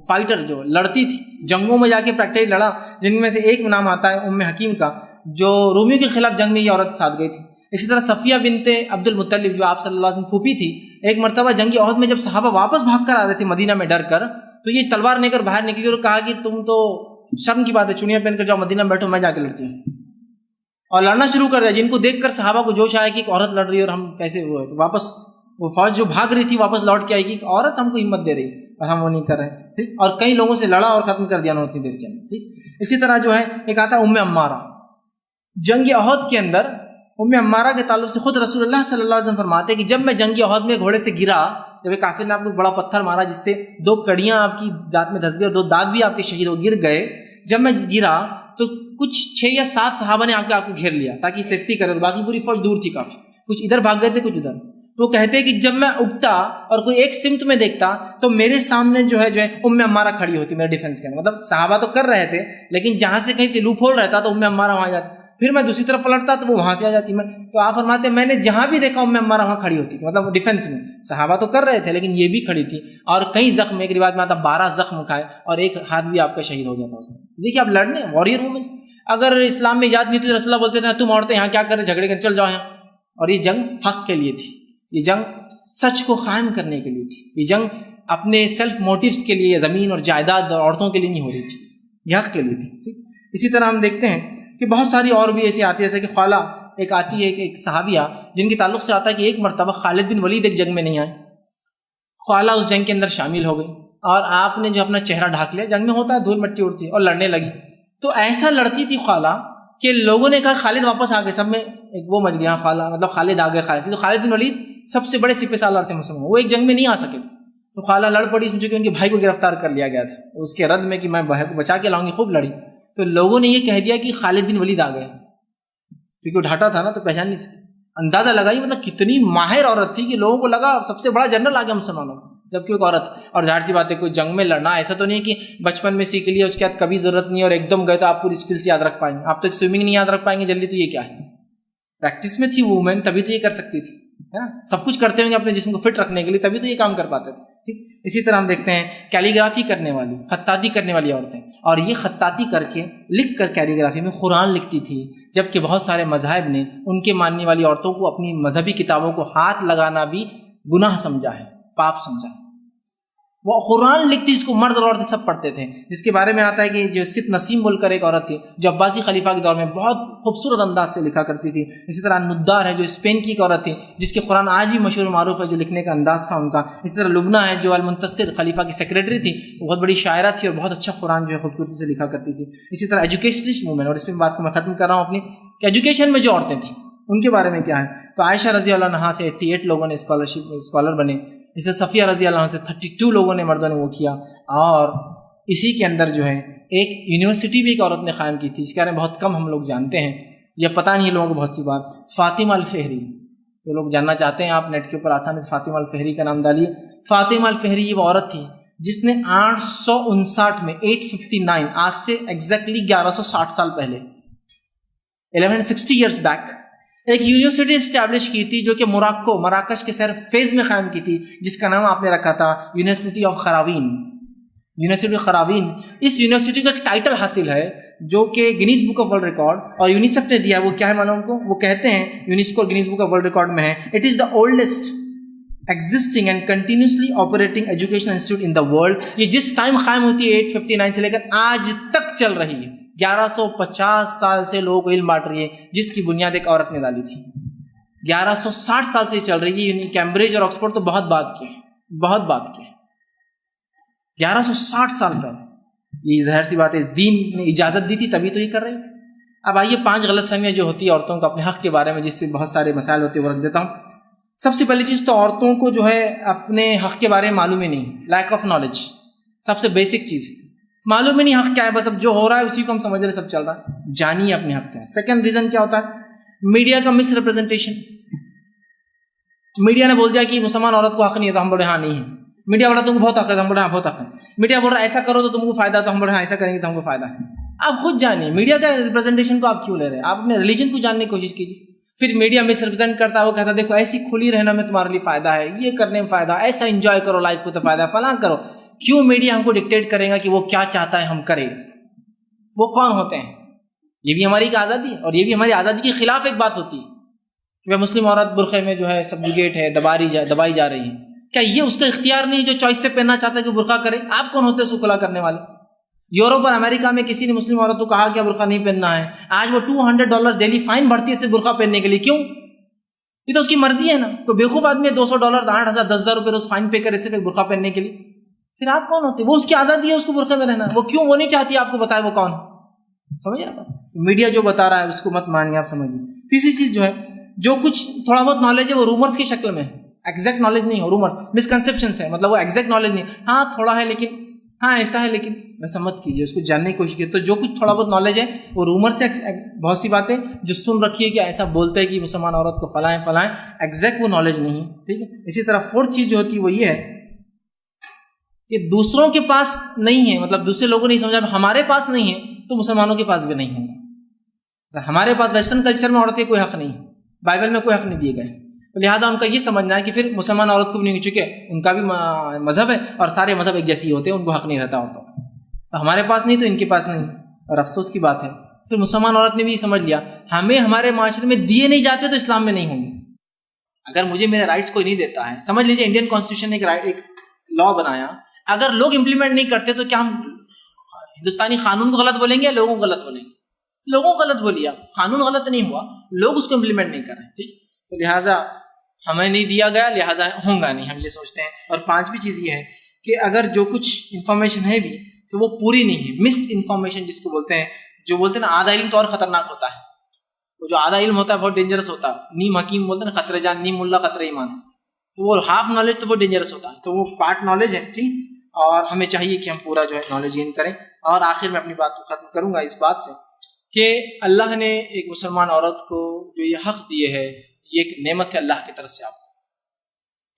فائٹر جو لڑتی تھی، جنگوں میں جا کے پریکٹیکلی لڑا، جن میں سے ایک نام آتا ہے حکیم کا، جو رومیوں کے خلاف جنگ میں یہ عورت ساتھ گئی تھی۔ اسی طرح صفیہ بنت عبد المطلب، جو آپ صلی اللہ علیہ وسلم پھوپھی تھی، ایک مرتبہ جنگ عہد میں جب صحابہ واپس بھاگ کر آ رہے تھے مدینہ میں ڈر کر، تو یہ تلوار لے کر باہر نکلی اور کہا کہ تم تو شرم کی بات ہے، چنیاں پہن کر جاؤ مدینہ میں بیٹھو، میں جا کے لڑتی ہوں، اور لڑنا شروع کر دیا۔ جن کو دیکھ کر صحابہ کو جوش آیا کہ ایک عورت لڑ رہی ہے اور ہم کیسے وہ ہے، تو واپس وہ فوج جو بھاگ رہی تھی واپس لوٹ کے آئی کہ عورت ہم کو ہمت دے رہی اور ہم وہ نہیں کر رہے، ٹھیک۔ اور کئی لوگوں سے لڑا اور ختم کر دیا انہوں نے اتنی دیر کے اندر، ٹھیک۔ اسی طرح جو ہے ایک آتا ہے عمارہ، جنگ عہد کے اندر عمارہ کے تعلق سے خود رسول اللہ صلی اللہ علیہ وسلم فرماتے ہیں کہ جب میں جنگ عہد میں گھوڑے سے گرا جب ایک کافر نے آپ کو بڑا پتھر مارا جس سے 2 کڑیاں آپ کی دانت میں دھس گئی اور 2 دانت بھی آپ کے شہید ہو گر گئے، جب میں گرا تو کچھ 6 یا 7 صحابہ نے آپ کو گھیر لیا تاکہ سیفٹی کرے، اور باقی پوری فوج دور تھی کافی، کچھ ادھر بھاگ گئے تھے کچھ ادھر. تو وہ کہتے ہیں کہ جب میں اٹھتا اور کوئی ایک سمت میں دیکھتا تو میرے سامنے جو ہے عمارہ کھڑی ہوتی میرے ڈیفینس کے اندر. مطلب صحابہ تو کر رہے تھے لیکن جہاں سے کہیں سے لوپ ہول رہتا تو عمارہ وہاں جاتی، پھر میں دوسری طرف پلٹتا تو وہ وہاں سے آ جاتی. میں تو آپ فرماتے ہیں میں نے جہاں بھی دیکھا عمارہ وہاں کھڑی ہوتی تھی، مطلب ڈیفینس میں. صحابہ تو کر رہے تھے لیکن یہ بھی کھڑی تھی، اور کئی زخم، ایک روایت میں آتا 12 زخم کھائے اور ایک ہاتھ بھی آپ کا شہید ہو جاتا اس میں. دیکھیے آپ لڑنے وارئر وومنس. اگر اسلام میں ایجاد نہیں ہوتی تو رسول اللہ بولتے تھے تم عورتیں یہاں کیا کر رہے، جھگڑے کر چل جاؤ یہاں. اور یہ جنگ حق کے لیے تھی، یہ جنگ سچ کو قائم کرنے کے لیے تھی، یہ جنگ اپنے سیلف موٹیوز کے لیے، زمین اور جائیداد اور عورتوں کے لیے نہیں ہو رہی تھی، یہ حق کے لیے تھی. ٹھیک. اسی طرح ہم دیکھتے ہیں کہ بہت ساری اور بھی ایسی آتی ہے، جیسے کہ خالہ ایک آتی ہے، ایک صحابیہ جن کے تعلق سے آتا ہے کہ ایک مرتبہ خالد بن ولید ایک جنگ میں نہیں آئے، خالہ اس جنگ کے اندر شامل ہو گئی اور آپ نے جو اپنا چہرہ ڈھانک لیا. جنگ میں ہوتا ہے دھول مٹی اڑتی ہے، اور لڑنے لگی. تو ایسا لڑتی تھی خالہ کہ لوگوں نے کہا خالد واپس آ گئے، سب میں ایک وہ مچ گیا خالہ، مطلب خالد آ گئے. خالد تو خالد بن ولید سب سے بڑے سپہ سالار تھے مسلمان، وہ ایک جنگ میں نہیں آ سکے تھے. تو خالہ لڑ پڑی، سوچے کہ ان کے بھائی کو گرفتار کر لیا گیا تھا، اس کے رد میں کہ میں بھائی کو بچا کے لاؤں گی. خوب لڑی تو لوگوں نے یہ کہہ دیا کہ خالد بن ولید آ گئے، کیونکہ وہ ڈھاٹا تھا نا تو پہچان نہیں سکے. اندازہ لگائی مطلب کتنی ماہر عورت تھی کہ لوگوں کو لگا سب سے بڑا جنرل آ گیا مسلمانوں کا، جبکہ ایک عورت. اور ظاہر سی بات ہے کوئی جنگ میں لڑنا ایسا تو نہیں کہ بچپن میں سیکھ لیا اس کے بعد کبھی ضرورت نہیں اور ایک دم گئے تو آپ پوری اسکلس یاد رکھ پائیں گے. آپ تو ایک سوئمنگ نہیں یاد رکھ پائیں گے جلدی، تو یہ کیا ہے؟ پریکٹس میں تھی وہ وومین، تبھی تو یہ کر سکتی تھی، ہے نا. سب کچھ کرتے ہوں گے اپنے جسم کو فٹ رکھنے کے لیے، تبھی تو یہ کام کر پاتے تھے. ٹھیک. اسی طرح ہم دیکھتے ہیں کیلیگرافی کرنے والی، خطاطی کرنے والی عورتیں، اور یہ خطاطی کر کے لکھ کر کیلیگرافی میں قرآن لکھتی تھی. جبکہ بہت سارے مذاہب نے ان کے ماننے والی عورتوں کو اپنی مذہبی کتابوں کو ہاتھ لگانا بھی گناہ سمجھا ہے، پاپ سمجھا ہے. وہ قرآن لکھتی، اس کو مرد اور عورتیں سب پڑھتے تھے. جس کے بارے میں آتا ہے کہ جو ست نسیم بول کر ایک عورت تھی جو عباسی خلیفہ کے دور میں بہت خوبصورت انداز سے لکھا کرتی تھی. اسی طرح ندار ہے جو اسپین کی ایک عورت تھی جس کے قرآن آج بھی مشہور و معروف ہے، جو لکھنے کا انداز تھا ان کا. اسی طرح لبنہ ہے جو المنتصر خلیفہ کی سیکریٹری تھی، وہ بہت بڑی شاعرہ تھی اور بہت اچھا قرآن جو ہے خوبصورتی سے لکھا کرتی تھی. اسی طرح ایجوکیشنسٹ موومنٹ، اور اس میں بات کو میں ختم کر رہا ہوں اپنی، کہ ایجوکیشن میں جو عورتیں تھیں ان کے بارے میں کیا ہے. تو عائشہ رضی اللہ عنہا سے 88 لوگوں نے اسکالر بنے. اس لیے صفیہ رضی اللہ عنہ سے 32 لوگوں نے، مردوں نے وہ کیا. اور اسی کے اندر جو ہے ایک یونیورسٹی بھی ایک عورت نے قائم کی تھی جس کے بارے میں بہت کم ہم لوگ جانتے ہیں، یا پتہ نہیں ہے لوگوں کو بہت سی بات. فاطمہ الفہری، جو لوگ جاننا چاہتے ہیں آپ نیٹ کے اوپر آسانی سے فاطمہ الفہری کا نام ڈالیے. فاطمہ الفہری یہ وہ عورت تھی جس نے 859 میں 859 آج سے ایگزیکٹلی 1160 سال پہلے 1160 ایئرس بیک ایک یونیورسٹی اسٹیبلش کی تھی جو کہ مراکش کے سر فیز میں قائم کی تھی، جس کا نام آپ نے رکھا تھا university of Qarawiyyin. University of Qarawiyyin, اس یونیورسٹی کا ایک ٹائٹل حاصل ہے جو کہ Guinness book of world record اور یونیسیف نے دیا ہے. وہ کیا ہے معلوم کو؟ وہ کہتے ہیں UNESCO Guinness book of world record میں ہے it is the oldest existing and continuously operating education institute in the world. یہ جس ٹائم قائم ہوتی ہے 859 سے لے کر آج تک چل رہی ہے. 1150 سال سے لوگوں کو علم بانٹ رہی ہے، جس کی بنیاد ایک عورت نے ڈالی تھی. 1160 سال سے چل رہی ہے. کیمبرج اور آکسفورڈ تو بہت بات کی، بہت بات کی. 1160 سال پہلے. یہ ظاہر سی بات ہے اس دین نے اجازت دی تھی تبھی تو یہ کر رہی تھی. اب آئیے 5 غلط فہمیاں جو ہوتی ہے عورتوں کو اپنے حق کے بارے میں، جس سے بہت سارے مسائل ہوتے ہیں وہ رکھ دیتا ہوں. سب سے پہلی چیز تو عورتوں کو جو ہے اپنے حق کے بارے میں معلوم ہی نہیں، لیک آف نالج. سب سے بیسک چیز ہے، معلوم ہی نہیں حق کیا ہے، بس اب جو ہو رہا ہے اسی کو ہم سمجھ رہے، سب چل رہا ہے. جانیے اپنے حق کیا ہے. سیکنڈ ریزن کیا ہوتا ہے؟ میڈیا کا مس ریپرزنٹیشن. میڈیا نے بول دیا کہ مسلمان عورت کو حق نہیں ہے تو ہم بولے ہاں نہیں ہے. میڈیا بولا تم کو بہت حق ہے تو ہم بولے ہاں بہت حق ہے. میڈیا بول رہا ایسا کرو تو تم کو فائدہ ہے تو ہم بولے ہاں ایسا کریں گے تو ہم کو فائدہ ہے. آپ خود جانیے میڈیا کا ریپرزنٹیشن کو آپ کیوں لے رہے ہیں. آپ اپنے ریلیجن کو جاننے کی کوشش کیجیے. پھر میڈیا مس ریپرزینٹ کرتا ہے، وہ کہتا ہے دیکھو ایسی کھلی رہنا میں تمہارے لیے فائدہ ہے، یہ کرنے میں فائدہ ہے، ایسا انجوائے کرو لائف کو تو فائدہ ہے، فلاں کرو. کیوں میڈیا ہم کو ڈکٹیٹ کرے گا کہ وہ کیا چاہتا ہے ہم کریں؟ وہ کون ہوتے ہیں؟ یہ بھی ہماری ایک آزادی ہے، اور یہ بھی ہماری آزادی کے خلاف ایک بات ہوتی ہے کہ مسلم عورت برقعے میں جو ہے سبجوگیٹ ہے، دبائی جا رہی ہے. کیا یہ اس کا اختیار نہیں جو چوائس سے پہننا چاہتا ہے کہ برقع کرے؟ آپ کون ہوتے ہیں اس کو کھلا کرنے والے؟ یورپ اور امریکہ میں کسی نے مسلم عورت کو کہا کہ برقع نہیں پہننا ہے، آج وہ $200 ڈیلی فائن بھرتی ہے صرف برقع پہننے کے لیے. کیوں؟ یہ تو اس کی مرضی ہے نا. کوئی بیوقوف آدمی ہے $200 $8,000 $10,000 روپے روز فائن پے کرے صرف ایک برقع پہننے کے لیے. پھر آپ کون ہوتے ہیں؟ وہ اس کی آزادی ہے اس کو برقعے میں رہنا. وہ کیوں وہ نہیں چاہتی آپ کو بتائے وہ کون؟ سمجھ رہے ہیں؟ میڈیا جو بتا رہا ہے اس کو مت مانیے، آپ سمجھیے. تیسری چیز جو ہے، جو کچھ تھوڑا بہت نالج ہے وہ رومرز کی شکل میں ہے. ایگزیکٹ نالج نہیں ہو، رومر مسکنسیپشنس ہے، مطلب وہ ایگزیکٹ نالج نہیں، ہاں تھوڑا ہے لیکن ہاں ایسا ہے لیکن ویسا مت کیجیے، اس کو جاننے کی کوشش کیجیے. تو جو کچھ تھوڑا بہت نالج ہے وہ رومر سے بہت سی باتیں جو سن رکھی ہے کہ ایسا بولتے ہیں کہ مسلمان عورت کو فلاں فلاں، ایگزیکٹ وہ نالج نہیں. ٹھیک ہے. اسی طرح فورتھ چیز جو ہوتی ہے وہ یہ ہے کہ دوسروں کے پاس نہیں ہے، مطلب دوسرے لوگوں نے سمجھا ہمارے پاس نہیں ہے تو مسلمانوں کے پاس بھی نہیں ہے. ہمارے پاس ویسٹرن کلچر میں عورت کے کوئی حق نہیں ہے، بائبل میں کوئی حق نہیں دیے گئے، لہٰذا ان کا یہ سمجھنا ہے کہ پھر مسلمان عورت کو بھی نہیں، چکے ان کا بھی مذہب ہے اور سارے مذہب ایک جیسے ہی ہوتے ہیں، ان کو حق نہیں رہتا عورتوں کا. تو ہمارے پاس نہیں تو ان کے پاس نہیں، اور افسوس کی بات ہے پھر مسلمان عورت نے بھی یہ سمجھ لیا ہمیں ہمارے معاشرے میں دیے نہیں جاتے تو اسلام میں نہیں ہوں گے. اگر مجھے میرے رائٹس کوئی نہیں دیتا ہے، سمجھ لیجیے انڈین کانسٹیٹیوشن نے ایک لا بنایا، اگر لوگ امپلیمنٹ نہیں کرتے تو کیا ہم ہندوستانی قانون کو غلط بولیں گے یا لوگوں کو غلط بولیں گے؟ لوگوں کو غلط بولیے، قانون غلط نہیں ہوا، لوگ اس کو امپلیمنٹ نہیں کر رہے. ٹھیک، تو لہٰذا ہمیں نہیں دیا گیا، لہٰذا ہوں گا نہیں، ہم یہ سوچتے ہیں. اور پانچویں چیز یہ ہے کہ اگر جو کچھ انفارمیشن ہے بھی تو وہ پوری نہیں ہے، مس انفارمیشن جس کو بولتے ہیں، جو بولتے ہیں نا آدھا علم تو اور خطرناک ہوتا ہے، وہ جو آدھا علم ہوتا ہے بہت ڈینجرس ہوتا ہے. نیم حکیم بولتے ہیں نا خطرہ جان، نیم ملا خطرہ ایمان، تو وہ ہاف نالج تو بہت ڈینجرس ہوتا ہے. تو وہ پارٹ نالج ہے. ٹھیک، اور ہمیں چاہیے کہ ہم پورا جو ہے نالج گین کریں. اور آخر میں اپنی بات کو ختم کروں گا اس بات سے کہ اللہ نے ایک مسلمان عورت کو جو یہ حق دیے ہے، یہ ایک نعمت ہے اللہ کی طرف سے آپ کو،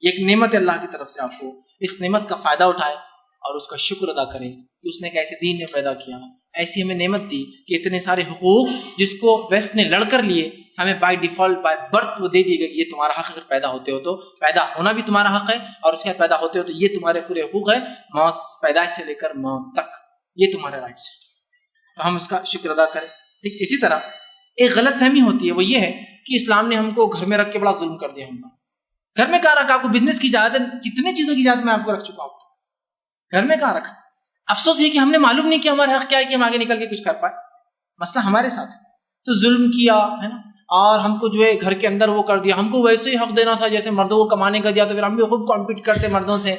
یہ ایک نعمت ہے اللہ کی طرف سے آپ کو. اس نعمت کا فائدہ اٹھائے اور اس کا شکر ادا کریں کہ اس نے ایک ایسے دین میں پیدا کیا، ایسی ہمیں نعمت دی کہ اتنے سارے حقوق جس کو ویسٹ نے لڑ کر لیے ہمیں بائی ڈیفالٹ بائی برتھ وہ دے دی گئی. یہ تمہارا حق، اگر پیدا ہوتے ہو تو پیدا ہونا بھی تمہارا حق ہے، اور اس کے پیدا ہوتے ہو تو یہ تمہارے پورے حقوق ہے، موت پیدائش سے لے کر موت تک یہ تمہارے رائٹس ہیں. تو ہم اس کا شکر ادا کریں. ٹھیک، اسی طرح ایک غلط فہمی ہوتی ہے، وہ یہ ہے کہ اسلام نے ہم کو گھر میں رکھ کے بڑا ظلم کر دیا. ہم گھر میں کہاں رکھا؟ آپ کو بزنس کی اجازت، کتنے چیزوں کی اجازت میں آپ کو رکھ چکا ہوں، گھر میں کہاں رکھا؟ افسوس یہ کہ ہم نے معلوم نہیں کیا ہمارے حق کیا ہے کہ ہم آگے نکل کے کچھ کر پائے. مسئلہ ہمارے ساتھ ہے. تو ظلم کیا ہے نا، اور ہم کو جو ہے گھر کے اندر وہ کر دیا. ہم کو ویسے ہی حق دینا تھا جیسے مردوں کو کمانے کا دیا، تو پھر ہم بھی خوب کمپیٹ کرتے مردوں سے.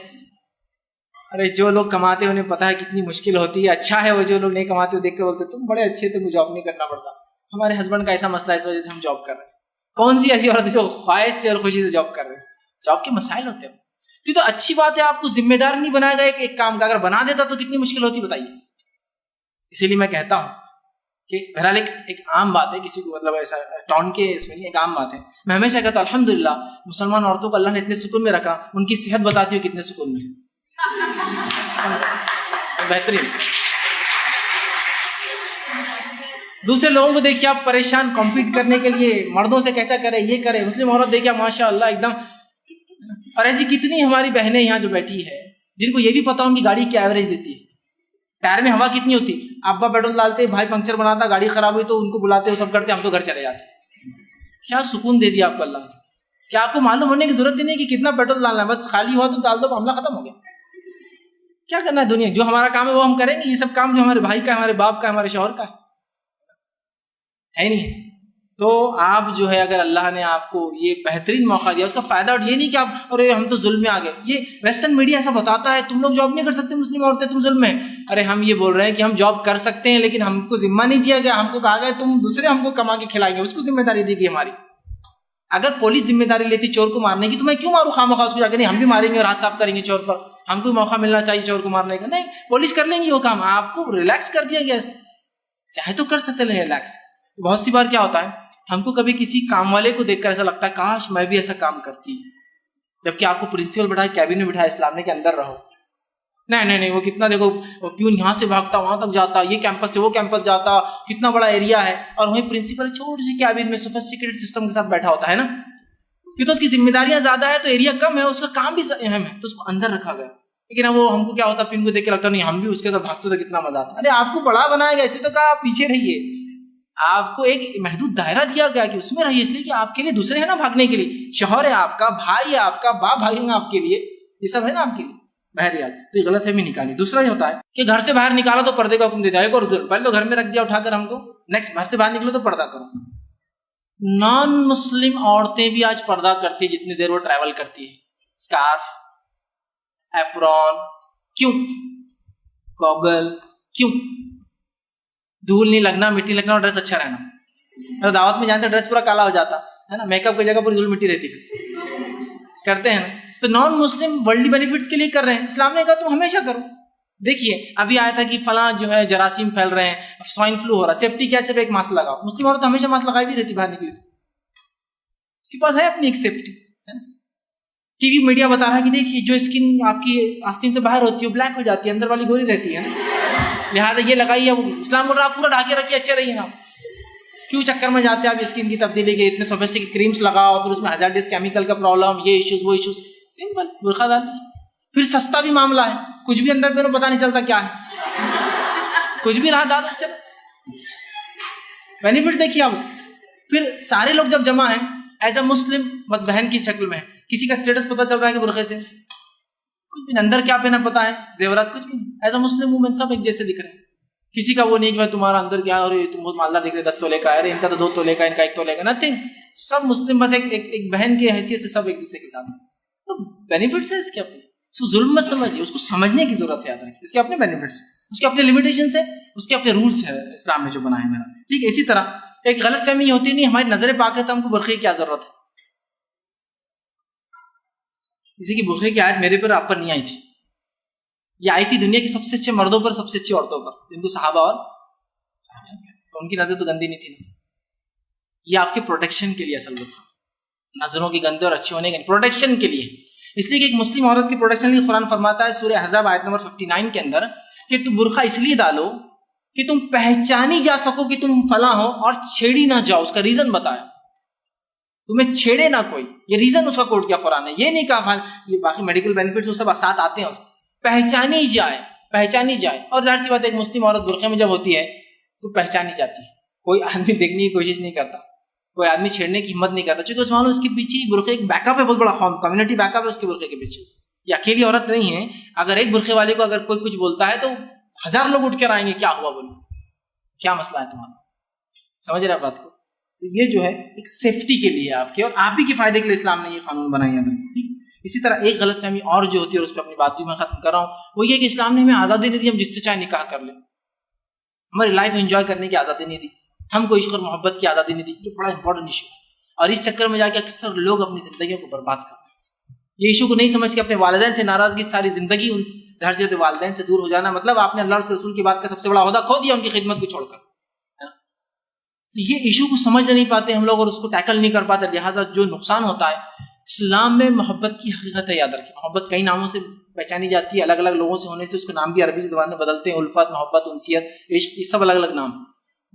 ارے جو لوگ کماتے ہیں انہیں پتا ہے کتنی مشکل ہوتی ہے. اچھا ہے وہ جو لوگ نہیں کماتے دیکھ کے بولتے تم بڑے اچھے، تم کو جاب نہیں کرنا پڑتا. ہمارے ہسبینڈ کا ایسا مسئلہ ہے، اس وجہ سے ہم جاب کر رہے ہیں. کون سی ایسی عورت جو خواہش سے اور خوشی سے جاب کر رہے ہیں؟ جاب کے مسائل ہوتے ہیں. تو اچھی بات ہے، آپ کو ذمہ دار نہیں بنایا گیا ایک کام کا، اگر بنا دیتا تو کتنی مشکل ہوتی بتائیے. اسی لیے میں کہتا ہوں کہ بہرحال ایک عام بات ہے، کسی کو مطلب ایسا ٹاؤن کے اس میں نہیں، ایک عام بات ہے. میں ہمیشہ کہتا ہوں الحمدللہ مسلمان عورتوں کو اللہ نے اتنے سکون میں رکھا، ان کی صحت بتاتی ہو کتنے سکون میں بہترین. دوسرے لوگوں کو دیکھیے آپ پریشان کمپیٹ کرنے کے لیے مردوں سے کیسا کرے، یہ کرے. مسلم عورت دیکھیے ماشاء اللہ ایک دم. اور ایسی کتنی ہماری بہنیں یہاں جو بیٹھی ہے جن کو یہ بھی پتا ان کی گاڑی کیا ایوریج دیتی ہے، ٹائر میں ہوا کتنی ہوتی. ابا پیٹرول ڈالتے، بھائی پنکچر بناتا، گاڑی خراب ہوئی تو ان کو بلاتے، وہ سب کرتے، ہم تو گھر چلے جاتے. کیا سکون دے دیا آپ کو اللہ نے. کیا آپ کو معلوم ہونے کی ضرورت ہی نہیں کہ کتنا پیٹرول ڈالنا ہے، بس خالی ہوا تو ڈال دو، معاملہ ختم ہو گیا. کیا کرنا ہے دنیا، جو ہمارا کام ہے وہ ہم کریں گے. یہ سب کام جو ہمارے بھائی کا، ہمارے باپ کا، ہمارے شوہر کا ہے نہیں. تو آپ جو ہے اگر اللہ نے آپ کو یہ بہترین موقع دیا اس کا فائدہ، اور یہ نہیں کہ آپ ارے ہم تو ظلم میں آ گئے. یہ ویسٹرن میڈیا ایسا بتاتا ہے تم لوگ جاب نہیں کر سکتے مسلم عورتیں، تم ظلم میں. ارے ہم یہ بول رہے ہیں کہ ہم جاب کر سکتے ہیں لیکن ہم کو ذمہ نہیں دیا گیا. ہم کو کہا گیا تم دوسرے ہم کو کما کے کھلائیں گے، اس کو ذمہ داری دی گئی ہماری. اگر پولیس ذمہ داری لیتی چور کو مارنے کی تو میں کیوں ماروں خواہ اس کو جا کے؟ نہیں، ہم بھی ماریں گے اور ہاتھ صاف کریں گے چور پر. ہم کو موقع ملنا چاہیے چور کو مارنے کا. نہیں، پولیس کر لیں گی وہ کام، آپ کو ریلیکس کر دیا گیا. چاہے تو کر سکتے ہیں ریلیکس. بہت سی بار کیا ہوتا ہے ہم کو کبھی کسی کام والے کو دیکھ کر ایسا لگتا ہے کاش میں بھی ایسا کام کرتی، جبکہ آپ کو پرنسپل بٹھائے، کیبن میں بٹھائے، اسلام نے کے اندر رہو. نہیں وہ کتنا دیکھو وہ کیوں یہاں سے بھاگتا وہاں تک جاتا، یہ کیمپس سے وہ کیمپس جاتا، کتنا بڑا ایریا ہے، اور وہیں پرنسپل چھوٹی سی کیبن میں سوفسٹیکیٹڈ سسٹم کے ساتھ بیٹھا ہوتا ہے نا. کیوں تو اس کی ذمہ داریاں زیادہ ہے، تو ایریا کم ہے، اس کا کام بھی اہم ہے، تو اس کو اندر رکھا گیا. لیکن اب وہ ہم کو کیا ہوتا پن کو دیکھ کے لگتا نہیں ہم بھی اس کے ساتھ بھاگتے تو کتنا مزہ آتا. ارے آپ کو بڑا بنایا گیا اس لیے تو کہا آپ پیچھے رہیے. آپ کو ایک محدود دائرہ دیا گیا کہ اس میں رہیے، اس لیے کہ آپ کے لیے دوسرے ہیں نا بھاگنے کے لیے. شوہر ہے آپ کا، بھائی ہے آپ کا، باپ بھاگیں گا آپ کے لیے، یہ سب ہے نا آپ کے لیے. بہرحال تو یہ غلط فہمی نکالی. دوسرا یہ ہوتا ہے کہ گھر سے باہر نکالا تو پردے کا حکم دے دیا. ایک اور پہلے تو گھر میں رکھ دیا اٹھا کر ہم کو، نیکسٹ گھر سے باہر نکلو تو پردہ کرو. نان مسلم عورتیں بھی آج پردہ کرتی ہیں جتنی دیر وہ ٹریول کرتی ہے. اسکارف، ایپرون، کیوں؟ گوگل، کیوں؟ دھول نہیں لگنا، مٹی لگنا، اور ڈریس اچھا رہنا. دعوت میں جانتے ڈریس پورا کالا ہو جاتا ہے نا، میک اپ کی جگہ پوری دھول مٹی رہتی ہے. کرتے ہیں نا. تو نان مسلم ورلڈلی بینیفٹس کے لیے کر رہے ہیں, اسلام نے کہا تم ہمیشہ کرو. دیکھیے ابھی آیا تھا کہ فلاں جو ہے جراثیم پھیل رہے ہیں, سوائن فلو ہو رہا ہے, سیفٹی کیا صرف ایک ماسک لگاؤ. مسلم عورت ہمیشہ ماسک لگائی بھی رہتی باہر نکلی, اس کے پاس ہے اپنی ایک سیفٹی. ٹی وی میڈیا بتا رہا ہے کہ دیکھیے جو اسکن آپ کی آستین سے باہر ہوتی ہے وہ بلیک ہو جاتی ہے, اندر والی گوری رہتی ہے, لہٰذا یہ لگائیے. وہ اسلام بول رہا آپ پورا ڈھاکے رکھیے, اچھے رہیے نا. کیوں چکر میں جاتے ہیں آپ اسکن کی تبدیلی کے, اتنے سوفسٹیکیٹ کریمس لگاؤ, پھر اس میں ہزارڈس کیمیکل کا پرابلم, یہ ایشوز وہ ایشوز. سمپل برقع ڈال دیجیے. پھر سستا بھی معاملہ ہے, کچھ بھی اندر پہ پتہ نہیں چلتا کیا ہے, کچھ بھی رہا ڈالا چل. بینیفٹ دیکھیے آپ اس کے. پھر سارے لوگ جب جمع ہیں ایز اے مسلم, بس بہن کی شکل میں, کسی کا اسٹیٹس پتہ چل رہا ہے کہ برقعے سے, کچھ بھی اندر کیا پہنا پتہ ہے, زیورات کچھ بھی نہیں. ایز اے مسلم وومن سب ایک جیسے دکھ رہے ہیں. کسی کا وہ نہیں کہ بھائی تمہارا اندر کیا ہے, اور تم بہت مالدار دکھ رہے 10 تولے کا ہے, ان کا تو 2 تولے کا, ان کا 1 تولے کا, نتھنگ. سب مسلم بس ایک بہن کی حیثیت سے سب ایک دوسرے کے ساتھ. تو بینیفٹس ہے اس کے اپنے, اس کو ظلم مت سمجھیے, اس کو سمجھنے کی ضرورت ہے. یاد رکھیے اس کے اپنے بینیفٹس, اس کے اپنے لمیٹیشنس ہے, اس کے اپنے رولس ہے اسلام میں جو بنا ہے میرا. ٹھیک ہے. اسی طرح ایک غلط فہمی ہوتی نہیں, ہماری نظر پاک ہے تو ہم کو برقعے کی کیا ضرورت ہے. کسی کی برقعے کی آیت میرے پر آپ پر نہیں آئی تھی, یہ آئی تھی دنیا کے سب سے اچھے مردوں پر, سب سے اچھی عورتوں پر, جن کو صحابہ اور تو ان کی نظر تو گندی نہیں تھی. یہ آپ کے پروٹیکشن کے لیے اصل میں نظروں کی گندے اور اچھے ہونے کے پروٹیکشن کے لیے. اس لیے کہ ایک مسلم عورت کی پروٹیکشن کے لیے قرآن فرماتا ہے سورہ احزاب آیت نمبر 59 کے اندر کہ تم برقع اس لیے ڈالو کہ تم پہچانی جا سکو کہ تم فلاں ہو, اور چھیڑی نہ جاؤ. اس کا ریزن بتایا, تمہیں چھیڑے نہ کوئی, یہ ریزن اس کا کوٹ کیا قرآن نے. یہ نہیں کہا یہ باقی میڈیکل بینیفٹس وہ سب ساتھ آتے ہیں, اس پہچانی جائے. اور ظاہر سی بات ہے ایک مسلم عورت برقعے میں جب ہوتی ہے تو پہچانی جاتی ہے. کوئی آدمی دیکھنے کی کوشش نہیں کرتا, کوئی آدمی چھیڑنے کی ہمت نہیں کرتا, چونکہ اس معلوم اس کے پیچھے برقعے ایک بیک اپ ہے, بہت بڑا کمیونٹی بیک اپ ہے اس کے برقعے کے پیچھے. یہ اکیلی عورت نہیں ہے. اگر ایک برقعے والے کو اگر کوئی کچھ بولتا ہے تو 1000 لوگ اٹھ کر آئیں گے, کیا ہوا بولو, کیا مسئلہ ہے تمہارا. سمجھ رہے آپ بات کو. تو یہ جو ہے ایک سیفٹی کے لیے آپ کے اور آپ ہی کے فائدے کے لیے اسلام نے یہ قانون بنایا ہے. ٹھیک. اسی طرح ایک غلط فہمی اور جو ہوتی ہے, اور اس پہ اپنی بات بھی میں ختم کر رہا ہوں, وہ یہ کہ اسلام نے ہمیں آزادی نہیں دی ہم جس سے چاہے نکاح کر لیں. ہماری لائف انجوائے کرنے کی آزادی نہیں دی, ہم کو عشق اور محبت کی آزادی نہیں دی, جو بڑا امپورٹنٹ ایشو ہے. اور اس چکر میں جا کے اکثر لوگ اپنی زندگیوں کو برباد کر رہے ہیں. یہ ایشو کو نہیں سمجھ کے اپنے والدین سے ناراضگی, ساری زندگی ان سے ظاہر سے والدین سے دور ہو جانا, مطلب آپ نے اللہ اور رسول کی بات کا سب سے بڑا عہدہ کھو دیا ان کی خدمت کو چھوڑ کر. تو یہ ایشو کو سمجھ نہیں پاتے ہم لوگ, اور اس کو ٹیکل نہیں کر پاتے, لہٰذا جو نقصان ہوتا ہے. اسلام میں محبت کی حقیقت ہے, یاد رکھیں. محبت کئی ناموں سے پہچانی جاتی ہے, الگ الگ لوگوں سے ہونے سے اس کے نام بھی عربی زبان میں بدلتے ہیں, الفت, محبت, انسیت, عشق, یہ سب الگ الگ نام.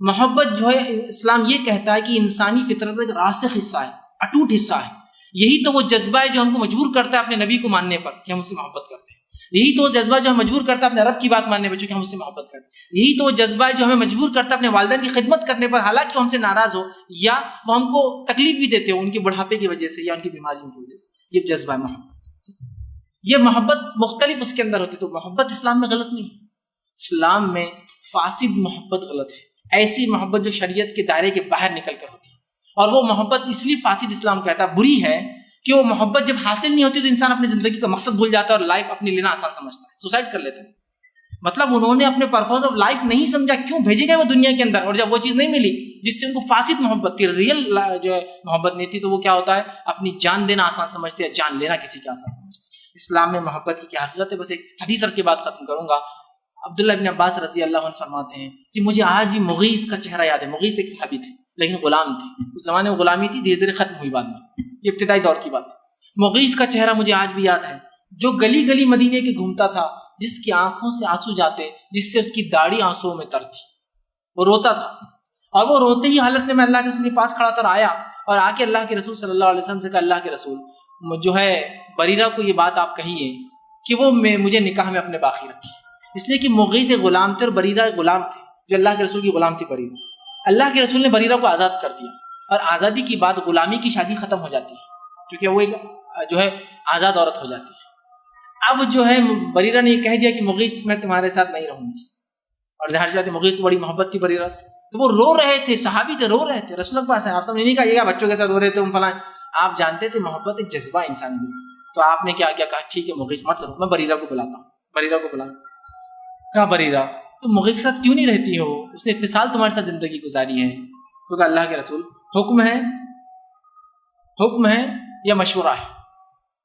محبت جو ہے اسلام یہ کہتا ہے کہ انسانی فطرت کا ایک راسخ حصہ ہے, اٹوٹ حصہ ہے. یہی تو وہ جذبہ ہے جو ہم کو مجبور کرتا ہے اپنے نبی کو ماننے پر کہ ہم اس سے محبت کرتے ہیں. یہی تو وہ جذبہ جو ہمیں مجبور کرتا ہے اپنے رب کی بات ماننے پر چونکہ ہم اس سے محبت کرتے ہیں. یہی تو وہ جذبہ ہے جو ہمیں مجبور کرتا ہے اپنے والدین کی خدمت کرنے پر, حالانکہ وہ ہم سے ناراض ہو یا وہ ہم کو تکلیف بھی دیتے ہو ان کے بڑھاپے کی وجہ سے یا ان کی بیماریوں کی وجہ سے. یہ جذبہ ہے محبت. یہ محبت مختلف اس کے اندر ہوتی ہے. تو محبت اسلام میں غلط نہیں. اسلام میں فاسد محبت غلط ہے, ایسی محبت جو شریعت کے دائرے کے باہر نکل کر ہوتی ہے. اور وہ محبت اس لیے فاسد اسلام کہتا ہے, بری ہے, کہ وہ محبت جب حاصل نہیں ہوتی تو انسان اپنی زندگی کا مقصد بھول جاتا ہے اور لائف اپنی لینا آسان سمجھتا ہے, سوسائڈ کر لیتے ہیں. مطلب انہوں نے اپنے پرپز آف لائف نہیں سمجھا, کیوں بھیجے گئے وہ دنیا کے اندر, اور جب وہ چیز نہیں ملی جس سے ان کو فاسد محبت تھی, ریئل جو ہے محبت نہیں تھی, تو وہ کیا ہوتا ہے اپنی جان دینا آسان سمجھتے ہیں, جان لینا کسی کا آسان سمجھتے ہیں. اسلام میں محبت کی کیا حقیقت ہے. بس ایک حدیث کے بعد ختم کروں گا. عبداللہ ابن عباس رضی اللہ عنہ فرماتے ہیں کہ مجھے آج بھی مغیث کا چہرہ یاد ہے. مغیث ایک صحابی تھے لیکن غلام تھے, اس زمانے میں غلامی تھی, دھیرے دھیرے ختم ہوئی بعد میں, یہ ابتدائی دور کی بات ہے. مغیث کا چہرہ مجھے آج بھی یاد ہے, جو گلی گلی مدینے کے گھومتا تھا, جس کی آنکھوں سے آنسو جاتے, جس سے اس کی داڑھی آنسو میں تر تھی. وہ روتا تھا, اور وہ روتے ہی حالت میں اللہ کے رسول کے پاس کھڑا تھا, آیا اور آ کے اللہ کے رسول صلی اللہ علیہ وسلم سے کہا, اللہ کے رسول جو ہے بریرہ کو یہ بات آپ کہیے کہ وہ مجھے نکاح میں اپنے باقی رکھے. اس لیے کہ مغیث غلام تھے اور بریرہ غلام تھے, جو اللہ کے رسول کی غلام تھی بریرہ. اللہ کے رسول نے بریرہ کو آزاد کر دیا, اور آزادی کی بعد غلامی کی شادی ختم ہو جاتی ہے, کیونکہ وہ ایک جو ہے آزاد عورت ہو جاتی ہے. اب جو ہے بریرہ نے یہ کہہ دیا کہ مغیث میں تمہارے ساتھ نہیں رہوں گی, اور ظاہر سی بات ہے مغیث کو بڑی محبت تھی بریرہ سے, تو وہ رو رہے تھے, صحابی تھے, رو رہے تھے. رسول اللہ کے پاس آپ نے نہیں کہا یہ بچوں کے ساتھ رو رہے تھے فلاں, آپ جانتے تھے محبت ایک جذبہ انسانی میں. تو آپ نے کیا کہا, ٹھیک ہے مغیث مت رو, میں بریرہ کو بلاتا ہوں. بریرہ کو بلانا, کہا بریرہ تم مغیث کے ساتھ کیوں نہیں رہتی ہو, اس نے اتنے سال تمہارے ساتھ زندگی گزاری ہے. تو کہا اللہ کے رسول حکم ہے یا مشورہ ہے.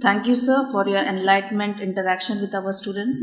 Thank you, sir, for your enlightenment interaction with our students.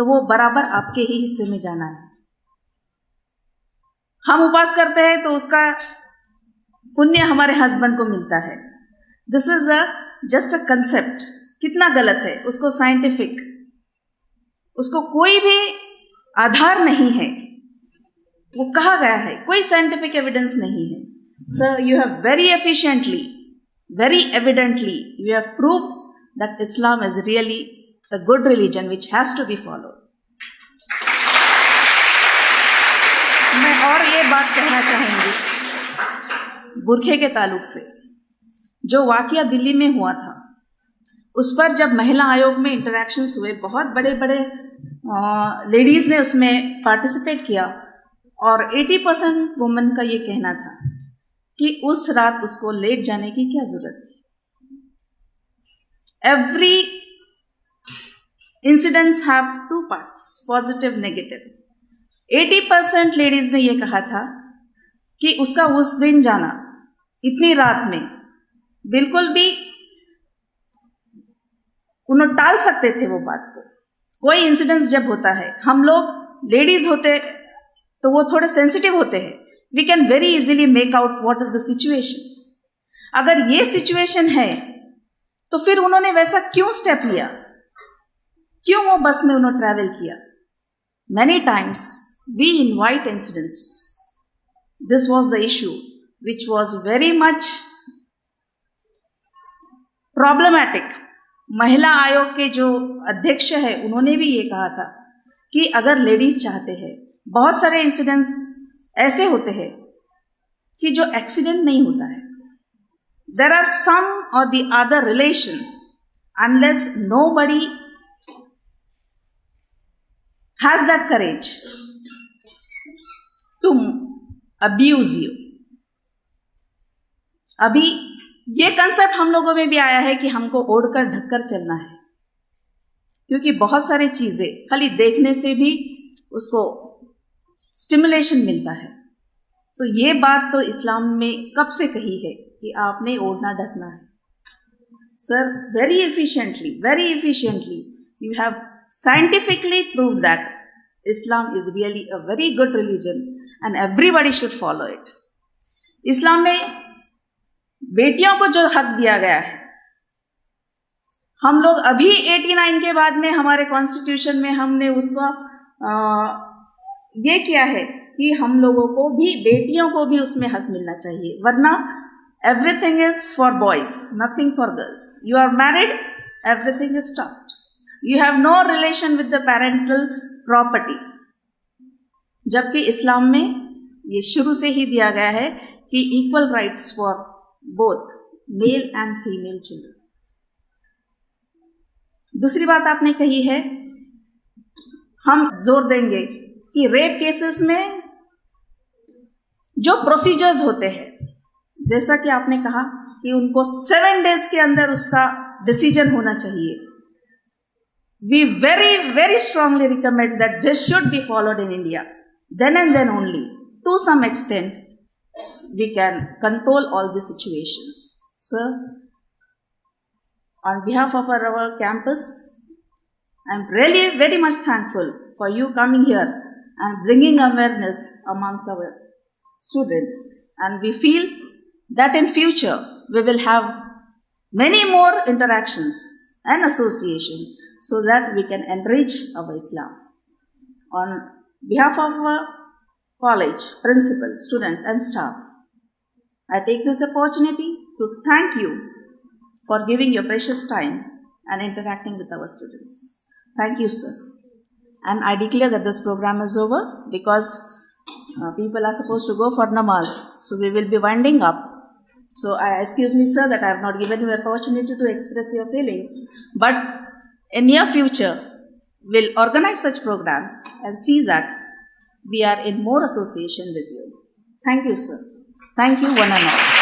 تو وہ برابر آپ کے ہی حصے میں جانا ہے. ہم اپواس کرتے ہیں تو اس کا پنیہ ہمارے ہسبینڈ کو ملتا ہے. دس از جسٹ اے کنسیپٹ. کتنا غلط ہے, اس کو سائنٹیفک, اس کو کوئی بھی آدھار نہیں ہے. وہ کہا گیا ہے, کوئی سائنٹیفک ایویڈنس نہیں ہے. Sir, you have very efficiently, very evidently, you have proved that Islam is really a good religion which has to be followed. میں اور یہ بات کہنا چاہوں گی برقعے کے تعلق سے. جو واقعہ دلی میں ہوا تھا, اس پر جب مہیلا آیوگ میں انٹریکشنز ہوئے, بہت بڑے بڑے لیڈیز نے اس میں پارٹیسپیٹ کیا, اور 80% وومن کا یہ کہنا تھا کہ اس رات اس کو لیٹ جانے کی کیا ضرورت تھی. Every incidents have 2 parts, positive negative. 80% ladies نے یہ کہا تھا کہ اس کا اس دن جانا اتنی رات میں بالکل بھی انہوں ٹال سکتے تھے وہ بات کو. کوئی انسیڈنس جب ہوتا ہے, ہم لوگ لیڈیز ہوتے تو وہ تھوڑے سینسٹیو ہوتے ہیں. We can very easily make out what is the situation. اگر یہ سچویشن ہے تو پھر انہوں نے ویسا کیوں اسٹیپ لیا, کیوں وہ بس میں انہوں ٹریول کیا. Many times we invite incidents. This was the issue which was very much problematic. مہیلا آیوگ کے جو ادھیکش ہے انہوں نے بھی یہ کہا تھا کہ اگر لیڈیز چاہتے ہیں, بہت سارے انسیڈنٹس ایسے ہوتے ہیں کہ جو ایکسیڈنٹ نہیں ہوتا ہے. دیر are some or the other relation, unless nobody has that courage to abuse you. ابھی یہ کنسیپٹ ہم لوگوں میں بھی آیا ہے کہ ہم کو اوڑھ کر ڈھک کر چلنا ہے, کیونکہ بہت ساری چیزیں خالی دیکھنے سے بھی اس کو اسٹیمولیشن ملتا ہے. تو یہ بات تو اسلام میں کب سے کہی ہے کہ آپ نے اوڑھنا ڈھکنا ہے. Sir, very efficiently you have scientifically prove that Islam is really a very good religion and everybody should follow it. اسلام میں بیٹیوں کو جو حق دیا گیا ہے, ہم لوگ ابھی 89 کے بعد میں ہمارے کانسٹیٹیوشن میں ہم نے اس کو یہ کیا ہے کہ ہم لوگوں کو بھی, بیٹیوں کو بھی اس میں حق ملنا چاہیے. ورنہ everything is for boys, nothing for girls. You are married, everything is stopped. You have no relation with the parental property. جبکہ اسلام میں یہ شروع سے ہی دیا گیا ہے کہ equal rights for both male and female children. دوسری بات آپ نے کہی ہے, ہم زور دیں گے کہ ریپ کیسز میں جو پروسیجرز ہوتے ہیں, جیسا کہ آپ نے کہا کہ ان کو 7 days کے اندر اس کا ڈیسیجن ہونا چاہیے. We very very strongly recommend that this should be followed in India. Then and then only to some extent we can control all the situations. Sir, on behalf of our campus, I am really very much thankful for you coming here and bringing awareness amongst our students. And we feel that in future we will have many more interactions and association so that we can enrich our Islam. On behalf of our college, principal, student and staff, I take this opportunity to thank you for giving your precious time and interacting with our students. Thank you, sir. And I declare that this program is over because people are supposed to go for namaz. So we will be winding up. So excuse me, sir, that I have not given you an opportunity to express your feelings. But in near future, we'll organize such programs and see that we are in more association with you. Thank you, sir. Thank you, one and all.